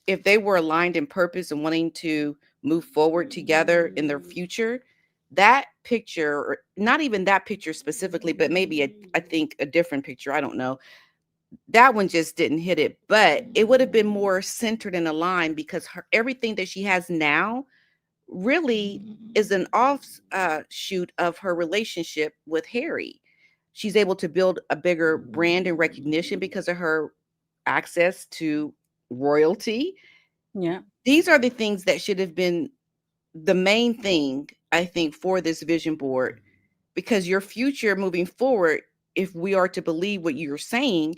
if they were aligned in purpose and wanting to move forward together in their future, that picture, or not even that picture specifically, but maybe I think a different picture, I don't know. That one just didn't hit it, but it would have been more centered and aligned because everything that she has now really is an offshoot of her relationship with Harry. She's able to build a bigger brand and recognition because of her access to royalty. Yeah. These are the things that should have been the main thing, I think, for this vision board, because your future moving forward, if we are to believe what you're saying,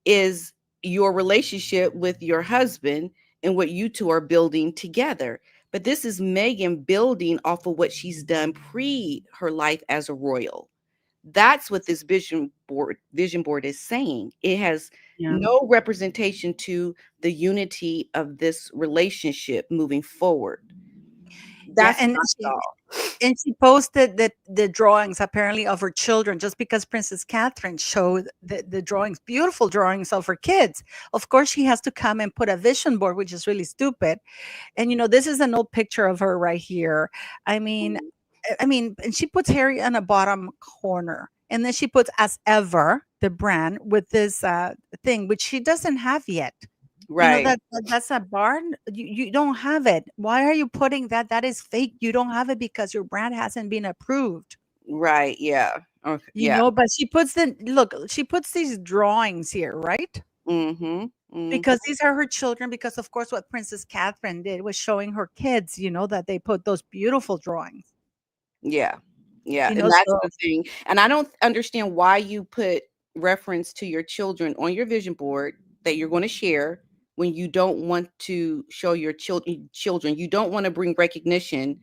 is your relationship with your husband and what you two are building together. But this is Meghan building off of what she's done pre her life as a royal. That's what this vision board is saying. It has no representation to the unity of this relationship moving forward. Yeah, That's my thought. and she posted the drawings apparently of her children just because Princess Catherine showed the drawings, beautiful drawings of her kids. Of course, she has to come and put a vision board, which is really stupid. And this is an old picture of her right here. I mean, and she puts Harry on a bottom corner, and then she puts as ever the brand with this thing, which she doesn't have yet. Right. That's a barn. You don't have it. Why are you putting that? That is fake. You don't have it because your brand hasn't been approved. Right. Yeah. Okay. Yeah. But she puts these drawings here, right? Mm-hmm. Because these are her children, because of course what Princess Catherine did was showing her kids, that they put those beautiful drawings. Yeah. Yeah. You know, And that's so the thing. And I don't understand why you put reference to your children on your vision board that you're going to share when you don't want to show your children. You don't want to bring recognition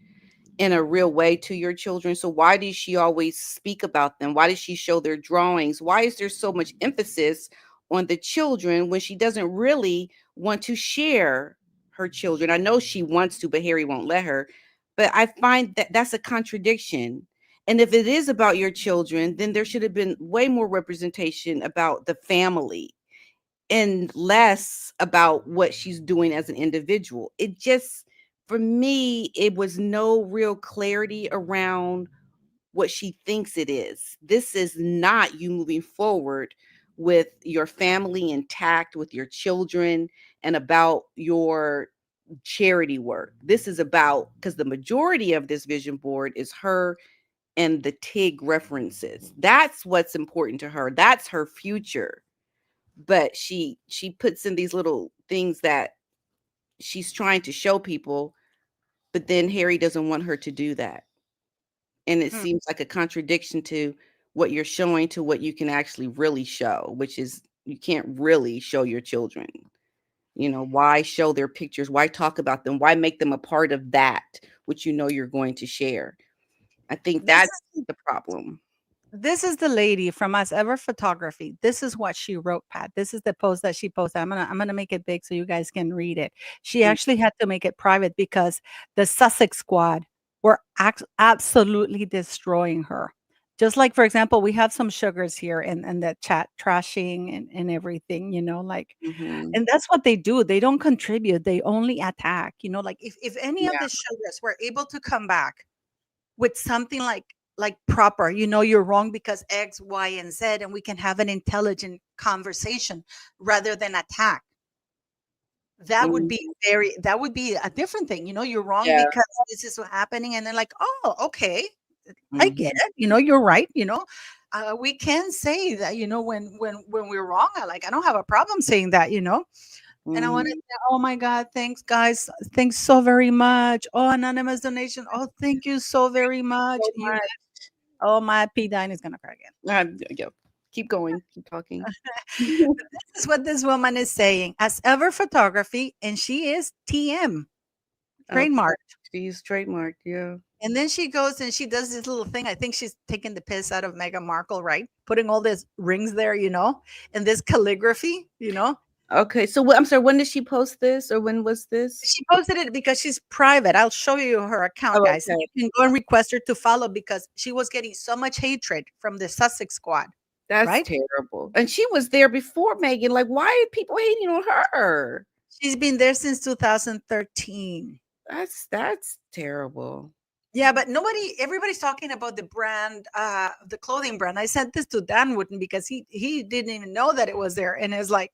in a real way to your children. So why does she always speak about them? Why does she show their drawings? Why is there so much emphasis on the children when she doesn't really want to share her children? I know she wants to, but Harry won't let her. But I find that that's a contradiction. And if it is about your children, then there should have been way more representation about the family and less about what she's doing as an individual. It just, for me, it was no real clarity around what she thinks it is. This is not you moving forward with your family intact, with your children, and about your charity work. This is about, because the majority of this vision board is her and the TIG references. That's what's important to her. That's her future. But she puts in these little things that she's trying to show people, but then Harry doesn't want her to do that. And it seems like a contradiction to what you're showing to what you can actually really show, which is you can't really show your children. Why show their pictures? Why talk about them? Why make them a part of that, which you're going to share? I think This that's is the problem. this is the lady from Us Ever Photography. This is what she wrote, Pat. This is the post that she posted. I'm gonna make it big so you guys can read it. She Mm. actually had to make it private because the Sussex squad were absolutely destroying her. Just like, for example, we have some sugars here in the chat, trashing and everything, like, Mhm. and that's what they do. They don't contribute. They only attack. Like if any of Yeah. the sugars were able to come back with something like proper, you're wrong because X, Y, and Z, and we can have an intelligent conversation rather than attack. Mhm. That would be a different thing. You're wrong Yeah. because this is what happening, and then like, oh, okay, I get Mhm. it. You're right. We can say that. When we're wrong, I don't have a problem saying that. And I want to Mhm. say, oh my God, thanks, guys. Thanks so very much. Oh, anonymous donation. Oh, thank you so very much. So You Oh, my P Dine is gonna cry again. Yeah. Keep going. Keep talking. This is what this woman is saying. As ever photography, and she is TM Okay. trademarked. She's trademarked. Yeah. And then she goes and she does this little thing. I think she's taking the piss out of Meghan Markle, right? Putting all these rings there, and this calligraphy. Okay. So I'm sorry. When did she post this, or when was this? She posted it because she's private. I'll show you her account, Oh, guys. okay. You can go and request her to follow because she was getting so much hatred from the Sussex squad, That's right? terrible. And she was there before Megan. Like, why are people hating on her? She's been there since 2013. That's terrible. Yeah, but everybody's talking about the brand, the clothing brand. I sent this to Dan Wooden because he didn't even know that it was there. And it's like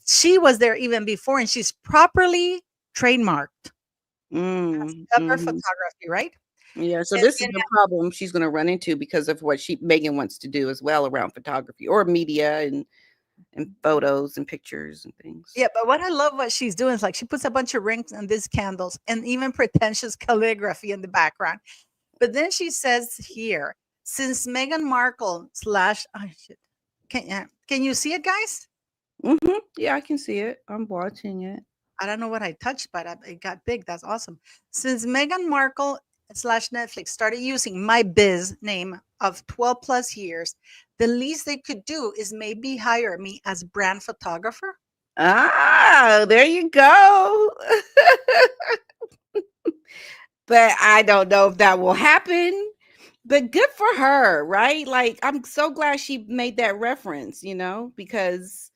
she was there even before, and she's properly trademarked as cover Mhm. photography, right? Yeah, so And, this is and the problem she's gonna run into because of what Megan wants to do as well around photography or media and photos and pictures and things. yeah, but what I love what she's doing is like she puts a bunch of rings and these candles and even pretentious calligraphy in the background. But then she says here, since Meghan Markle slash, oh, shit. Can you see it, guys? Yeah, I can see it. I'm watching it. I don't know what I touched, but it got big. That's awesome. Since Meghan Markle slash Netflix started using my biz name of 12 plus years, the least they could do is maybe hire me as brand photographer. Ah, there you go. But I don't know if that will happen. But good for her, right? Like I'm so glad she made that reference, because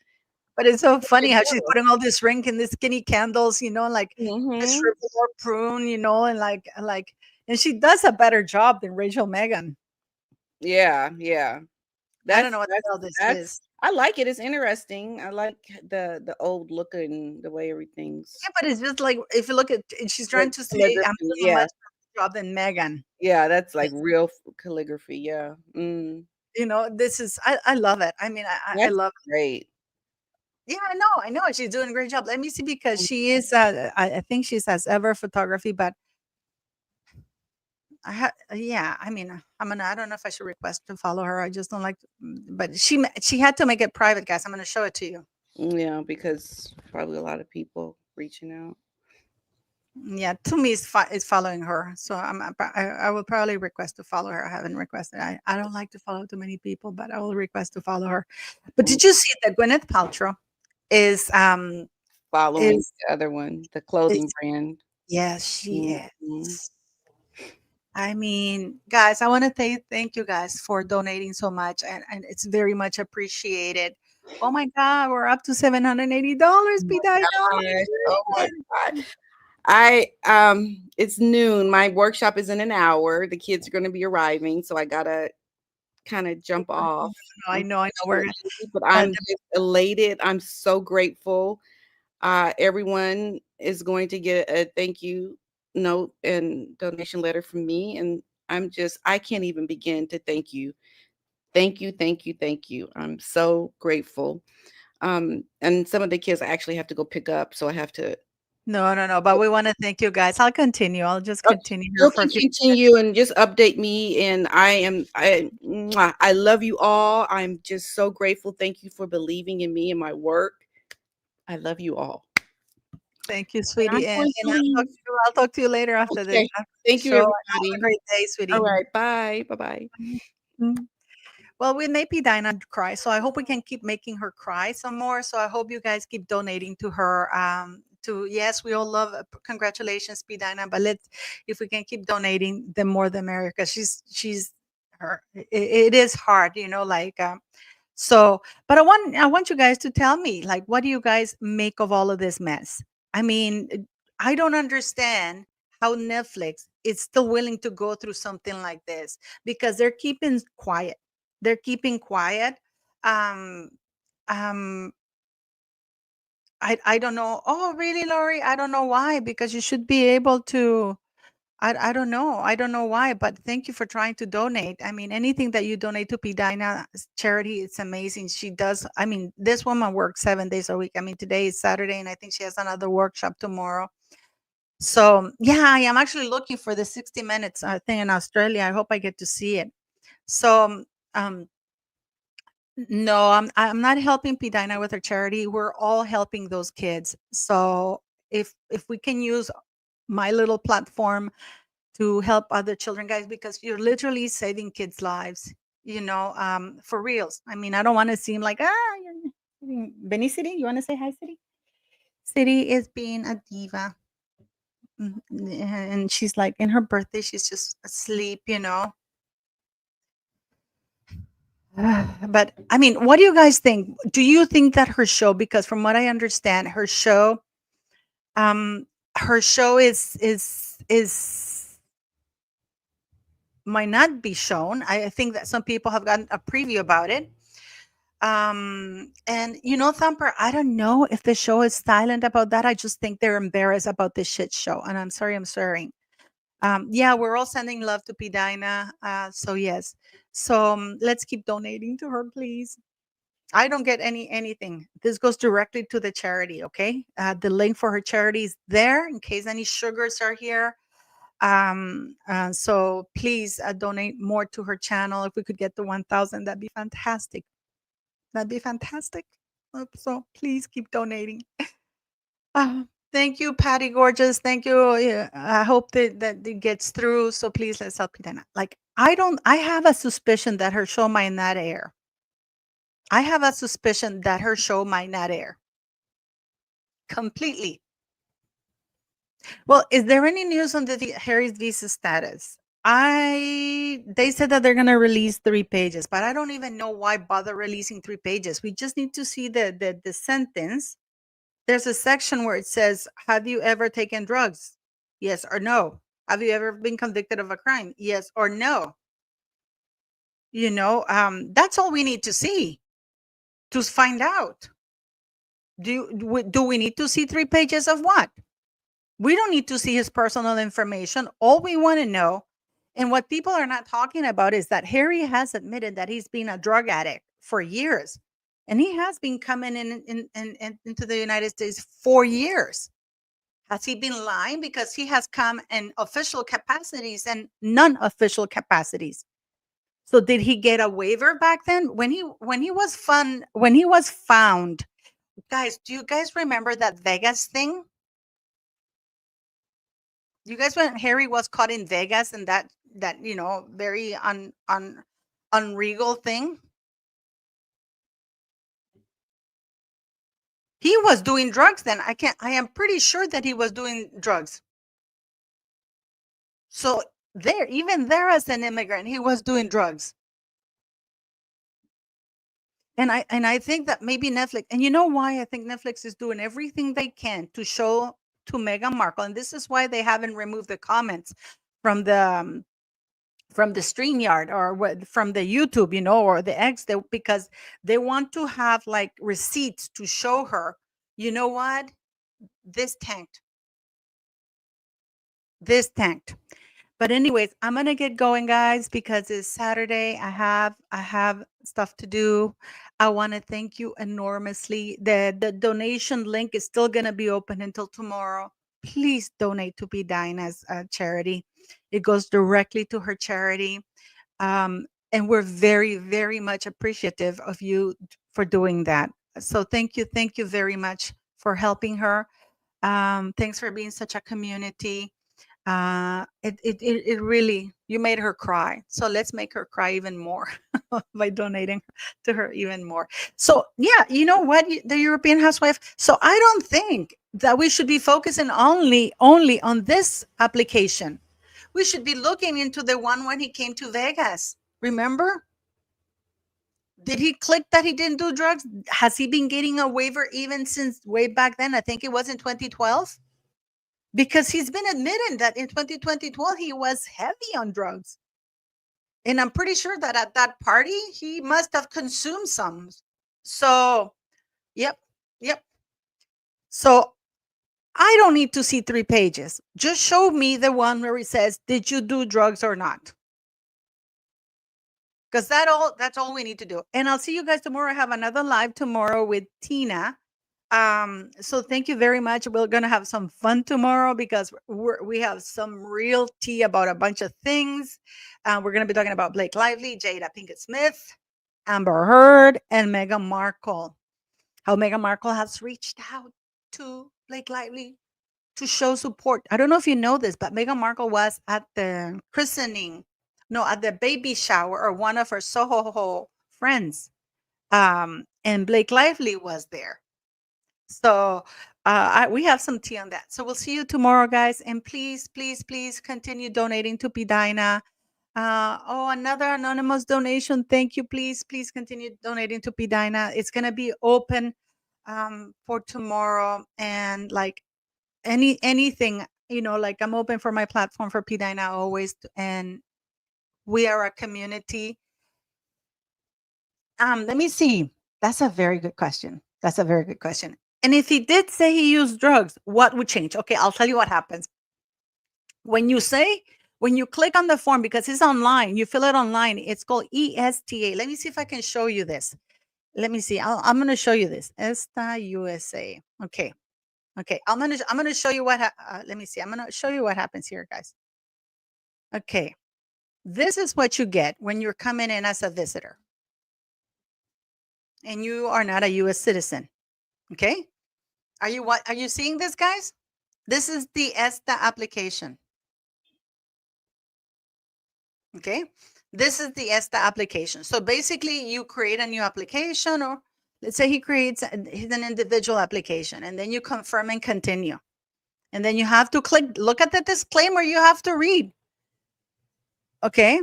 But it's so it's a funny big how she's deal. putting all this ring and these skinny candles, like a Mhm. shriveled or prune, and and she does a better job than Rachel Meghan. Yeah, yeah. I don't That's know what the that's hell this that's is. I like it. It's interesting. I like the old look and the way everything's Yeah, but it's just like if you look at, she's like trying to say I'm calligraphy. doing a Yeah. much better job than Meghan. Yeah, that's like real calligraphy. Yeah. This is I love it. I mean, I That's love it. great. Yeah, I know she's doing a great job. Let me see because she is I think she's as ever photography, but yeah, I mean, I don't know if I should request to follow her. I just don't like but she had to make it private, guys. I'm gonna show it to you. Yeah, because probably a lot of people reaching out. Yeah, to me is following her. So I will probably request to follow her. I haven't requested. I don't like to follow too many people, but I will request to follow her. But Mm, did you see that Gwyneth Paltrow is Following is the other one, the is clothing brand. yes, she Mhm. is. I mean, guys, I want to thank you guys for donating so much, and it's very much appreciated. Oh my God, we're up to $780. Oh Be my that. gosh. Oh my God. It's noon. My workshop is in an hour. The kids are gonna be arriving, so I gotta kind of jump off, I know. We're unfortunately, but I'm just elated. I'm so grateful. Everyone is going to get a thank you note and donation letter from me, and I can't even begin to thank you. Thank you, thank you, thank you. I'm so grateful. And some of the kids I actually have to go pick up, so I have to No. But we want to thank you guys. I'll continue. I'll just Okay, continue here you for a can few. continue and just update me. And I love you all. I'm just so grateful. Thank you for believing in me and my work. I love you all. Thank you, And I'm sweetie. And, going to and leave. I'll talk to you later after this Okay. Thank you, show. Have a everybody. great day, All sweetie. right. Bye. Bye-bye. Mhm. Well, we made Dinah cry, so I hope we can keep making her cry some more. So I hope you guys keep donating to her. Yes, we all love. Congratulations, Dinah, but let's if we can keep donating, the more the merrier. Because she's her. It is hard, like. So, but I want you guys to tell me, like, what do you guys make of all of this mess? I mean, I don't understand how Netflix is still willing to go through something like this because they're keeping quiet. They're keeping quiet. Um, um, I don't know. Oh, really, Lori? I don't know why, because you should be able to. I don't know. I don't know why, but thank you for trying to donate. I mean, anything that you donate to Pidina's charity, it's amazing. She does. I mean, this woman works 7 days a week. I mean, today is Saturday, and I think she has another workshop tomorrow. So, yeah, I am actually looking for the 60 minutes thing in Australia. I hope I get to see it. So, um, no, I'm not helping Pidina with her charity. We're all helping those kids. So, if we can use my little platform to help other children, guys, because you're literally saving kids' lives, for reals. I mean, I don't want to seem like, Benny City, you want to say hi, City? City is being a diva. And she's like, in her birthday, she's just asleep. But I mean, what do you guys think? Do you think that her show, because from what I understand, um, her show is might not be shown. I think that some people have gotten a preview about it. And Thumper, I don't know if the show is silent about that. I just think they're embarrassed about this shit show. And I'm sorry, I'm swearing. Yeah, we're all sending love to Pidina. So yes. So let's keep donating to her, please. I don't get anything. This goes directly to the charity, okay? The link for her charity is there in case any sugars are here. So please donate more to her channel. If we could get to 1,000, that'd be fantastic. That'd be fantastic. So please keep donating. Thank you, Patty Gorgeous. Thank you. Yeah, I hope that it gets through. So please let's help Pidana. Like, I have a suspicion that her show might not air. I have a suspicion that her show might not air completely. Well, is there any news on Harry's visa status? They said that they're gonna release 3 pages, but I don't even know why bother releasing 3 pages. We just need to see the sentence. There's a section where it says, "Have you ever taken drugs? Yes or no? Have you ever been convicted of a crime? Yes or no?" That's all we need to see to find out. Do we need to see 3 pages of what? We don't need to see his personal information. All we want to know, and what people are not talking about, is that Harry has admitted that he's been a drug addict for years. And he has been coming into the United States for years. Has he been lying? Because he has come in official capacities and non-official capacities. So did he get a waiver back then when he was found? Guys, do you guys remember that Vegas thing? You guys, when Harry was caught in Vegas and that very unregal thing, he was doing drugs then. I am pretty sure that he was doing drugs. So even there as an immigrant, he was doing drugs. And I think that maybe Netflix, and you know why I think Netflix is doing everything they can to show to Meghan Markle, and this is why they haven't removed the comments from the StreamYard or from the YouTube, or the X, because they want to have like receipts to show her, you know what, this tanked. This tanked. But anyways, I'm gonna get going, guys, because it's Saturday. I have stuff to do. I want to thank you enormously. The donation link is still gonna be open until tomorrow. please donate to Be Dinah's charity. It goes directly to her charity. And we're very, very much appreciative of you for doing that. So thank you very much for helping her. Thanks for being such a community. It really, you made her cry. So let's make her cry even more by donating to her even more. So yeah, you know what, the European housewife. So I don't think that we should be focusing only on this application. We should be looking into the one when he came to Vegas. Remember? Did he click that he didn't do drugs? Has he been getting a waiver even since way back then? I think it was in 2012. Because he's been admitting that in 2012 he was heavy on drugs. And I'm pretty sure that at that party he must have consumed some. So, yep, yep. So I don't need to see 3 pages. Just show me the one where it says, "Did you do drugs or not?" Because that's all we need to do. And I'll see you guys tomorrow. I have another live tomorrow with Tina. So thank you very much. We're gonna have some fun tomorrow because we have some real tea about a bunch of things. We're gonna be talking about Blake Lively, Jada Pinkett Smith, Amber Heard, and Meghan Markle. How Meghan Markle has reached out to Blake Lively to show support. I don't know if you know this, but Meghan Markle was at the christening, no, at the baby shower of one of her Soho friends. And Blake Lively was there. So we have some tea on that. So we'll see you tomorrow, guys. And please, please, please continue donating to Pidina. Oh, another anonymous donation. Thank you. Please, please continue donating to Pidina. It's going to be open for tomorrow. And like anything, like I'm open for my platform for Pidina always. And we are a community. Let me see. That's a very good question. That's a very good question. And if he did say he used drugs, what would change? Okay, I'll tell you what happens. When you click on the form, because it's online, you fill it online. It's called ESTA. Let me see if I can show you this. Let me see. I'm going to show you this. ESTA USA. Okay. Okay. I'm going to show you what. Let me see. I'm going to show you what happens here, guys. Okay. This is what you get when you're coming in as a visitor, and you are not a U.S. citizen. Okay. Are you seeing this, guys? This is the ESTA application. Okay. This is the ESTA application. So basically you create a new application, or let's say he's an individual application, and then you confirm and continue. And then you have to look at the disclaimer you have to read. Okay.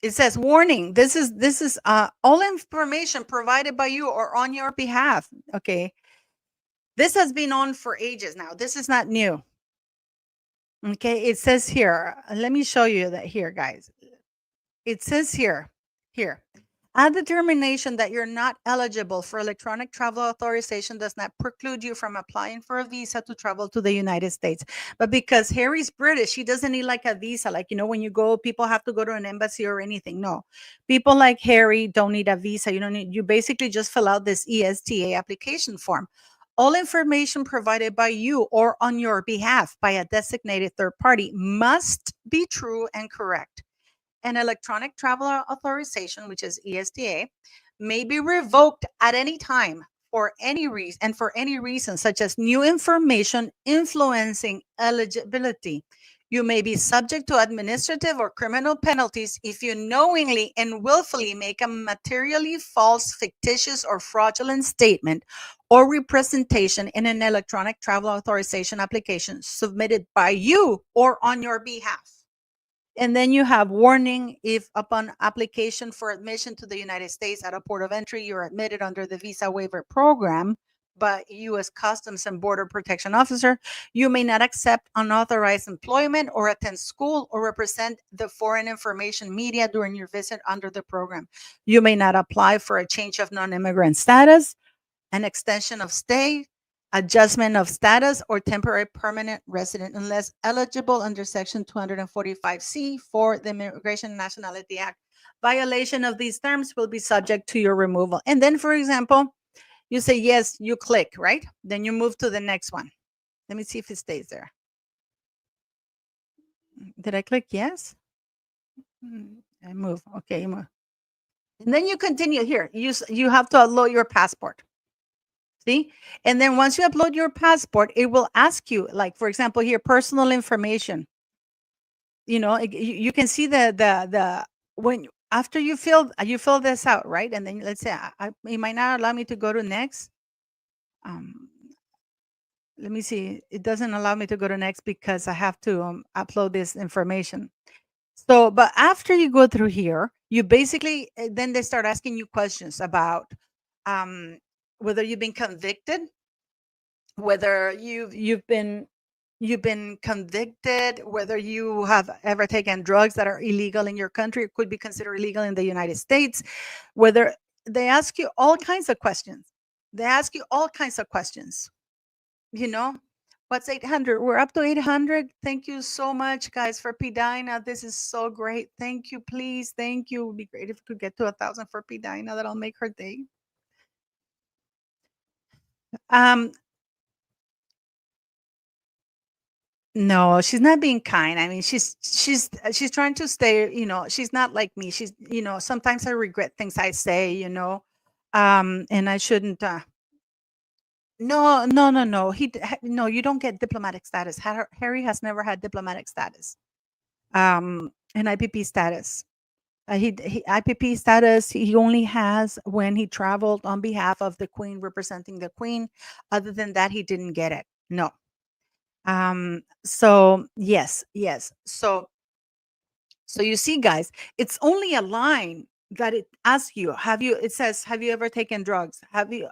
It says, warning, this is all information provided by you or on your behalf. Okay. This has been on for ages now. This is not new. Okay. It says here, let me show you that here, guys. It says here, a determination that you're not eligible for electronic travel authorization does not preclude you from applying for a visa to travel to the United States. But because Harry's British, he doesn't need like a visa. Like, when you go, people have to go to an embassy or anything. No, people like Harry don't need a visa. You basically just fill out this ESTA application form. All information provided by you or on your behalf by a designated third party must be true and correct. An electronic travel authorization, which is ESTA, may be revoked at any time for any reason, such as new information influencing eligibility. You may be subject to administrative or criminal penalties if you knowingly and willfully make a materially false, fictitious, or fraudulent statement or representation in an electronic travel authorization application submitted by you or on your behalf. And then you have warning: if upon application for admission to the United States at a port of entry, you're admitted under the visa waiver program by U.S. Customs and Border Protection Officer, you may not accept unauthorized employment or attend school or represent the foreign information media during your visit under the program. You may not apply for a change of non-immigrant status, an extension of stay, adjustment of status, or temporary permanent resident unless eligible under Section 245C for the Immigration and Nationality Act. Violation of these terms will be subject to your removal. And then, for example, You say yes, you click, right? Then you move to the next one. Let me see if it stays there. Did I click yes? I move. Okay, move. And then you continue here. You have to upload your passport. See? And then once you upload your passport, it will ask you, like, for example, here, personal information. You can see the when after you fill this out, right? And then let's say it might not allow me to go to next. Um, let me see. It doesn't allow me to go to next because I have to upload this information. So, but after you go through here, you basically then they start asking you questions about um, whether you've been convicted, whether you've been convicted, whether you have ever taken drugs that are illegal in your country, it could be considered illegal in the United States, whether they ask you all kinds of questions. They ask you all kinds of questions. You know, what's 800? We're up to 800. Thank you so much, guys, for Pidina. This is so great. Thank you, please. Thank you. It would be great if we could get to 1,000 for Pidina. That'll make her day. Um, No, she's not being kind. I mean, she's trying to stay, she's not like me. Sometimes I regret things I say, and I shouldn't no, no, no, no. No, you don't get diplomatic status. Harry has never had diplomatic status. And IPP status. IPP status he only has when he traveled on behalf of the Queen, representing the Queen. Other than that, he didn't get it. No. So yes. So you see, guys, it's only a line that it asks you, it says, have you ever taken drugs? Have you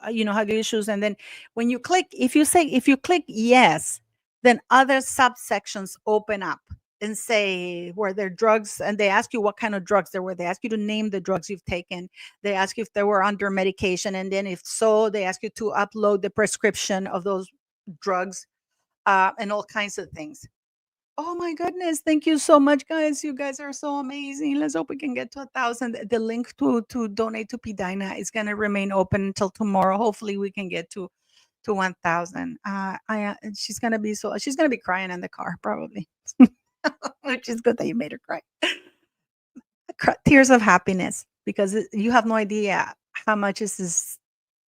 issues? And then when you click, if you click yes, then other subsections open up and say, were there drugs? And they ask you what kind of drugs there were. They ask you to name the drugs you've taken. They ask you if they were under medication. And then if so, they ask you to upload the prescription of those drugs, and all kinds of things. Oh my goodness. Thank you so much, guys. You guys are so amazing. Let's hope we can get to 1,000. The link to donate to Pidina is going to remain open until tomorrow. Hopefully we can get to 1,000. She's going to be crying in the car probably, which is good that you made her cry. Tears of happiness, because you have no idea how much this is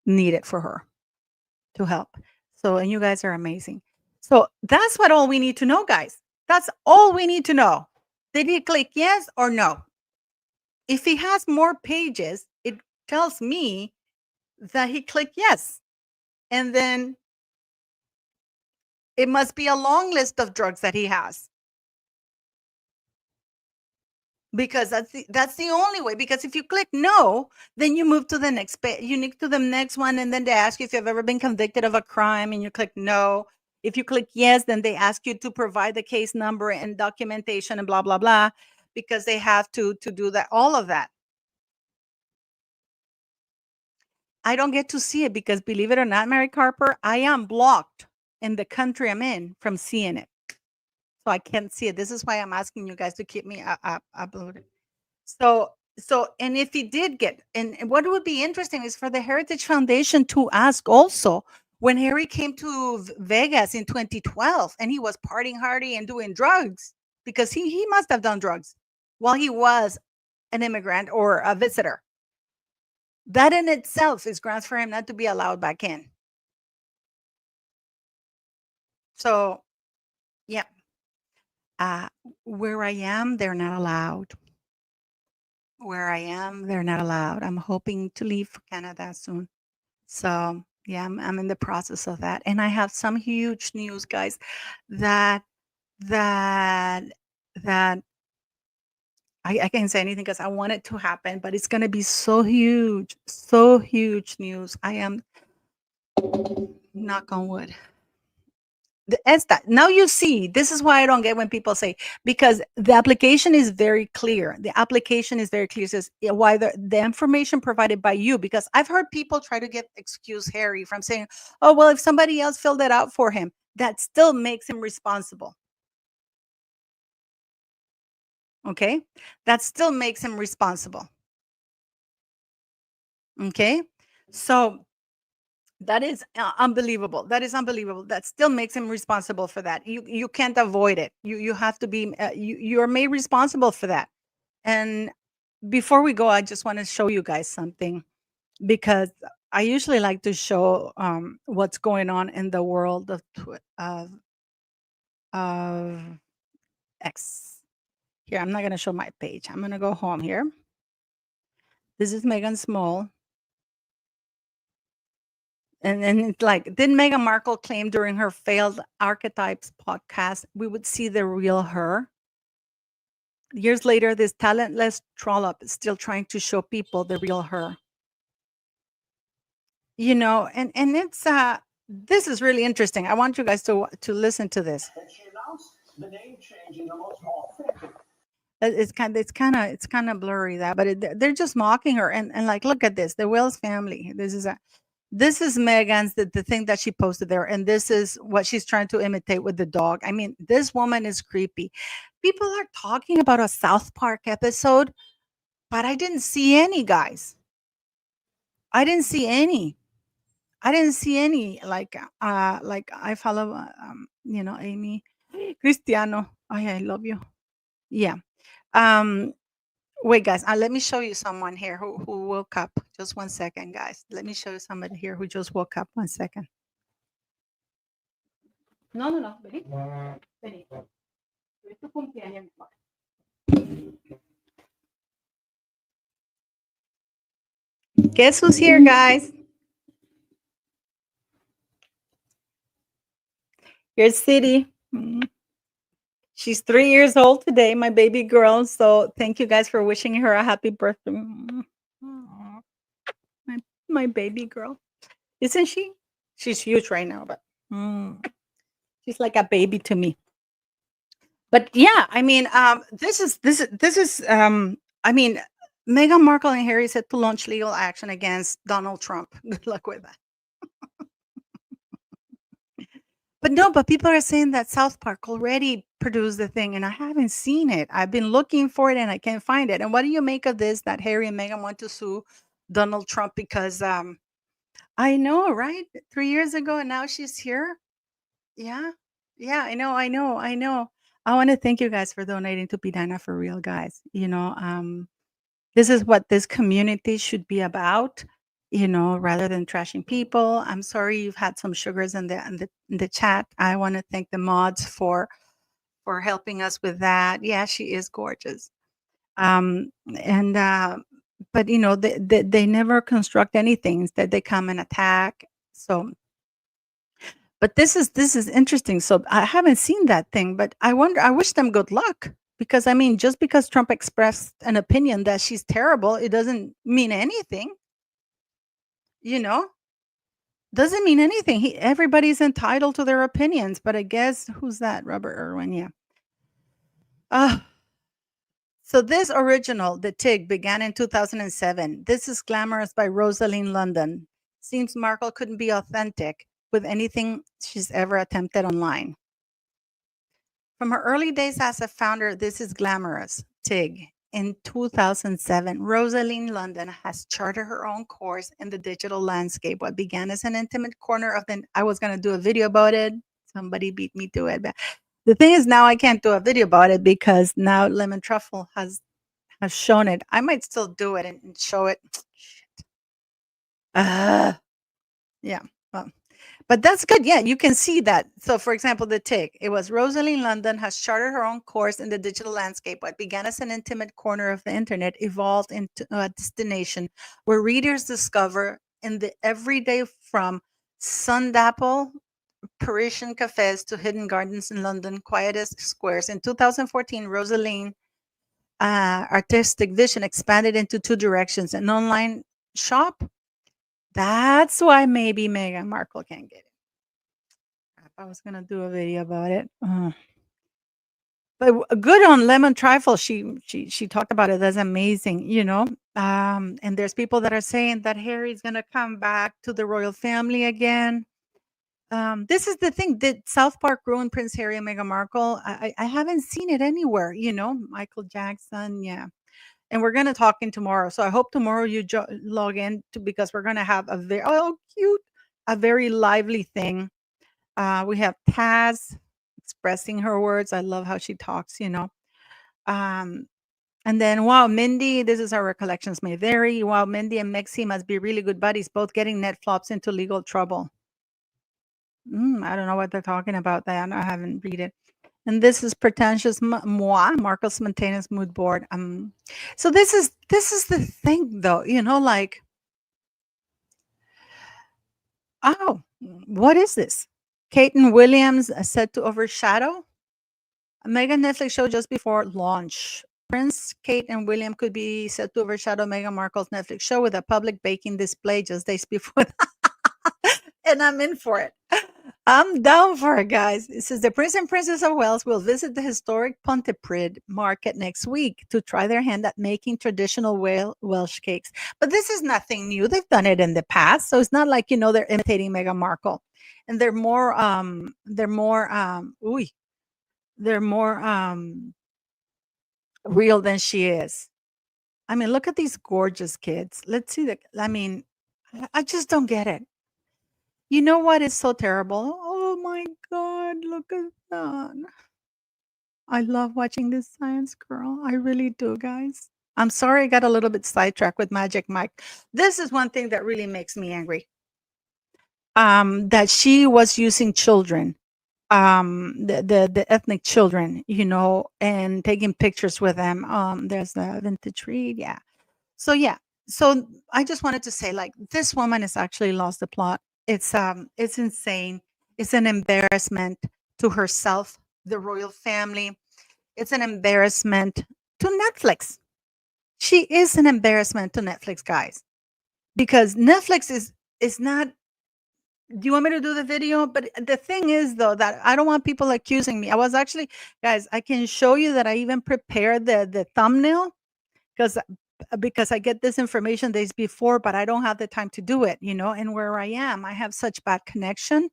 needed for her to help. So, and you guys are amazing. So that's all we need to know, guys. That's all we need to know. Did he click yes or no? If he has more pages, it tells me that he clicked yes. And then it must be a long list of drugs that he has. Because that's the only way. Because if you click no, then you move to the next page. You move to the next one, and then they ask you if you've ever been convicted of a crime, and you click no. If you click yes, then they ask you to provide the case number and documentation and blah blah blah, because they have to do that, all of that. I don't get to see it because, believe it or not, Mary Carper, I am blocked in the country I'm in from seeing it. So I can't see it. This is why I'm asking you guys to keep me uploaded. And if he did get, and what would be interesting is for the Heritage Foundation to ask also, when Harry came to Vegas in 2012 and he was partying hardy and doing drugs, because he must have done drugs while he was an immigrant or a visitor. That in itself is grounds for him not to be allowed back in. So, yeah. Where I am, they're not allowed. Where I am, they're not allowed. I'm hoping to leave for Canada soon. So, yeah, I'm in the process of that. And I have some huge news, guys, that that that I can't say anything because I want it to happen, but it's going to be so huge news. I am, knock on wood. Now you see, this is why I don't get when people say, because the application is very clear. The application is very clear. It says why the information provided by you, because I've heard people try to excuse Harry from saying, oh, well, if somebody else filled it out for him, that still makes him responsible. Okay. That still makes him responsible. Okay. So That is unbelievable. That is unbelievable. That still makes him responsible for that. You can't avoid it. You have to be you're made responsible for that. And before we go, I just want to show you guys something, because I usually like to show what's going on in the world of of X. Here, I'm not going to show my page. I'm going to go home here. This is Megan Small. And then it's like, did Meghan Markle claim during her failed archetypes podcast we would see the real her? Years later, this talentless trollop is still trying to show people the real her. You know, and it's this is really interesting. I want you guys to listen to this. And she announced the name change in the most authentic. It's kind of blurry, that, but they're just mocking her, and like, look at this, the Wells family. This is Megan's, the thing that she posted there, and this is what she's trying to imitate with the dog. I mean, this woman is creepy. People are talking about a South Park episode, but I didn't see any, guys. I didn't see any. Like I follow Amy Cristiano. I love you. Yeah. Um Wait, guys, let me show you someone here who woke up. Just 1 second, guys. Let me show you somebody here who just woke up. 1 second. No. Vení. Vení. Es tu cumpleaños. Guess who's here, guys? Here's City. She's 3 years old today, my baby girl. So thank you guys for wishing her a happy birthday. My baby girl. Isn't she? She's huge right now, but she's like a baby to me. But yeah, I mean, this is I mean, Meghan Markle and Harry said to launch legal action against Donald Trump. Good luck with that. But people are saying that South Park already produced the thing, and I haven't seen it. I've been looking for it and I can't find it. And what do you make of this, that Harry and Meghan want to sue Donald Trump because I know, right? 3 years ago, and now she's here. Yeah. Yeah, I know. I want to thank you guys for donating to Pidana for Real, guys. This is what this community should be about, rather than trashing people. I'm sorry you've had some sugars in the chat. I want to thank the mods for helping us with that. Yeah, she is gorgeous. And but they never construct anything. Instead, they come and attack. So, but this is interesting. So I haven't seen that thing, but I wish them good luck, because I mean, just because Trump expressed an opinion that she's terrible, it doesn't mean anything. Doesn't mean anything. Everybody's entitled to their opinions, but I guess, who's that? Robert Irwin, yeah. So this original, The Tig, began in 2007. This is Glamorous by Rosalind London. Seems Markle couldn't be authentic with anything she's ever attempted online. From her early days as a founder, This is Glamorous, Tig, in 2007, Rosalind London has charted her own course in the digital landscape. What began as an intimate corner of I was going to do a video about it. Somebody beat me to it. But the thing is, now I can't do a video about it because now Lemon Truffle has shown it. I might still do it and show it. Shit. Yeah. Well, but that's good. Yeah, you can see that. So, for example, The Tig. It was Rosalind London has charted her own course in the digital landscape. What began as an intimate corner of the internet evolved into a destination where readers discover in the everyday, from Sundapple Parisian cafes to hidden gardens in London, quietest squares. In 2014, Rosalind artistic vision expanded into two directions: an online shop. That's why maybe Meghan Markle can't get it. I was gonna do a video about it. But good on Lemon Trifle. She talked about it. That's amazing, and there's people that are saying that Harry's gonna come back to the royal family again. This is the thing. Did South Park ruin Prince Harry and Meghan Markle? I haven't seen it anywhere. Michael Jackson, yeah. And we're gonna talk in tomorrow. So I hope tomorrow you log in because we're gonna have a very cute a very lively thing. We have Taz expressing her words. I love how she talks, Um, and then, wow, Mindy, this is our recollections may vary. Wow, Mindy and Mexi must be really good buddies, both getting net flops into legal trouble. I don't know what they're talking about. That I haven't read it. And this is pretentious moi, Marcos Montanus mood board. So this is the thing, though. Like, oh, what is this? Kate and Williams set to overshadow a mega Netflix show just before launch. Prince, Kate, and William could be set to overshadow Meghan Markle's Netflix show with a public baking display just days before. And I'm in for it. I'm down for it, guys. It says the Prince and Princess of Wales will visit the historic Pontypridd market next week to try their hand at making traditional Welsh cakes. But this is nothing new. They've done it in the past, so it's not like they're imitating Meghan Markle, and they're more real than she is. I mean, look at these gorgeous kids. Let's see I just don't get it. You know what is so terrible? Oh my God, look at that. I love watching this science girl. I really do, guys. I'm sorry I got a little bit sidetracked with Magic Mike. This is one thing that really makes me angry. That she was using children, the ethnic children, and taking pictures with them. There's the vintage read, yeah. So yeah, so I just wanted to say, like, this woman has actually lost the plot. It's insane. It's an embarrassment to herself, the royal family. It's an embarrassment to Netflix. She is an embarrassment to Netflix, guys, because Netflix is not. Do you want me to do the video? But the thing is, though, that I don't want people accusing me. I was actually, guys, I can show you that I even prepared the thumbnail because I get this information days before, but I don't have the time to do it, and where I am, I have such bad connection.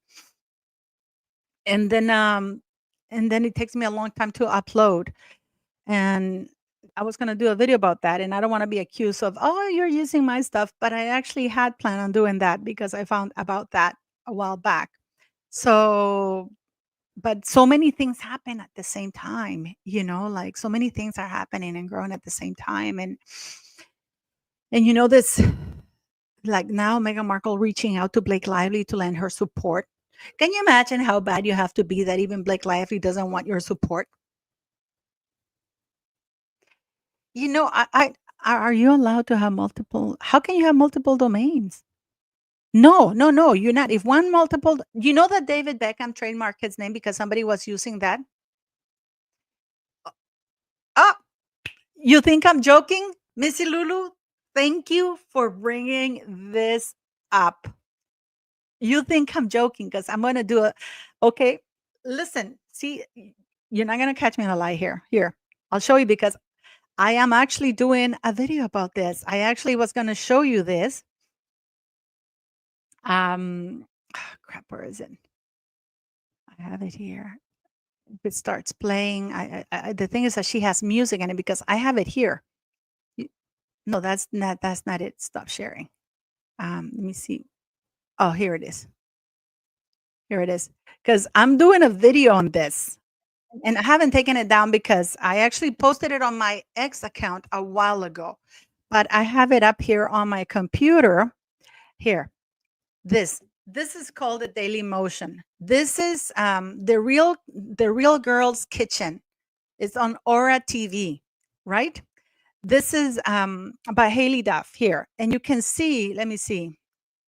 And then it takes me a long time to upload. And I was going to do a video about that. And I don't want to be accused of, oh, you're using my stuff. But I actually had planned on doing that because I found about that a while back. So, but so many things happen at the same time, like so many things are happening and growing at the same time. And this, like now Meghan Markle reaching out to Blake Lively to lend her support. Can you imagine how bad you have to be that even Blake Lively doesn't want your support? Are you allowed to have multiple? How can you have multiple domains? No, you're not. If one multiple, that David Beckham trademarked his name because somebody was using that? Oh, you think I'm joking? Missy Lulu, thank you for bringing this up. You think I'm joking because I'm going to do it. Okay, listen, see, you're not going to catch me in a lie here. Here, I'll show you because I am actually doing a video about this. I actually was going to show you this. Crap, where is it? I have it here. If it starts playing, the thing is that she has music in it because I have it here. No, that's not it. Stop sharing. Let me see. Oh, here it is. Here it is. Because I'm doing a video on this. And I haven't taken it down because I actually posted it on my X account a while ago. But I have it up here on my computer. Here. This is called the Daily Motion. This is the real girl's kitchen. It's on Aura TV, right? This is by Haley Duff here, and you can see. Let me see.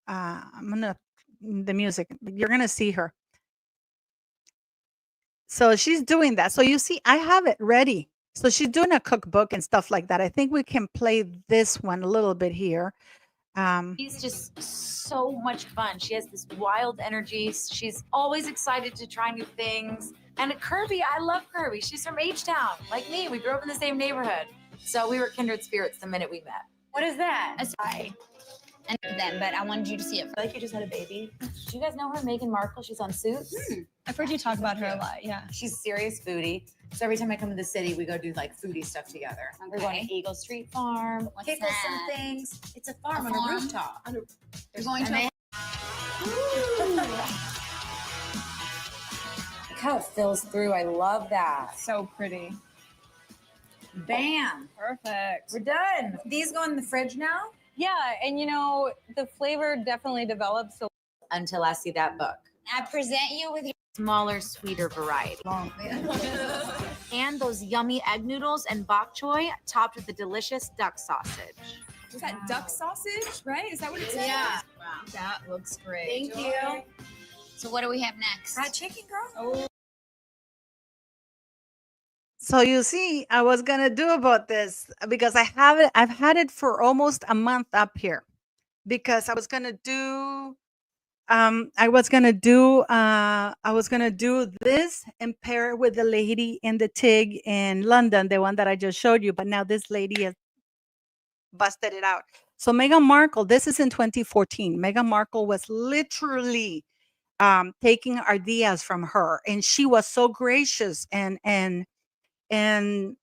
I'm gonna the music. You're gonna see her. So she's doing that. So you see, I have it ready. So she's doing a cookbook and stuff like that. I think we can play this one a little bit here. She's just so much fun. She has this wild energy. She's always excited to try new things. And Kirby, I love Kirby. She's from H-Town, like me. We grew up in the same neighborhood. So we were kindred spirits the minute we met. What is that? A spy. And then, but I wanted you to see it. I feel like you just had a baby. Do you guys know her, Meghan Markle? She's on Suits. I've heard you talk about her a lot, yeah. She's a serious foodie. So every time I come to the city, we go do like foodie stuff together. Okay. We're going to Eagle Street Farm. What's Pickle that? some things. It's a farm A on farm? a rooftop. You're going to Look how it fills through. I love that. So pretty. Bam. Perfect. We're done. These go in the fridge now? Yeah, and you know, the flavor definitely develops. So Until I see that book. I present you with your Smaller, sweeter variety. And those yummy egg noodles and bok choy topped with the delicious duck sausage. is that duck sausage, right? Is that what it says? Yeah. Wow, that looks great. Thank you. So what do we have next? Fried chicken, girl. Oh, So you see, I was gonna do about this because I have it. I've had it for almost a month up here because I was gonna do this and pair it with the lady in the TIG in London, the one that I just showed you. But now this lady has busted it out. So Meghan Markle, this is in 2014. Meghan Markle was literally taking ideas from her, and she was so gracious and and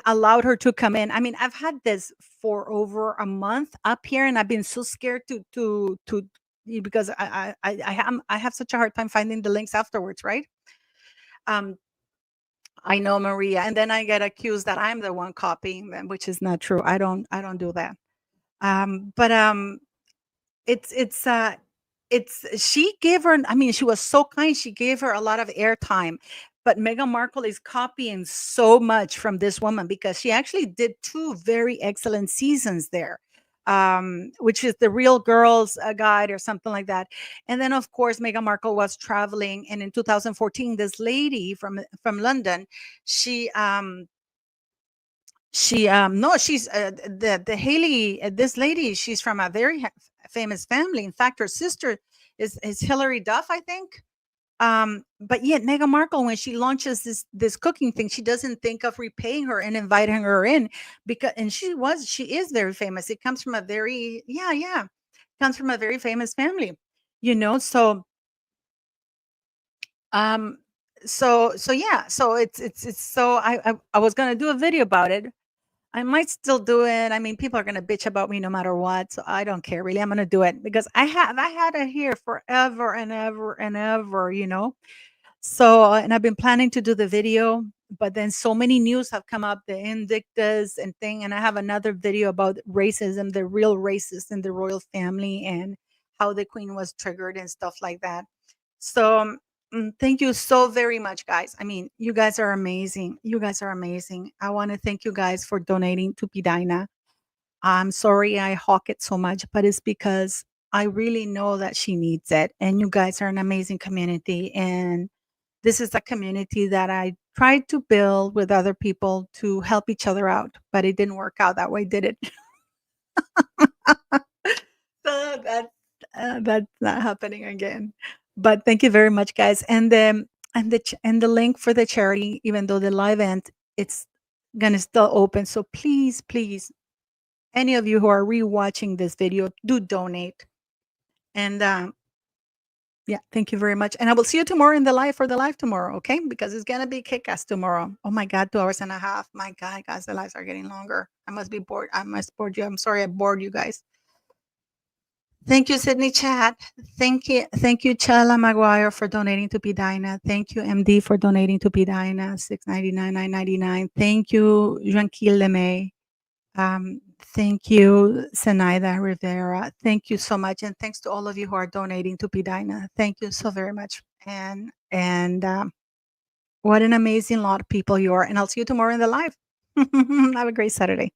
allowed her to come in. I mean, I've had this for over a month up here, and I've been so scared to because I have such a hard time finding the links afterwards, right? Um, I know Maria, and then I get accused that I'm the one copying them, which is not true. I don't do that. But it's it's uh it's she gave her, I mean, she was so kind, she gave her a lot of airtime. But Meghan Markle is copying so much from this woman because she actually did two very excellent seasons there, which is the Real Girls Guide or something like that. And then of course Meghan Markle was traveling, and in 2014 this lady from London, she no, she's the Haley, this lady, she's from a very famous family. In fact, her sister is Hilary Duff, I think. But yet Meghan Markle, when she launches this cooking thing, she doesn't think of repaying her and inviting her in, because and she is very famous. It comes from a very, yeah, comes from a very famous family, you know. Um so yeah, so it's so I was gonna do a video about it. I might still do it. I mean, people are gonna bitch about me no matter what, so I don't care really. I'm gonna do it because I had it here forever and ever and ever, you know. So, and I've been planning to do the video, but then so many news have come up, the Invictus and thing, and I have another video about racism, the real racist in the royal family, and how the queen was triggered and stuff like that. So, thank you so very much, guys. I mean, you guys are amazing. You guys are amazing. I want to thank you guys for donating to Pidina. I'm sorry I hawk it so much, but it's because I really know that she needs it. And you guys are an amazing community. And this is a community that I tried to build with other people to help each other out, but it didn't work out that way, did it? So that's not happening again. But thank you very much, guys. And the link for the charity, even though the live event, it's gonna still open. So please, please, any of you who are rewatching this video, do donate. And yeah, thank you very much. And I will see you tomorrow in the live for the live tomorrow, okay? Because it's gonna be kick-ass tomorrow. Oh my God, 2 hours and a half. My God, guys, the lives are getting longer. I must be bored. I must bored you. I'm sorry I bored you guys. Thank you, Sydney Chat. Thank you, Chala Maguire, for donating to Pidina. Thank you, MD, for donating to Pidina, $6.99, $9.99. Thank you, Jean-Quil Lemay. Thank you, Zenaida Rivera. Thank you so much, and thanks to all of you who are donating to Pidina. Thank you so very much. And what an amazing lot of people you are. And I'll see you tomorrow in the live. Have a great Saturday.